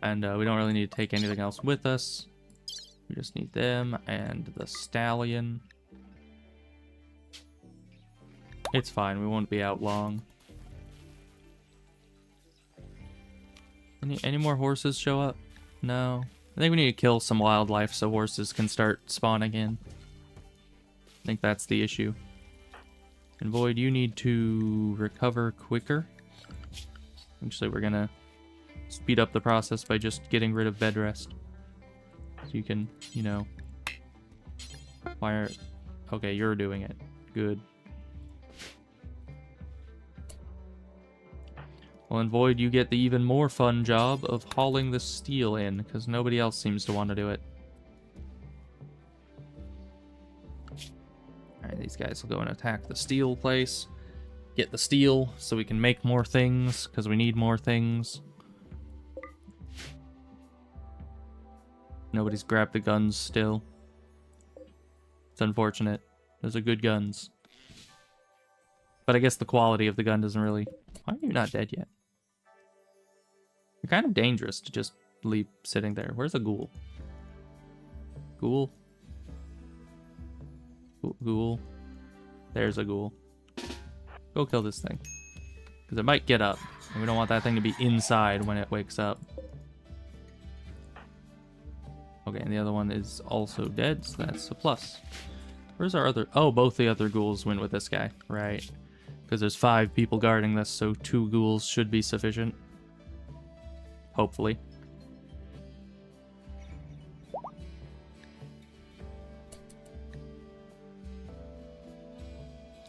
And we don't really need to take anything else with us. We just need them and the stallion. It's fine, we won't be out long. Any more horses show up? No. I think we need to kill some wildlife so horses can start spawning in. I think that's the issue. And Void, you need to recover quicker. Actually, we're gonna speed up the process by just getting rid of bed rest. So you can, you know... Fire... Okay, you're doing it. Good. Well, in Void, you get the even more fun job of hauling the steel in, because nobody else seems to want to do it. Alright, these guys will go and attack the steel place. Get the steel so we can make more things, because we need more things. Nobody's grabbed the guns still. It's unfortunate. Those are good guns. But I guess the quality of the gun doesn't really... Why are you not dead yet? You're kind of dangerous to just leave sitting there. Where's a ghoul? Ghoul? Ghoul? There's a ghoul. Go kill this thing. Because it might get up. And we don't want that thing to be inside when it wakes up. Okay, and the other one is also dead, so that's a plus. Where's our other... Oh, both the other ghouls went with this guy. Right. Because there's 5 people guarding this, so 2 ghouls should be sufficient. Hopefully.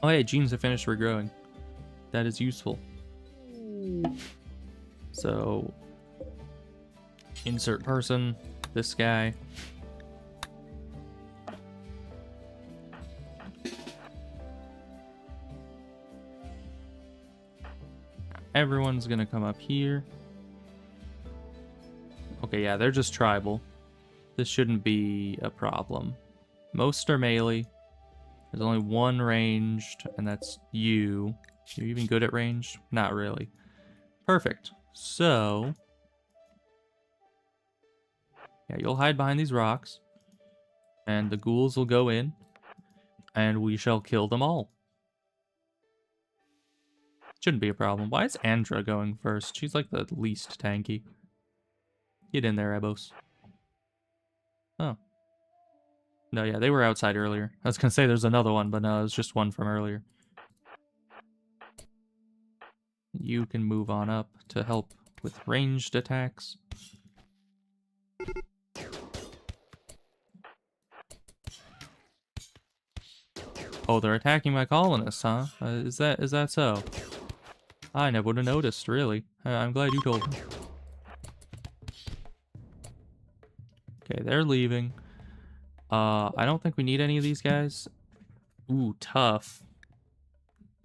Oh hey, genes have finished regrowing. That is useful. So... Insert person. This guy. Everyone's gonna come up here. Okay, yeah, they're just tribal. This shouldn't be a problem. Most are melee. There's only one ranged, and that's you. You're even good at ranged? Not really. Perfect. So... Yeah, you'll hide behind these rocks. And the ghouls will go in. And we shall kill them all. Shouldn't be a problem. Why is Andra going first? She's like the least tanky. Get in there, Ebos. Oh. No, yeah, they were outside earlier. I was gonna say there's another one, but no, it was just one from earlier. You can move on up to help with ranged attacks. Oh, they're attacking my colonists, huh? Is that so? I never would have noticed, really. I'm glad you told me. Okay, they're leaving. I don't think we need any of these guys. Ooh, tough.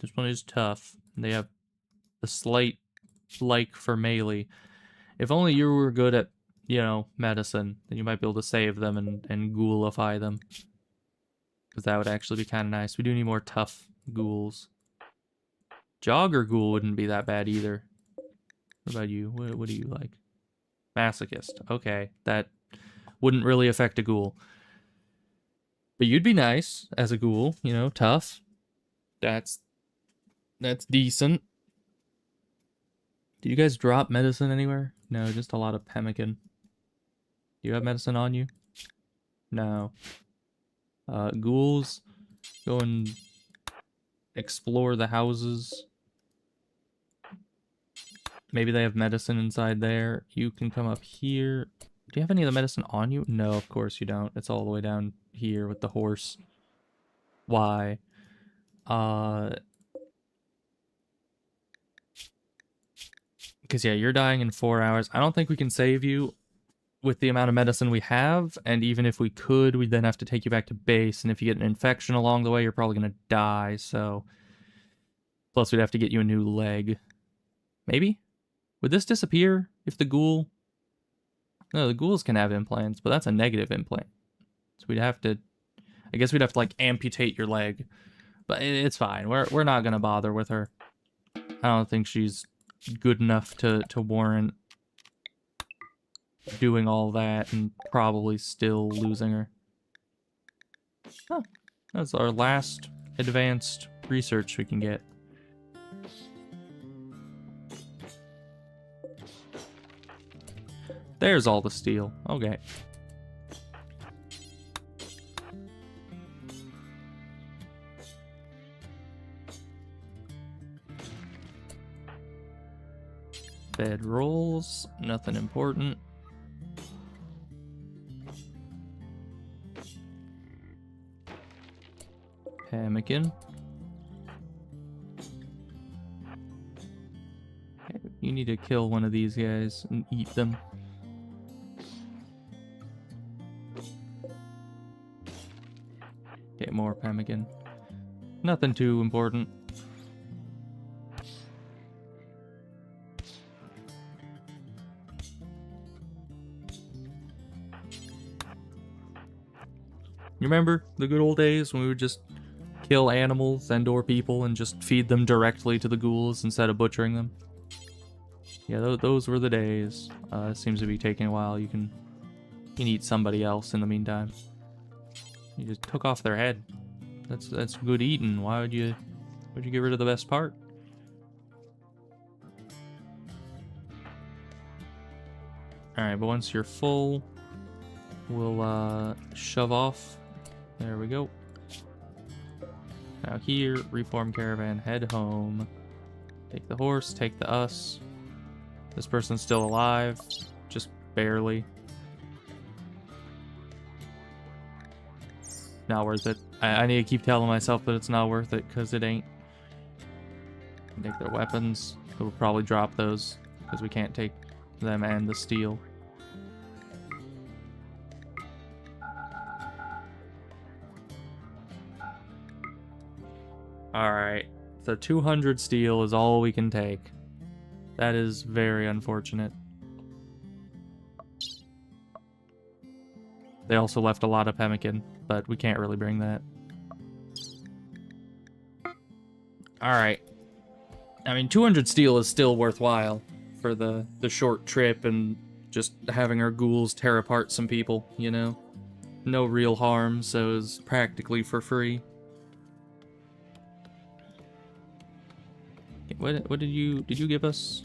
This one is tough. They have a slight like for melee. If only you were good at, you know, medicine, then you might be able to save them and ghoulify them. Because that would actually be kind of nice. We do need more tough ghouls. Jogger ghoul wouldn't be that bad either. What about you? What do you like? Masochist. Okay, that wouldn't really affect a ghoul. But you'd be nice as a ghoul, you know, tough. That's decent. Do you guys drop medicine anywhere? No, just a lot of pemmican. Do you have medicine on you? No. Ghouls, go and explore the houses. Maybe they have medicine inside there. You can come up here. Do you have any of the medicine on you? No, of course you don't. It's all the way down here with the horse. Why? Because, yeah, you're dying in 4 hours. I don't think we can save you with the amount of medicine we have, and even if we could, we'd then have to take you back to base, and if you get an infection along the way, you're probably going to die, so... Plus, we'd have to get you a new leg. Maybe? Would this disappear if the ghoul... No, the ghouls can have implants, but that's a negative implant. So we'd have to... I guess we'd have to, like, amputate your leg. But it's fine. We're not gonna bother with her. I don't think she's good enough to warrant doing all that and probably still losing her. Huh. That's our last advanced research we can get. There's all the steel. Okay. Bed rolls, nothing important. Pemmican. Okay, you need to kill one of these guys and eat them. Okay, more pemmican. Nothing too important. You remember the good old days when we would just kill animals and or people and just feed them directly to the ghouls instead of butchering them? Yeah, those were the days. It seems to be taking a while. You can eat somebody else in the meantime. You just took off their head. That's good eating. Why would you get rid of the best part? Alright, but once you're full, we'll shove off. There we go. Now here, reform caravan, head home. Take the horse, take the us. This person's still alive, just barely. Not worth it. I need to keep telling myself that it's not worth it, because it ain't. Take their weapons. We'll probably drop those, because we can't take them and the steel. Alright, so 200 steel is all we can take. That is very unfortunate. They also left a lot of pemmican, but we can't really bring that. Alright. I mean, 200 steel is still worthwhile for the short trip and just having our ghouls tear apart some people, you know? No real harm, so it's practically for free. What did you give us?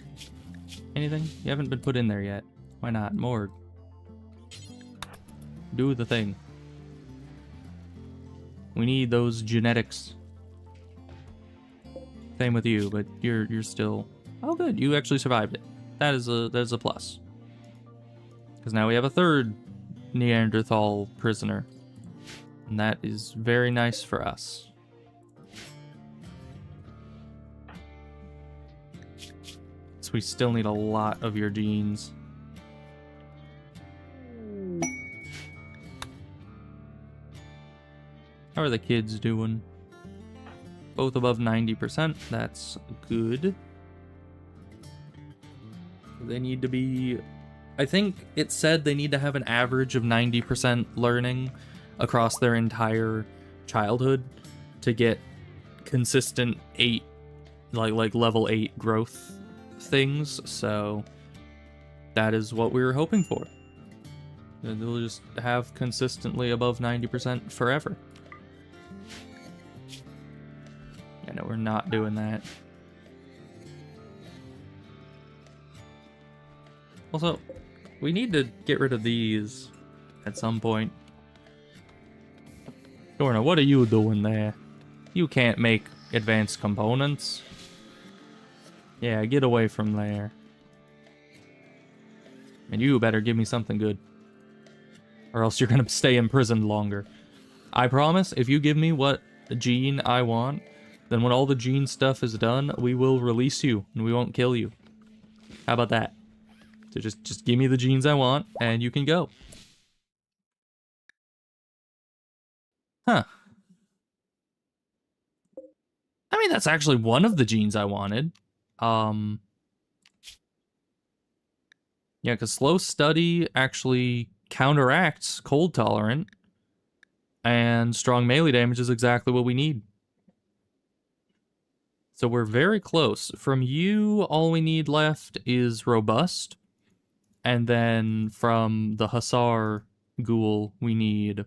Anything? You haven't been put in there yet. Why not? More. Do the thing. We need those genetics. Same with you, but you're still. Oh, good. You actually survived it. That is a plus. Because now we have a third Neanderthal prisoner, and that is very nice for us. We still need a lot of your genes. How are the kids doing? Both above 90%. That's good. They need to be... I think it said they need to have an average of 90% learning across their entire childhood to get consistent 8, like level 8 growth things, so that is what we were hoping for. They'll just have consistently above 90% forever. Yeah, no, we're not doing that. Also, we need to get rid of these at some point. Dorna, what are you doing there? You can't make advanced components. Yeah, get away from there. And you better give me something good. Or else you're gonna stay imprisoned longer. I promise, if you give me what gene I want, then when all the gene stuff is done, we will release you, and we won't kill you. How about that? So just give me the genes I want, and you can go. Huh. I mean, that's actually one of the genes I wanted. Yeah, because slow study actually counteracts cold tolerant, and strong melee damage is exactly what we need. So we're very close. From you, all we need left is robust. And then from the Hussar ghoul, we need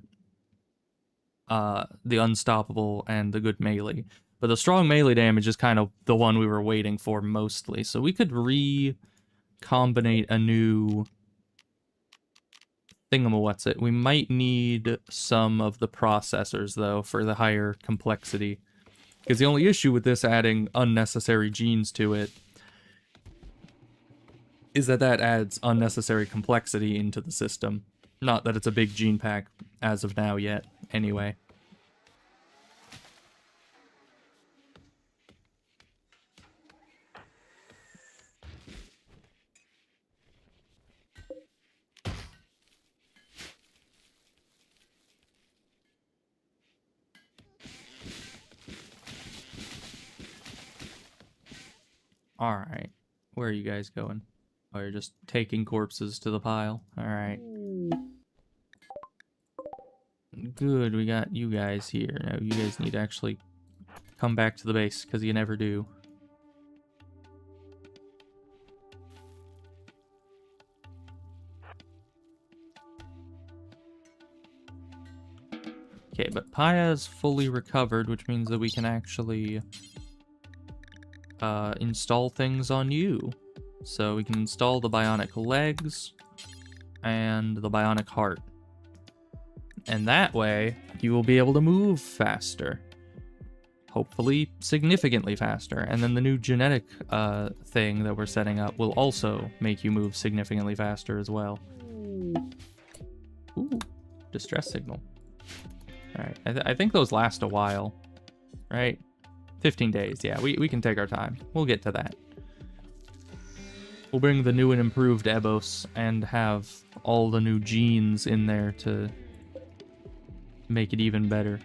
the unstoppable and the good melee. But the strong melee damage is kind of the one we were waiting for mostly. So we could recombinate a new thingamawhatsit. We might need some of the processors, though, for the higher complexity. Because the only issue with this adding unnecessary genes to it is that that adds unnecessary complexity into the system. Not that it's a big gene pack as of now yet, anyway. Alright. Where are you guys going? Oh, you're just taking corpses to the pile. Alright. Good, we got you guys here. Now you guys need to actually come back to the base, because you never do. Okay, but Paya is fully recovered, which means that we can actually install things on you. So we can install the bionic legs and the bionic heart. And that way, you will be able to move faster. Hopefully, significantly faster. And then the new genetic thing that we're setting up will also make you move significantly faster as well. Ooh, distress signal. Alright, I think those last a while, right? 15 days, yeah, we can take our time. We'll get to that. We'll bring the new and improved Ebos and have all the new genes in there to make it even better.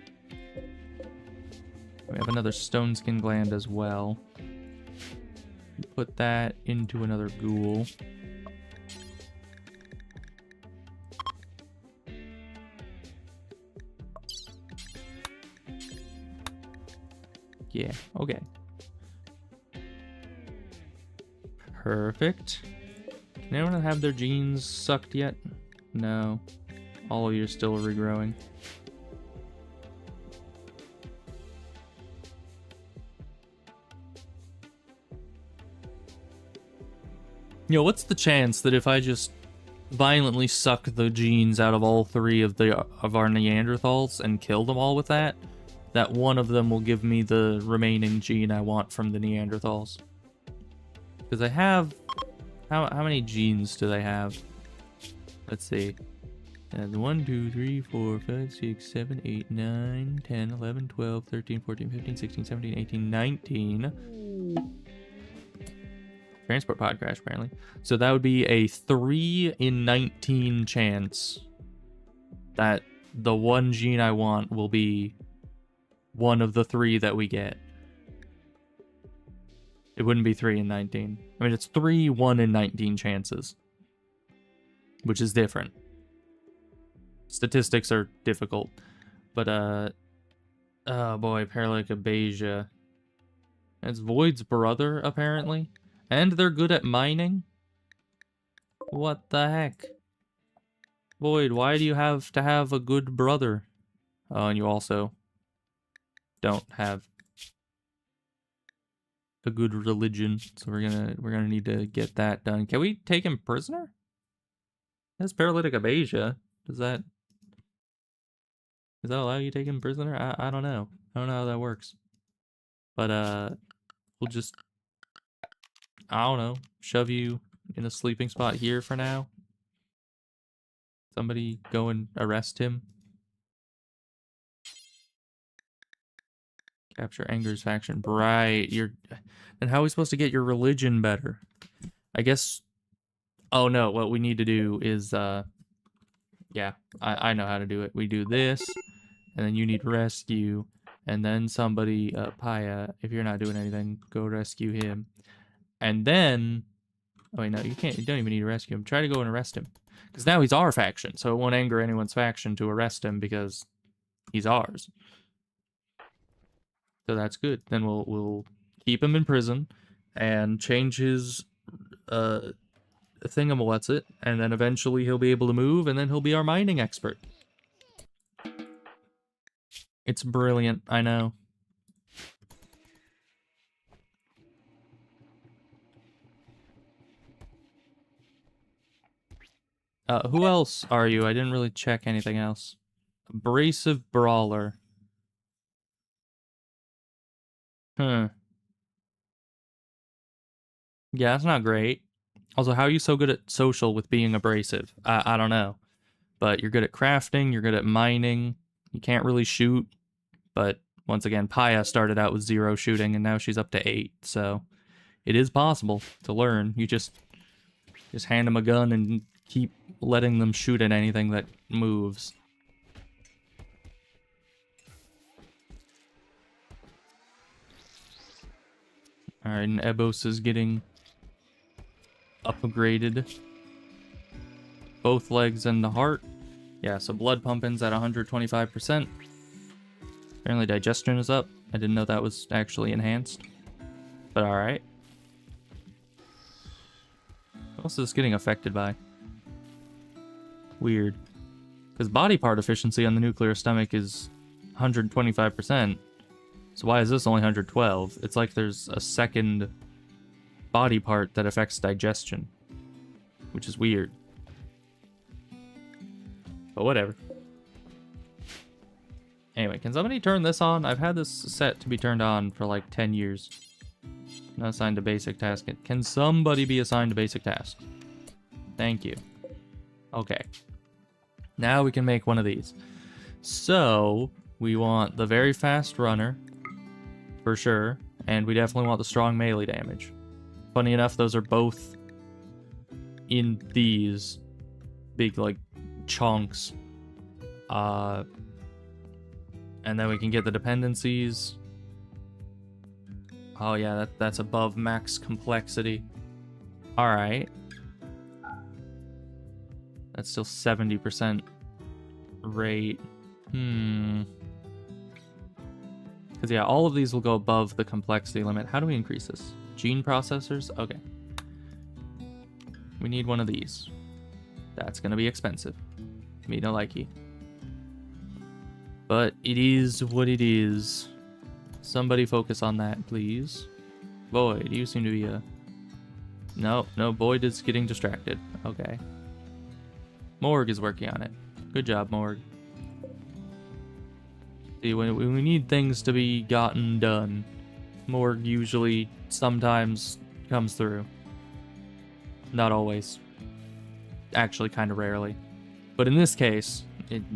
We have another stone skin gland as well. Put that into another ghoul. Yeah, okay. Perfect. Can anyone have their genes sucked yet? No. All of you are still regrowing. Yo, what's the chance that if I just violently suck the genes out of all three of our Neanderthals and kill them all with that one of them will give me the remaining gene I want from the Neanderthals? Because I have... How many genes do they have? Let's see. 1, 2, 3, 4, 5, 6, 7, 8, 9, 10, 11, 12, 13, 14, 15, 16, 17, 18, 19. Transport pod crash, apparently. So that would be a 3 in 19 chance that the one gene I want will be one of the 3 that we get. It wouldn't be 3 in 19. I mean, it's 3 1 in 19 chances, which is different. Statistics are difficult, but oh boy, paralytic abasia. It's Void's brother, apparently. And they're good at mining? What the heck? Void, why do you have to have a good brother? Oh, and you also don't have a good religion, so we're gonna need to get that done. Can we take him prisoner? That's paralytic abasia. Does that allow you to take him prisoner? I don't know. I don't know how that works. But we'll just, I don't know, shove you in a sleeping spot here for now. Somebody go and arrest him. Capture Anger's faction. Right, and how are we supposed to get your religion better? I guess, oh no, what we need to do is, yeah, I know how to do it. We do this, and then you need rescue, and then somebody, Paya, if you're not doing anything, go rescue him. And then, oh wait, no, you can't, you don't even need to rescue him. Try to go and arrest him. Because now he's our faction, so it won't anger anyone's faction to arrest him because he's ours. So that's good. Then we'll keep him in prison, and change his thingamawhat's-it, and then eventually he'll be able to move, and then he'll be our mining expert. It's brilliant, I know. Who else are you? I didn't really check anything else. Abrasive Brawler. Huh. Yeah, that's not great. Also, how are you so good at social with being abrasive? I don't know. But you're good at crafting, you're good at mining, you can't really shoot. But once again, Paya started out with 0 shooting, and now she's up to 8, so it is possible to learn. You just hand them a gun and keep letting them shoot at anything that moves. Alright, and Ebos is getting upgraded. Both legs and the heart. Yeah, so blood pumping's at 125%. Apparently digestion is up. I didn't know that was actually enhanced. But alright. What else is this getting affected by? Weird. Because body part efficiency on the nuclear stomach is 125%. So why is this only 112? It's like there's a second body part that affects digestion. Which is weird. But whatever. Anyway, can somebody turn this on? I've had this set to be turned on for like 10 years. Not assigned to basic task. Can somebody be assigned to basic task? Thank you. Okay. Now we can make one of these. So, we want the very fast runner, for sure, and we definitely want the strong melee damage. Funny enough, those are both in these big, like, chunks. And then we can get the dependencies. Oh yeah, that's above max complexity. Alright. That's still 70% rate. Because yeah, all of these will go above the complexity limit. How do we increase this? Gene processors? Okay. We need one of these. That's gonna be expensive. Me no likey. But it is what it is. Somebody focus on that, please. Boyd, you seem to be a... No, Boyd is getting distracted. Okay. Morg is working on it. Good job, Morg. See, when we need things to be gotten done, Morg usually sometimes comes through. Not always. Actually, kind of rarely. But in this case,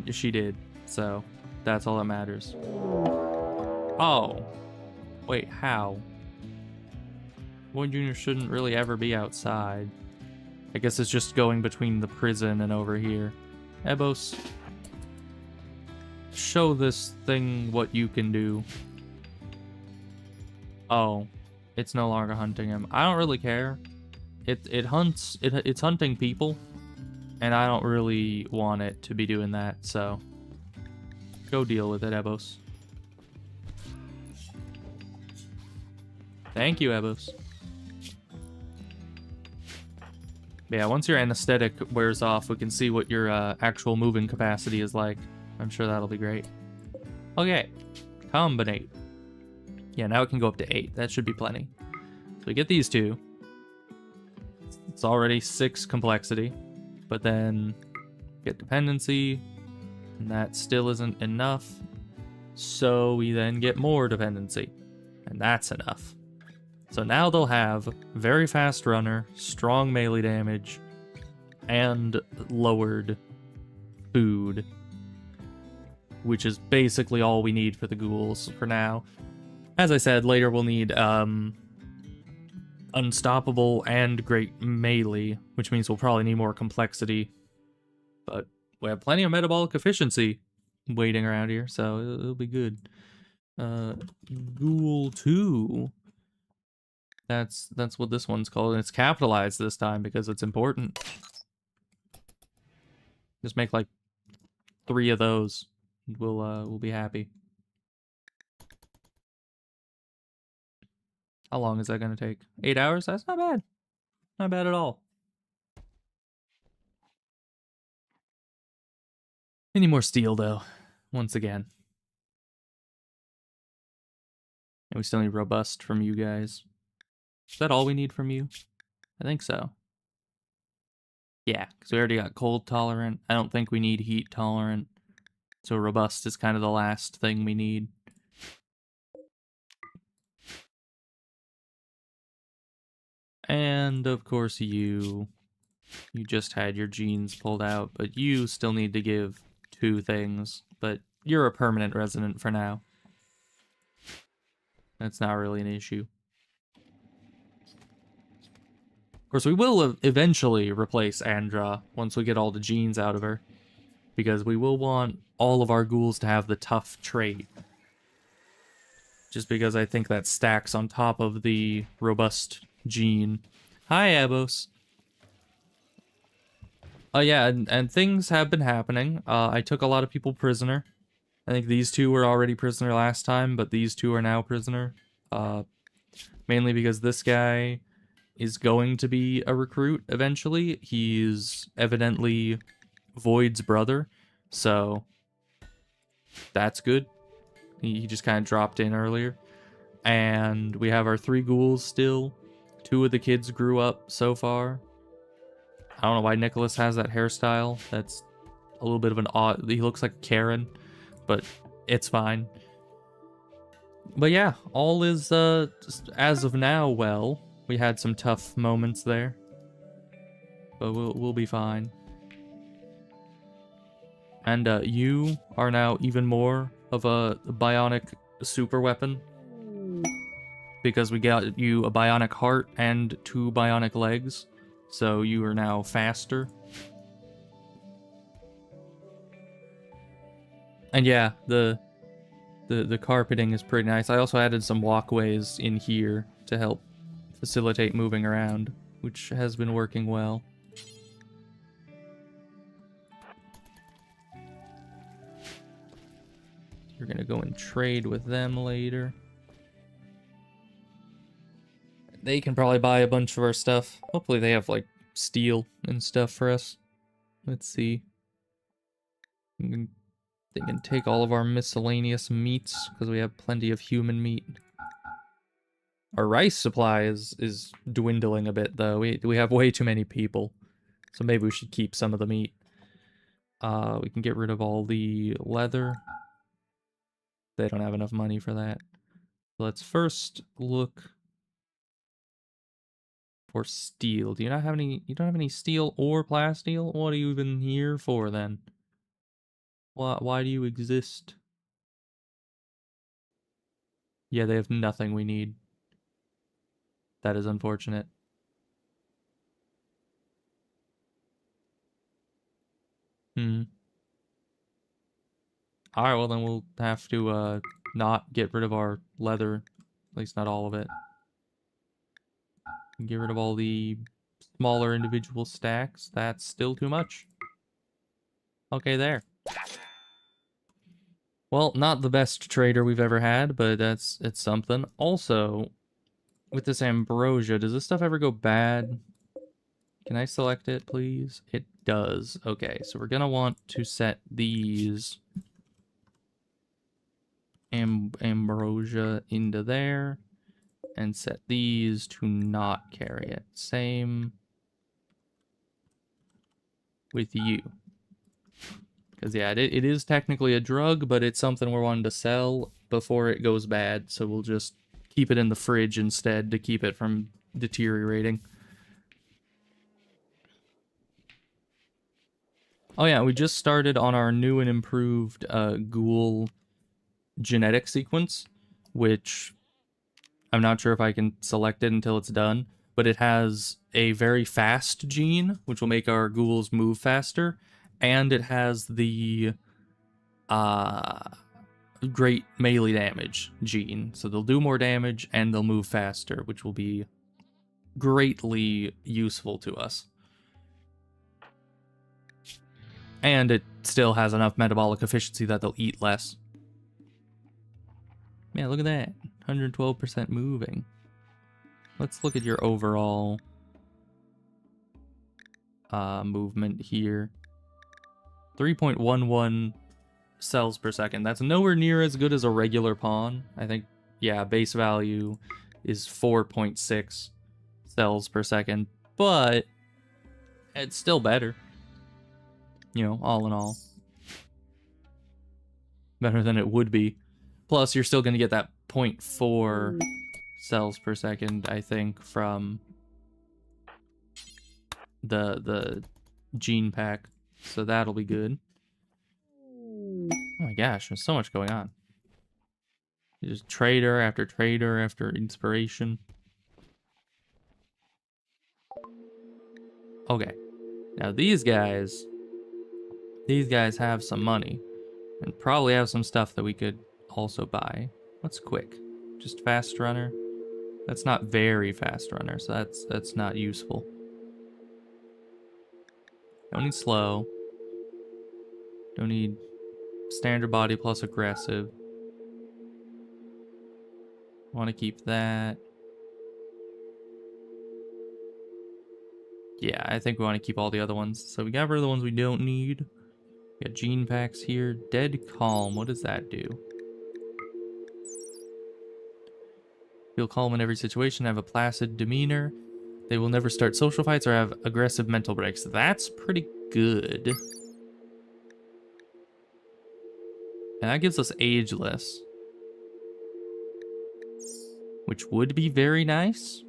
she did, so that's all that matters. Oh. Wait, how? Boyd Jr. shouldn't really ever be outside. I guess it's just going between the prison and over here. Ebos, show this thing what you can do. Oh, it's no longer hunting him. I don't really care. It's hunting people, and I don't really want it to be doing that, so go deal with it, Ebos. Thank you, Ebos. Yeah, once your anesthetic wears off, we can see what your actual moving capacity is like. I'm sure that'll be great. Okay, combinate. Yeah, now it can go up to 8. That should be plenty. So we get these two. It's already 6 complexity, but then get dependency, and that still isn't enough. So we then get more dependency, and that's enough. So now they'll have very fast runner, strong melee damage, and lowered food, which is basically all we need for the ghouls for now. As I said, later we'll need unstoppable and great melee, which means we'll probably need more complexity. But we have plenty of metabolic efficiency waiting around here, so it'll be good. Ghoul 2. That's what this one's called, and it's capitalized this time because it's important. Just make like 3 of those. We'll be happy. How long is that going to take? 8 hours? That's not bad. Not bad at all. Any more steel, though, once again. And we still need robust from you guys. Is that all we need from you? I think so. Yeah, because we already got cold tolerant. I don't think we need heat tolerant. So robust is kind of the last thing we need. And of course you just had your genes pulled out, but you still need to give 2 things. But you're a permanent resident for now. That's not really an issue. Of course, we will eventually replace Andra once we get all the genes out of her. Because we will want all of our ghouls to have the tough trait. Just because I think that stacks on top of the robust gene. Hi, Abos. Yeah, and things have been happening. I took a lot of people prisoner. I think these 2 were already prisoner last time, but these 2 are now prisoner. Mainly because this guy is going to be a recruit eventually. He's evidently Void's brother, so that's good. He just kind of dropped in earlier. And we have our 3 ghouls still. 2 of the kids grew up so far. I don't know why Nicholas has that hairstyle. That's a little bit of an odd... He looks like Karen, but it's fine. But yeah, all is, as of now, well. We had some tough moments there. But we'll be fine. And you are now even more of a bionic super weapon. Because we got you a bionic heart and 2 bionic legs. So you are now faster. And yeah, the carpeting is pretty nice. I also added some walkways in here to help facilitate moving around, which has been working well. You're gonna go and trade with them later. They can probably buy a bunch of our stuff. Hopefully they have, like, steel and stuff for us. Let's see. They can take all of our miscellaneous meats, because we have plenty of human meat. Our rice supply is dwindling a bit, though. We have way too many people. So maybe we should keep some of the meat. We can get rid of all the leather. They don't have enough money for that. Let's first look for steel. Do you not have any? You don't have any steel or plasteel? What are you even here for then? Why do you exist? Yeah, they have nothing we need. That is unfortunate. Alright, well then we'll have to not get rid of our leather. At least not all of it. Get rid of all the smaller individual stacks. That's still too much. Okay, there. Well, not the best trader we've ever had, but it's something. Also, with this ambrosia, does this stuff ever go bad? Can I select it, please? It does. Okay, so we're gonna want to set these ambrosia into there and set these to not carry it. Same with you. Because, yeah, it is technically a drug, but it's something we're wanting to sell before it goes bad, so we'll just keep it in the fridge instead to keep it from deteriorating. Oh yeah, we just started on our new and improved ghoul genetic sequence, which I'm not sure if I can select it until it's done, but it has a very fast gene, which will make our ghouls move faster, and it has the great melee damage gene. So they'll do more damage and they'll move faster, which will be greatly useful to us. And it still has enough metabolic efficiency that they'll eat less. Man, look at that. 112% moving. let's look at your overall movement here. 3.11 cells per second. That's nowhere near as good as a regular pawn. I think, yeah, base value is 4.6 cells per second, but it's still better. You know, all in all. Better than it would be. Plus, you're still going to get that 0.4 cells per second, I think, from the gene pack. So that'll be good. Oh my gosh, there's so much going on. Just trader after inspiration. Okay. Now these guys have some money. And probably have some stuff that we could also buy. What's quick? Just fast runner? That's not very fast runner, so that's not useful. Don't need slow. Don't need standard body plus aggressive. Want to keep that. Yeah, I think we want to keep all the other ones. So we got rid of the ones we don't need. We got gene packs here. Dead calm. What does that do? Feel calm in every situation. Have a placid demeanor. They will never start social fights or have aggressive mental breaks. That's pretty good. And that gives us ageless, which would be very nice.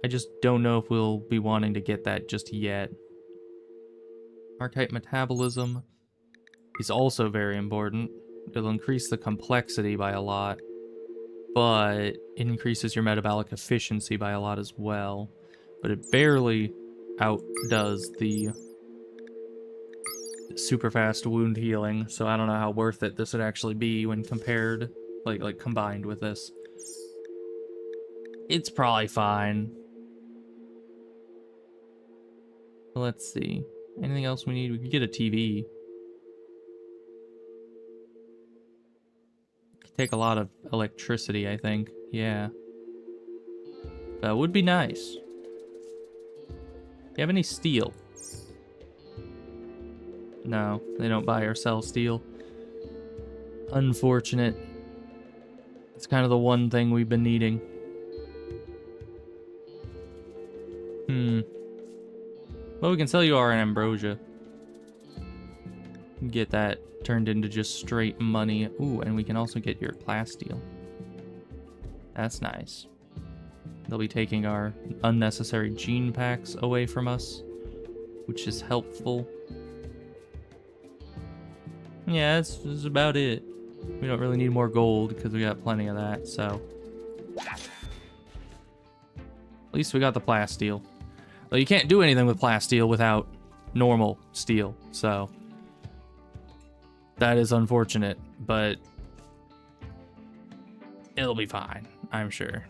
I just don't know if we'll be wanting to get that just yet. Archetype metabolism is also very important. It'll increase the complexity by a lot, but it increases your metabolic efficiency by a lot as well. But it barely outdoes the super fast wound healing, so I don't know how worth it this would actually be when compared, like combined with this. It's probably fine. Let's see. Anything else we need? We could get a TV. Could take a lot of electricity, I think. Yeah. That would be nice. Do you have any steel? No, they don't buy or sell steel. Unfortunate. It's kind of the one thing we've been needing. Well, we can sell you our ambrosia. Get that turned into just straight money. Ooh, and we can also get your plasteel. That's nice. They'll be taking our unnecessary gene packs away from us, which is helpful. Yeah, that's about it. We don't really need more gold because we got plenty of that, so. At least we got the plasteel. Well, you can't do anything with plasteel without normal steel, so. That is unfortunate, but it'll be fine, I'm sure.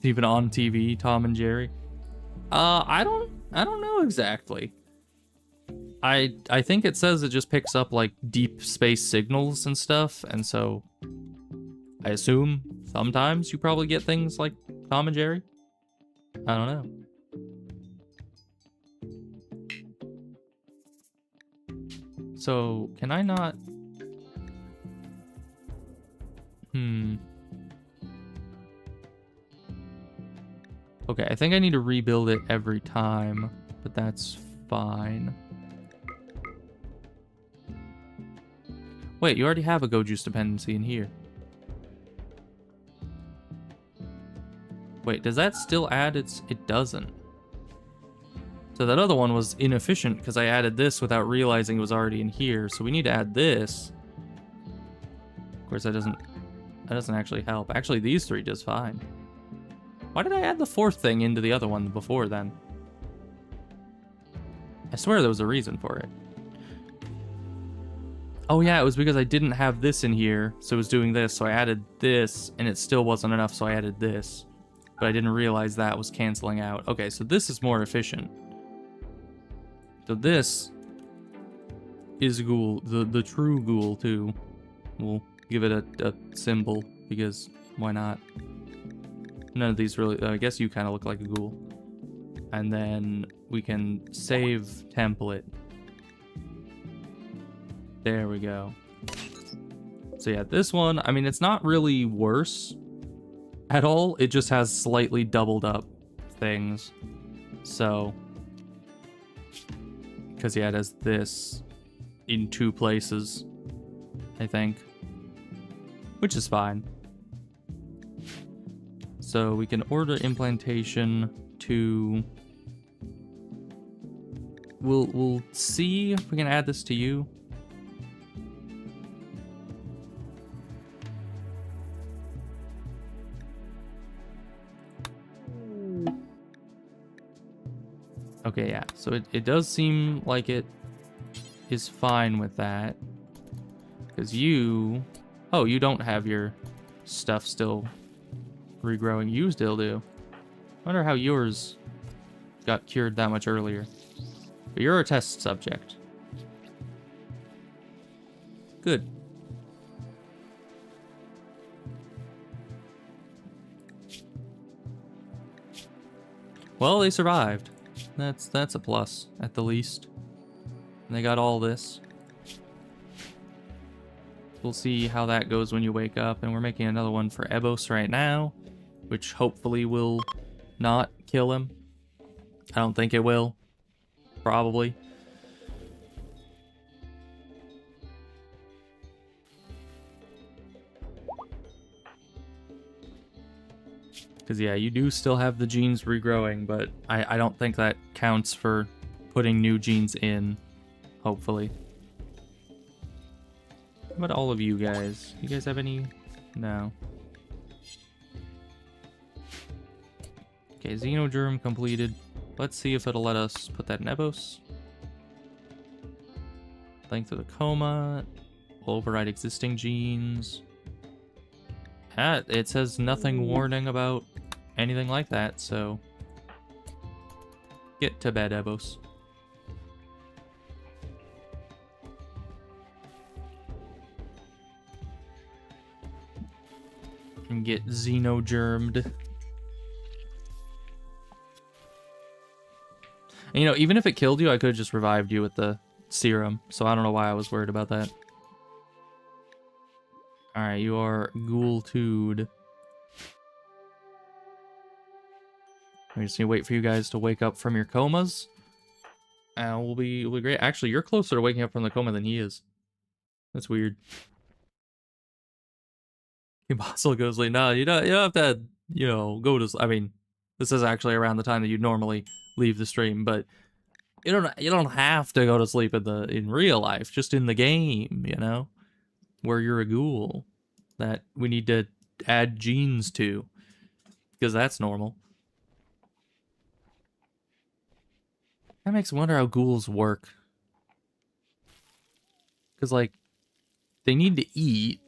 Even on TV, Tom and Jerry. I don't know exactly. I think it says it just picks up like deep space signals and stuff, and so I assume sometimes you probably get things like Tom and Jerry. I don't know. So, can I not? Okay, I think I need to rebuild it every time, but that's fine. Wait, you already have a Go Juice dependency in here. Wait, does that still add its... It doesn't. So that other one was inefficient because I added this without realizing it was already in here. So we need to add this. Of course, that doesn't actually help. Actually, these three does fine. Why did I add the fourth thing into the other one before then? I swear there was a reason for it. Oh yeah, it was because I didn't have this in here, so it was doing this, so I added this, and it still wasn't enough, so I added this. But I didn't realize that was canceling out. Okay, so this is more efficient. So this is ghoul, the true ghoul too. We'll give it a symbol because why not? None of these really... I guess you kind of look like a ghoul. And then we can save template. There we go. So yeah, this one, I mean, it's not really worse at all. It just has slightly doubled up things. So, because yeah, it has this in 2 places, I think, which is fine. So we can order implantation to... We'll see if we can add this to you. Okay, yeah, so it does seem like it is fine with that. Because you... Oh, you don't have your stuff still regrowing. You still do. I wonder how yours got cured that much earlier. But you're a test subject. Good. Well, they survived. That's a plus, at the least. And they got all this. We'll see how that goes when you wake up. And we're making another one for Ebos right now, which hopefully will not kill him. I don't think it will. Probably. Because, yeah, you do still have the genes regrowing, but I don't think that counts for putting new genes in, hopefully. What about all of you guys? You guys have any? No. Okay, Xenogerm completed. Let's see if it'll let us put that in Ebos. Length of the coma. We'll override existing genes. It says nothing warning about anything like that, so get to bed, Ebos. And get xenogermed. And, you know, even if it killed you, I could have just revived you with the serum, so I don't know why I was worried about that. Alright, you are ghoul-toed. We just need to wait for you guys to wake up from your comas. And we'll be great. Actually, you're closer to waking up from the coma than he is. That's weird. Impossible goes late. No, you don't have to, you know, go to... I mean, this is actually around the time that you'd normally leave the stream, but you don't have to go to sleep in real life, just in the game, you know, where you're a ghoul that we need to add genes to, because that's normal. That makes me wonder how ghouls work, because like they need to eat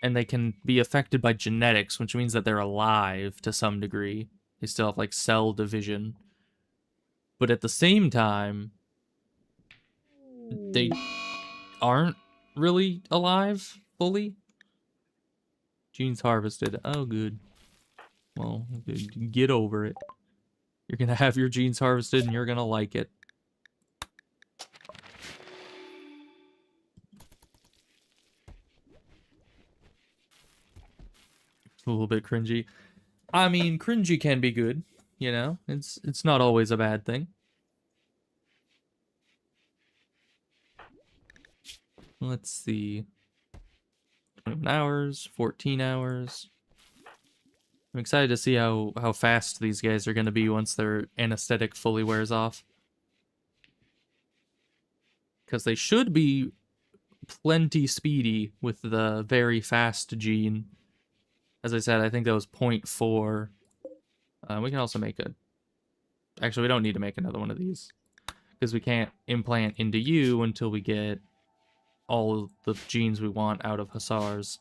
and they can be affected by genetics, which means that they're alive to some degree. They still have like cell division. But at the same time, they aren't really alive fully. Genes harvested. Oh, good. Well, good. Get over it. You're gonna have your genes harvested and you're gonna like it. A little bit cringy. I mean, cringy can be good. You know, it's not always a bad thing. Let's see. 21 hours, 14 hours. I'm excited to see how fast these guys are going to be once their anesthetic fully wears off. Because they should be plenty speedy with the very fast gene. As I said, I think that was 0.4. We can also make a... Actually, we don't need to make another one of these. Because we can't implant into you until we get all of the genes we want out of Hussars.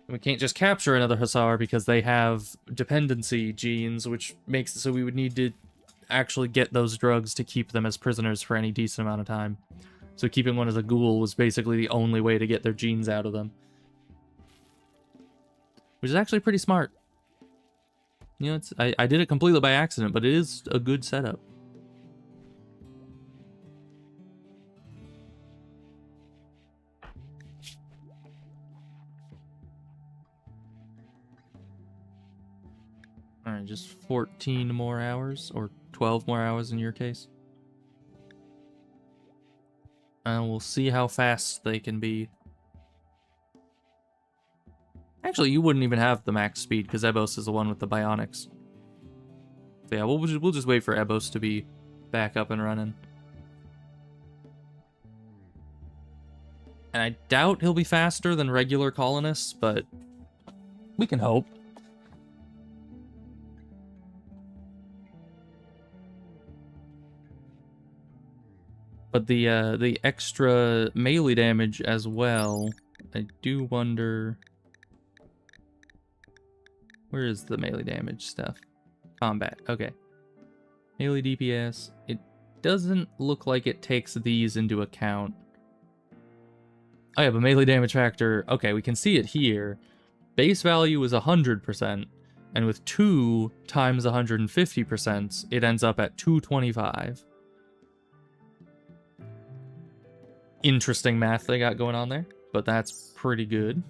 And we can't just capture another Hussar because they have dependency genes, which makes it so we would need to actually get those drugs to keep them as prisoners for any decent amount of time. So keeping one as a ghoul was basically the only way to get their genes out of them. which is actually pretty smart. You know, I did it completely by accident, but it is a good setup. Alright, just 14 more hours, or 12 more hours in your case. And we'll see how fast they can be. Actually, you wouldn't even have the max speed, because Ebos is the one with the bionics. So yeah, we'll just wait for Ebos to be back up and running. And I doubt he'll be faster than regular colonists, but we can hope. But the extra melee damage as well, I do wonder... Where is the melee damage stuff? Combat, okay. Melee DPS, it doesn't look like it takes these into account. Oh yeah, but melee damage factor, okay, we can see it here. Base value is 100%, and with 2 times 150%, it ends up at 225. Interesting math they got going on there, but that's pretty good.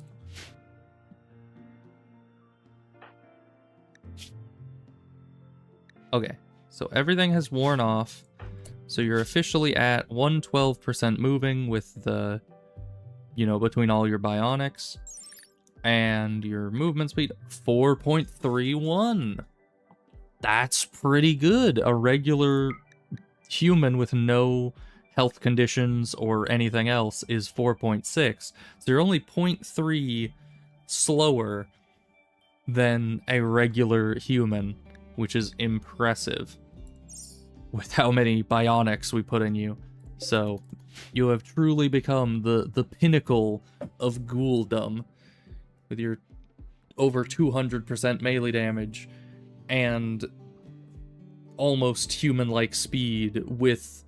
Okay, so everything has worn off, so you're officially at 112% moving with the, you know, between all your bionics, and your movement speed 4.31. That's pretty good. A regular human with no health conditions or anything else is 4.6. So you're only 0.3 slower than a regular human, which is impressive with how many bionics we put in you. So you have truly become the pinnacle of ghouldom with your over 200% melee damage and almost human-like speed with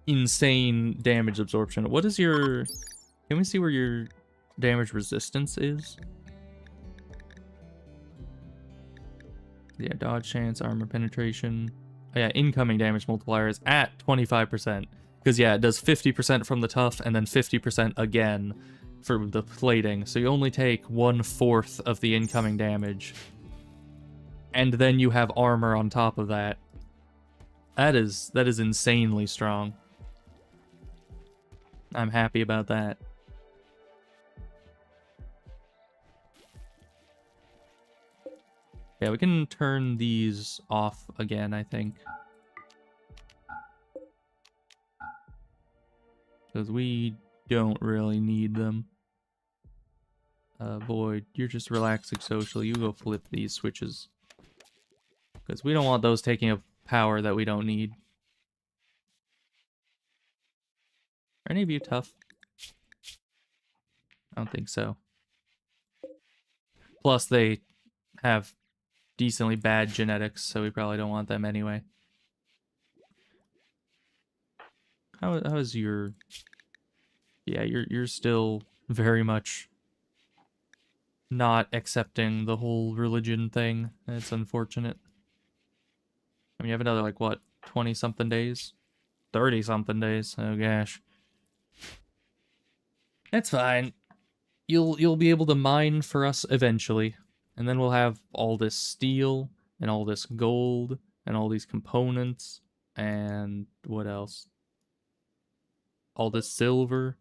insane damage absorption. What is your... Can we see where your damage resistance is? Yeah, dodge chance, armor penetration. Oh, yeah, incoming damage multiplier is at 25%. Because, yeah, it does 50% from the tough and then 50% again for the plating. So you only take 1/4 of the incoming damage. And then you have armor on top of that. That is insanely strong. I'm happy about that. Yeah, we can turn these off again, I think. Because we don't really need them. Void, you're just relaxing socially. You go flip these switches. Because we don't want those taking up power that we don't need. Are any of you tough? I don't think so. Plus, they have decently bad genetics, so we probably don't want them anyway. How is your... Yeah, you're still very much not accepting the whole religion thing. It's unfortunate. I mean, you have another, like, what, 20-something days? 30-something days. Oh, gosh. That's fine. You'll be able to mine for us eventually. And then we'll have all this steel, and all this gold, and all these components, and what else? All this silver.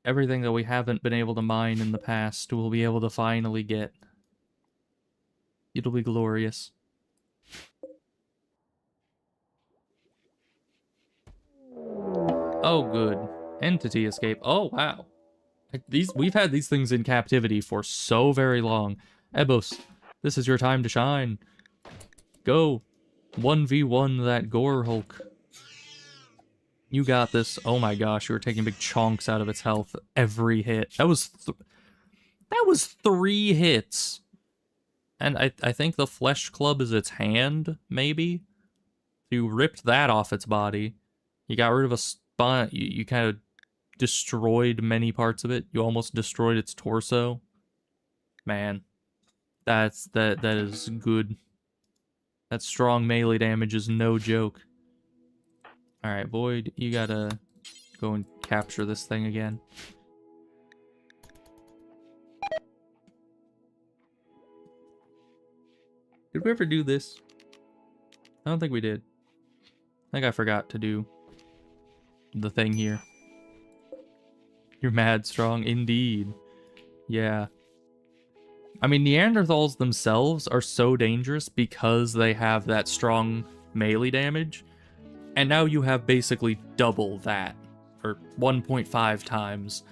Everything that we haven't been able to mine in the past, we'll be able to finally get. It'll be glorious. Oh, good. Entity escape. Oh, wow. We've had these things in captivity for so very long. Ebos, this is your time to shine. Go. 1v1 that Gore Hulk. You got this. Oh my gosh, you were taking big chunks out of its health every hit. That was 3 hits. And I think the flesh club is its hand, maybe? You ripped that off its body. You got rid of a spine. You kind of destroyed many parts of it. You almost destroyed its torso. Man, that is good. That strong melee damage is no joke. Alright, Void, you gotta go and capture this thing again. Did we ever do this? I don't think we did. I think I forgot to do the thing here. You're mad strong, indeed. Yeah. I mean, Neanderthals themselves are so dangerous because they have that strong melee damage. And now you have basically double that, or 1.5 times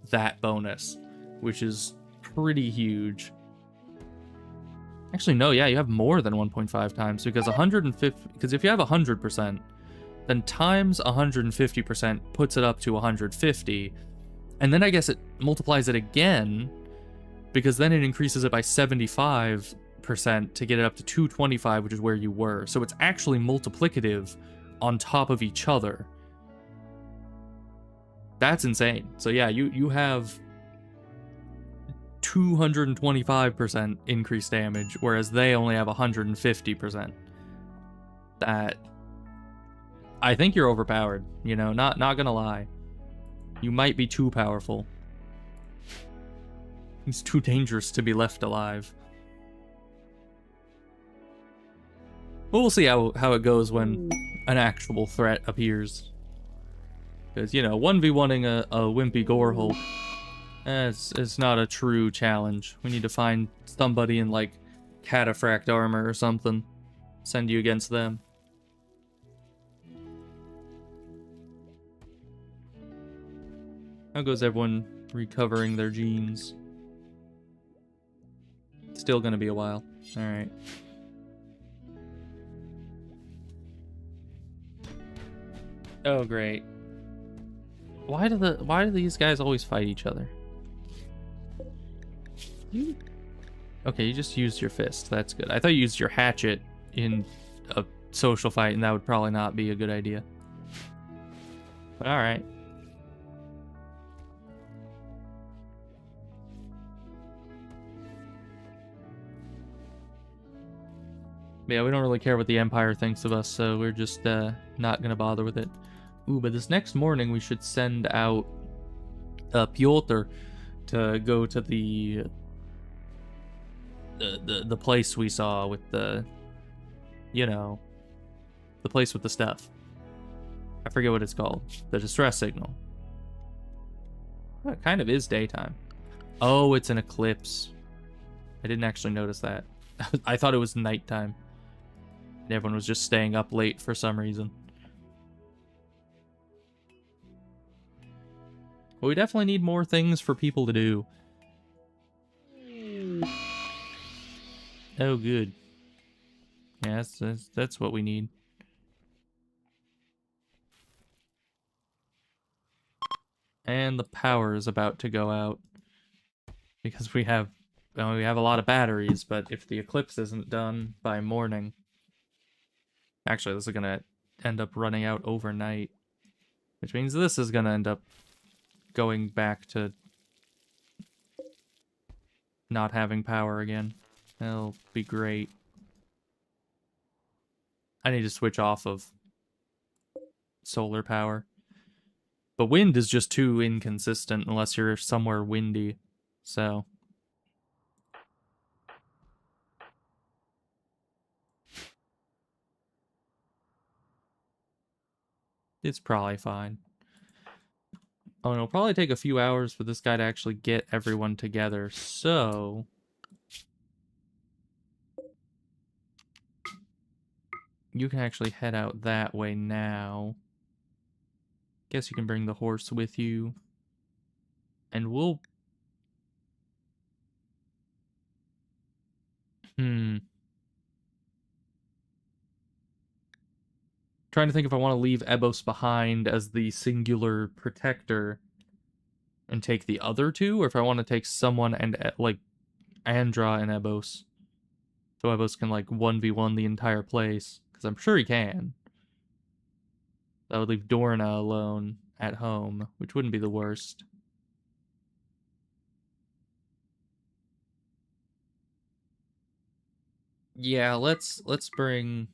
that bonus, which is pretty huge. Actually, no, yeah, you have more than 1.5 times, because 150, because if you have 100%, then times 150% puts it up to 150, and then I guess it multiplies it again, because then it increases it by 75% to get it up to 225, which is where you were. So it's actually multiplicative on top of each other. That's insane. So yeah, you have 225% increased damage, whereas they only have 150%. That, I think you're overpowered, you know, not gonna lie. You might be too powerful. He's too dangerous to be left alive. Well, we'll see how it goes when an actual threat appears. Because, you know, 1v1ing a wimpy gore Hulk, it's not a true challenge. We need to find somebody in, like, cataphract armor or something. Send you against them. How goes everyone recovering their genes? Still gonna be a while. Alright. Oh, great. Why do these guys always fight each other? Okay, you just used your fist. That's good. I thought you used your hatchet in a social fight, and that would probably not be a good idea. But alright. Yeah, we don't really care what the Empire thinks of us, so we're just not gonna bother with it. Ooh, but this next morning we should send out Piotr to go to the place we saw with the, you know, the place with the stuff. I forget what it's called. The distress signal. Well, it kind of is daytime. Oh, it's an eclipse. I didn't actually notice that. I thought it was nighttime. And everyone was just staying up late for some reason. Well, we definitely need more things for people to do. Oh, good. Yeah, that's what we need. And the power is about to go out. Because we have a lot of batteries, but if the eclipse isn't done by morning... Actually, this is gonna end up running out overnight. Which means this is gonna end up going back to not having power again. That'll be great. I need to switch off of solar power. But wind is just too inconsistent unless you're somewhere windy. So... it's probably fine. Oh, and it'll probably take a few hours for this guy to actually get everyone together, so... you can actually head out that way now. Guess you can bring the horse with you. And we'll... Trying to think if I want to leave Ebos behind as the singular protector and take the other two, or if I want to take someone and, like, Andra and Ebos. So Ebos can, like, 1v1 the entire place. Because I'm sure he can. That would leave Dorna alone at home, which wouldn't be the worst. Yeah, let's bring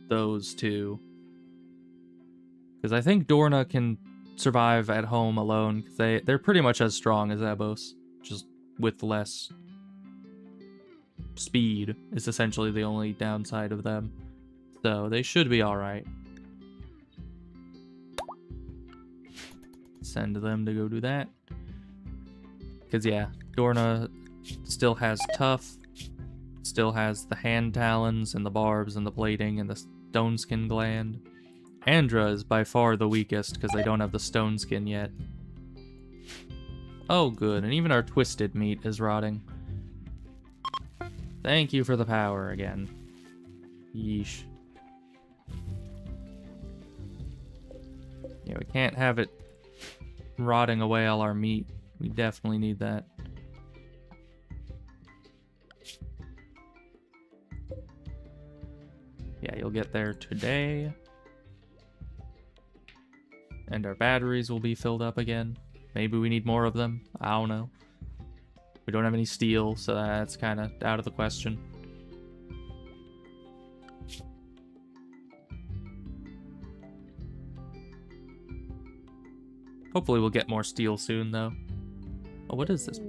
those two. Because I think Dorna can survive at home alone. Cause they're pretty much as strong as Ebos, just with less speed is essentially the only downside of them. So they should be alright. Send them to go do that. Because yeah, Dorna still has tough, still has the hand talons and the barbs and the plating and the stone skin gland. Andra is by far the weakest because they don't have the stone skin yet. Oh good, and even our twisted meat is rotting. Thank you for the power again. Yeesh. Yeah, we can't have it rotting away all our meat. We definitely need that. Yeah, you'll get there today. And our batteries will be filled up again. Maybe we need more of them. I don't know. We don't have any steel, so that's kind of out of the question. Hopefully we'll get more steel soon, though. Oh, what is this?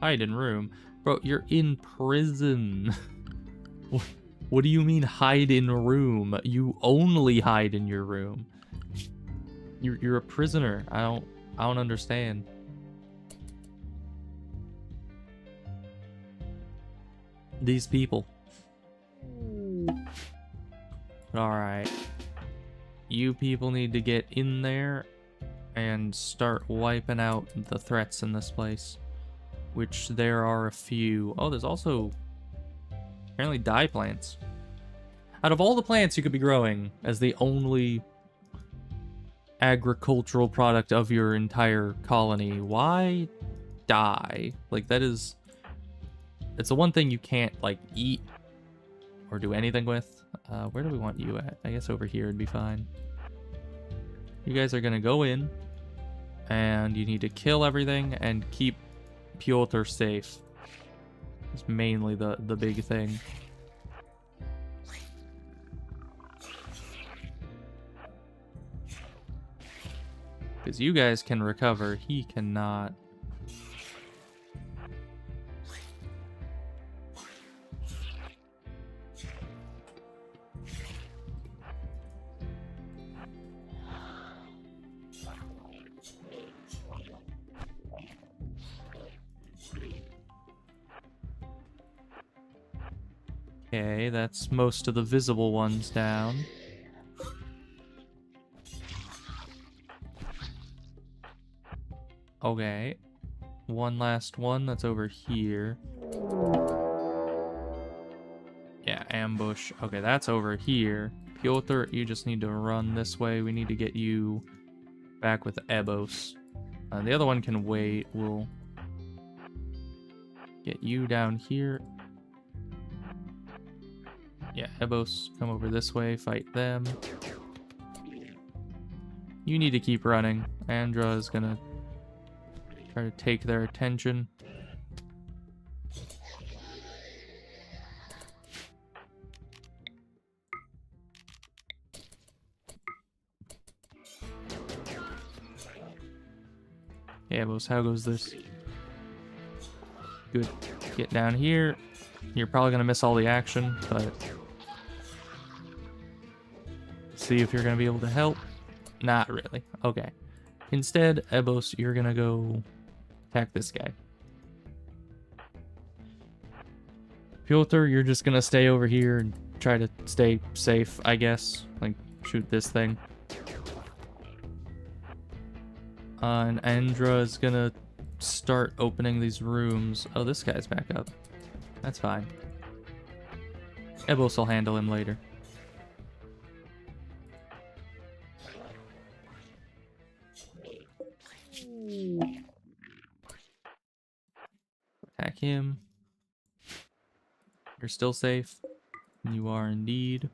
Hide in room. Bro, you're in prison. What do you mean hide in room? You only hide in your room. You're a prisoner. I don't understand. These people. Alright. You people need to get in there and start wiping out the threats in this place. Which there are a few. Oh, there's also apparently dye plants. Out of all the plants you could be growing as the only agricultural product of your entire colony, why dye? Like, that is... It's the one thing you can't, like, eat or do anything with. Where do we want you at? I guess over here would be fine. You guys are gonna go in, and you need to kill everything and keep Piotr safe. It's mainly the big thing. Because you guys can recover, he cannot. Okay, that's most of the visible ones down. Okay. One last one that's over here. Yeah, ambush. Okay, that's over here. Piotr, you just need to run this way. We need to get you back with Ebos. The other one can wait. We'll get you down here. Yeah, Ebos, come over this way, fight them. You need to keep running. Andra is gonna try to take their attention. Yeah, Ebos, how goes this? Good. Get down here. You're probably gonna miss all the action, but see if you're gonna be able to help. Not really. Okay. Instead, Ebos, you're gonna go attack this guy. Piotr, you're just gonna stay over here and try to stay safe, I guess. Like, shoot this thing. And Andra is gonna start opening these rooms. Oh, this guy's back up. That's fine. Ebos will handle him later. Attack him. You're still safe. You are indeed.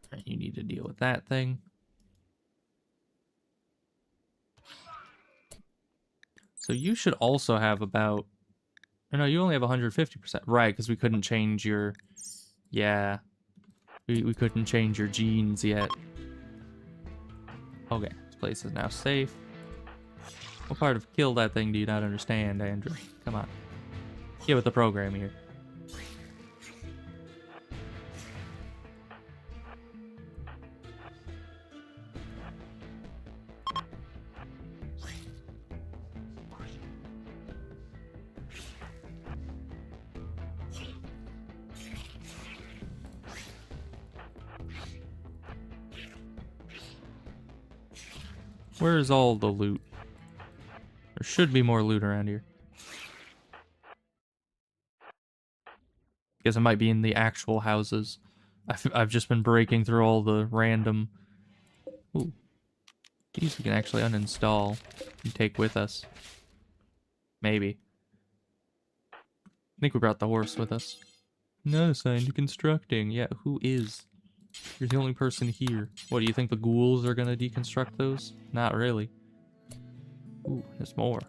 Alright, you need to deal with that thing. So you should also have about... No, you only have 150%. Right, because we couldn't change your... Yeah. We couldn't change your genes yet. Okay, this place is now safe. What part of kill that thing do you not understand, Andrew? Come on. Get with the program here. Where's all the loot? There should be more loot around here. Guess it might be in the actual houses. I've just been breaking through all the random... Ooh. These we can actually uninstall and take with us. Maybe. I think we brought the horse with us. Not assigned to constructing. Yeah, who is? You're the only person here. What, do you think the ghouls are gonna deconstruct those? Not really. Ooh, there's more.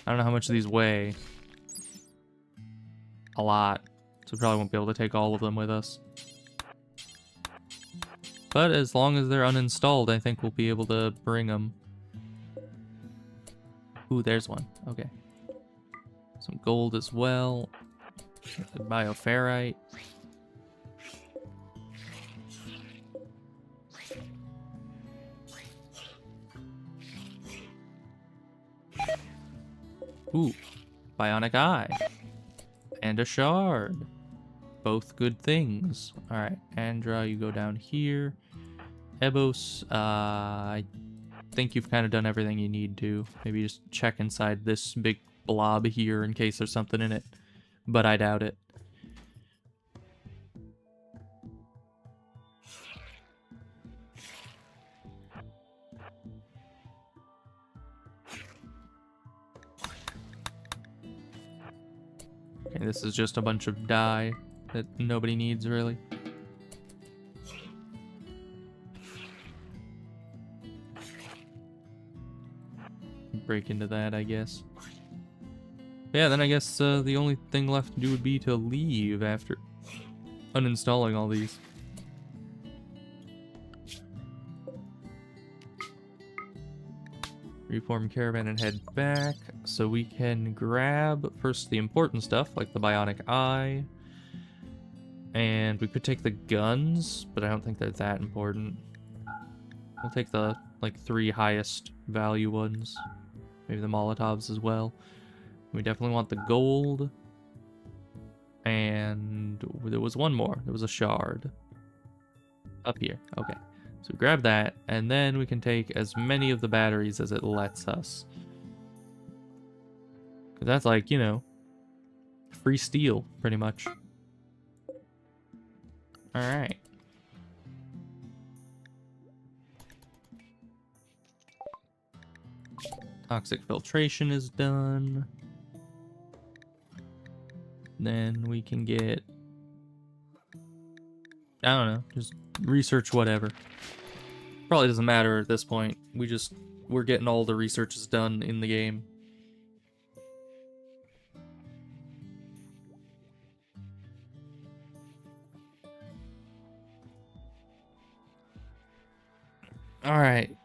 I don't know how much these weigh. A lot. So we probably won't be able to take all of them with us. But as long as they're uninstalled, I think we'll be able to bring them. Ooh, there's one. Okay. Some gold as well. Bioferrite. Ooh, bionic eye. And a shard. Both good things. Alright, Andra, you go down here. Ebos, I think you've kind of done everything you need to. Maybe just check inside this big blob here in case there's something in it. But I doubt it. Okay, this is just a bunch of dye that nobody needs, really. Break into that, I guess. Yeah, then I guess the only thing left to do would be to leave after uninstalling all these. Reform caravan and head back so we can grab first the important stuff like the bionic eye, and we could take the guns, but I don't think they're that important. We'll take the like 3 highest value ones, maybe the Molotovs as well. We definitely want the gold, and there was one more. There was a shard up here. Okay. So grab that, and then we can take as many of the batteries as it lets us. 'Cause that's like, you know, free steel, pretty much. Alright. Toxic filtration is done. Then we can get... I don't know, just research whatever. Probably doesn't matter at this point. We're getting all the researches done in the game. Alright.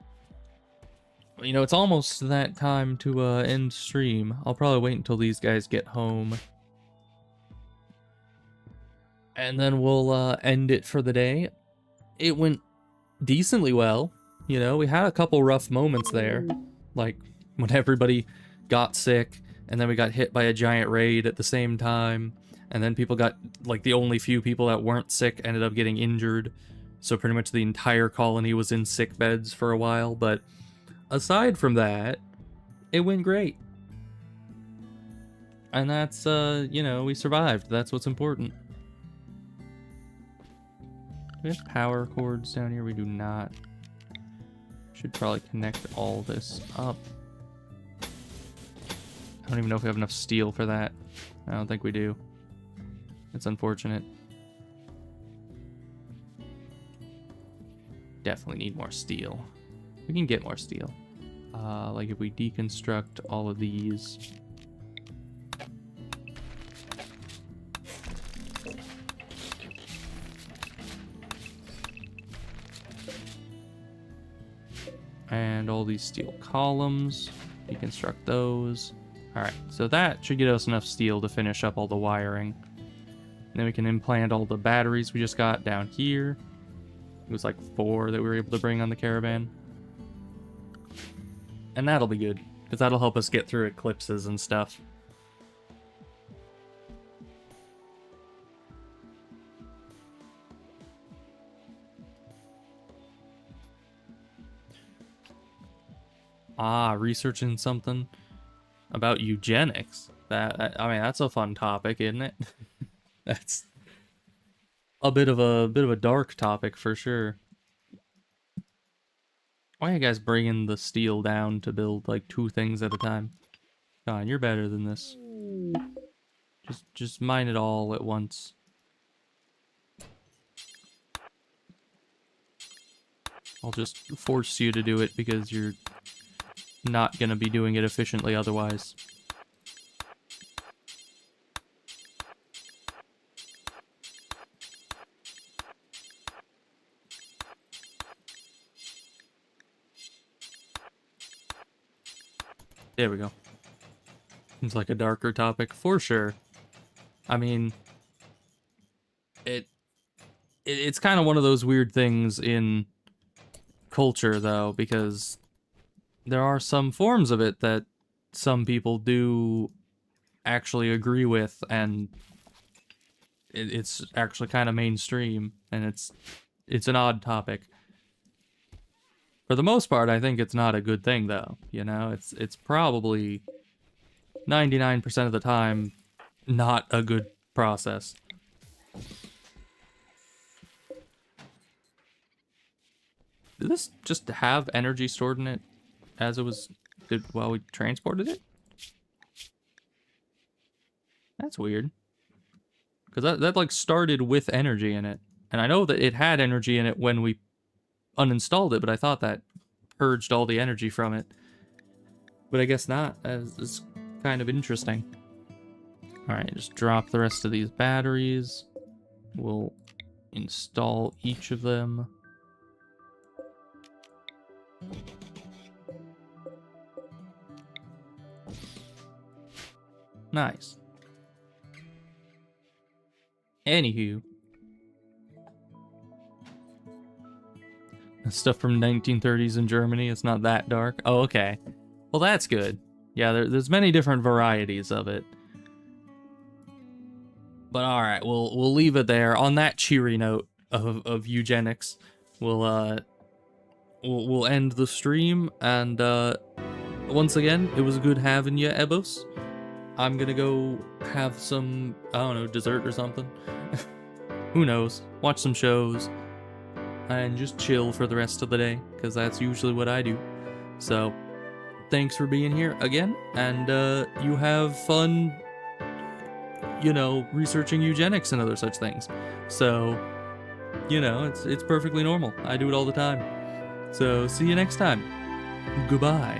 You know, it's almost that time to end stream. I'll probably wait until these guys get home. And then we'll end it for the day. It went decently well. You know, we had a couple rough moments there. Like, when everybody got sick, and then we got hit by a giant raid at the same time. And then people got, like, the only few people that weren't sick ended up getting injured. So pretty much the entire colony was in sick beds for a while. But aside from that, it went great. And that's, you know, we survived. That's what's important. Do we have power cords down here? We do not. Should probably connect all this up. I don't even know if we have enough steel for that. I don't think we do. It's unfortunate. Definitely need more steel. We can get more steel. Like if we deconstruct all of these. And all these steel columns, deconstruct those. All right, so that should get us enough steel to finish up all the wiring. And then we can implant all the batteries we just got down here. It was like 4 that we were able to bring on the caravan. And that'll be good, because that'll help us get through eclipses and stuff. Researching something about eugenics. I mean, that's a fun topic, isn't it? That's a bit of a dark topic for sure. Why are you guys bringing the steel down to build like 2 things at a time? Come on, you're better than this. Just mine it all at once. I'll just force you to do it because you're not gonna be doing it efficiently otherwise. There we go. Seems like a darker topic for sure. I mean, it's kind of one of those weird things in culture though, because there are some forms of it that some people do actually agree with, and it's actually kind of mainstream, and it's an odd topic. For the most part, I think it's not a good thing, though. You know, it's probably 99% of the time not a good process. Did this just have energy stored in it as it was while we transported it? That's weird. Because that like started with energy in it, and I know that it had energy in it when we uninstalled it, but I thought that purged all the energy from it. But I guess not. It's kind of interesting. Alright, just drop the rest of these batteries. We'll install each of them. Nice. Anywho. Stuff from 1930s in Germany. It's not that dark. Oh, okay. Well, that's good. Yeah, there's many different varieties of it. But all right, we'll leave it there on that cheery note of eugenics. We'll end the stream, and once again, it was good having you, Ebos. I'm gonna go have some, I don't know, dessert or something. Who knows? Watch some shows. And just chill for the rest of the day, because that's usually what I do. So, thanks for being here again, and you have fun, you know, researching eugenics and other such things. So, you know, it's perfectly normal. I do it all the time. So, see you next time. Goodbye.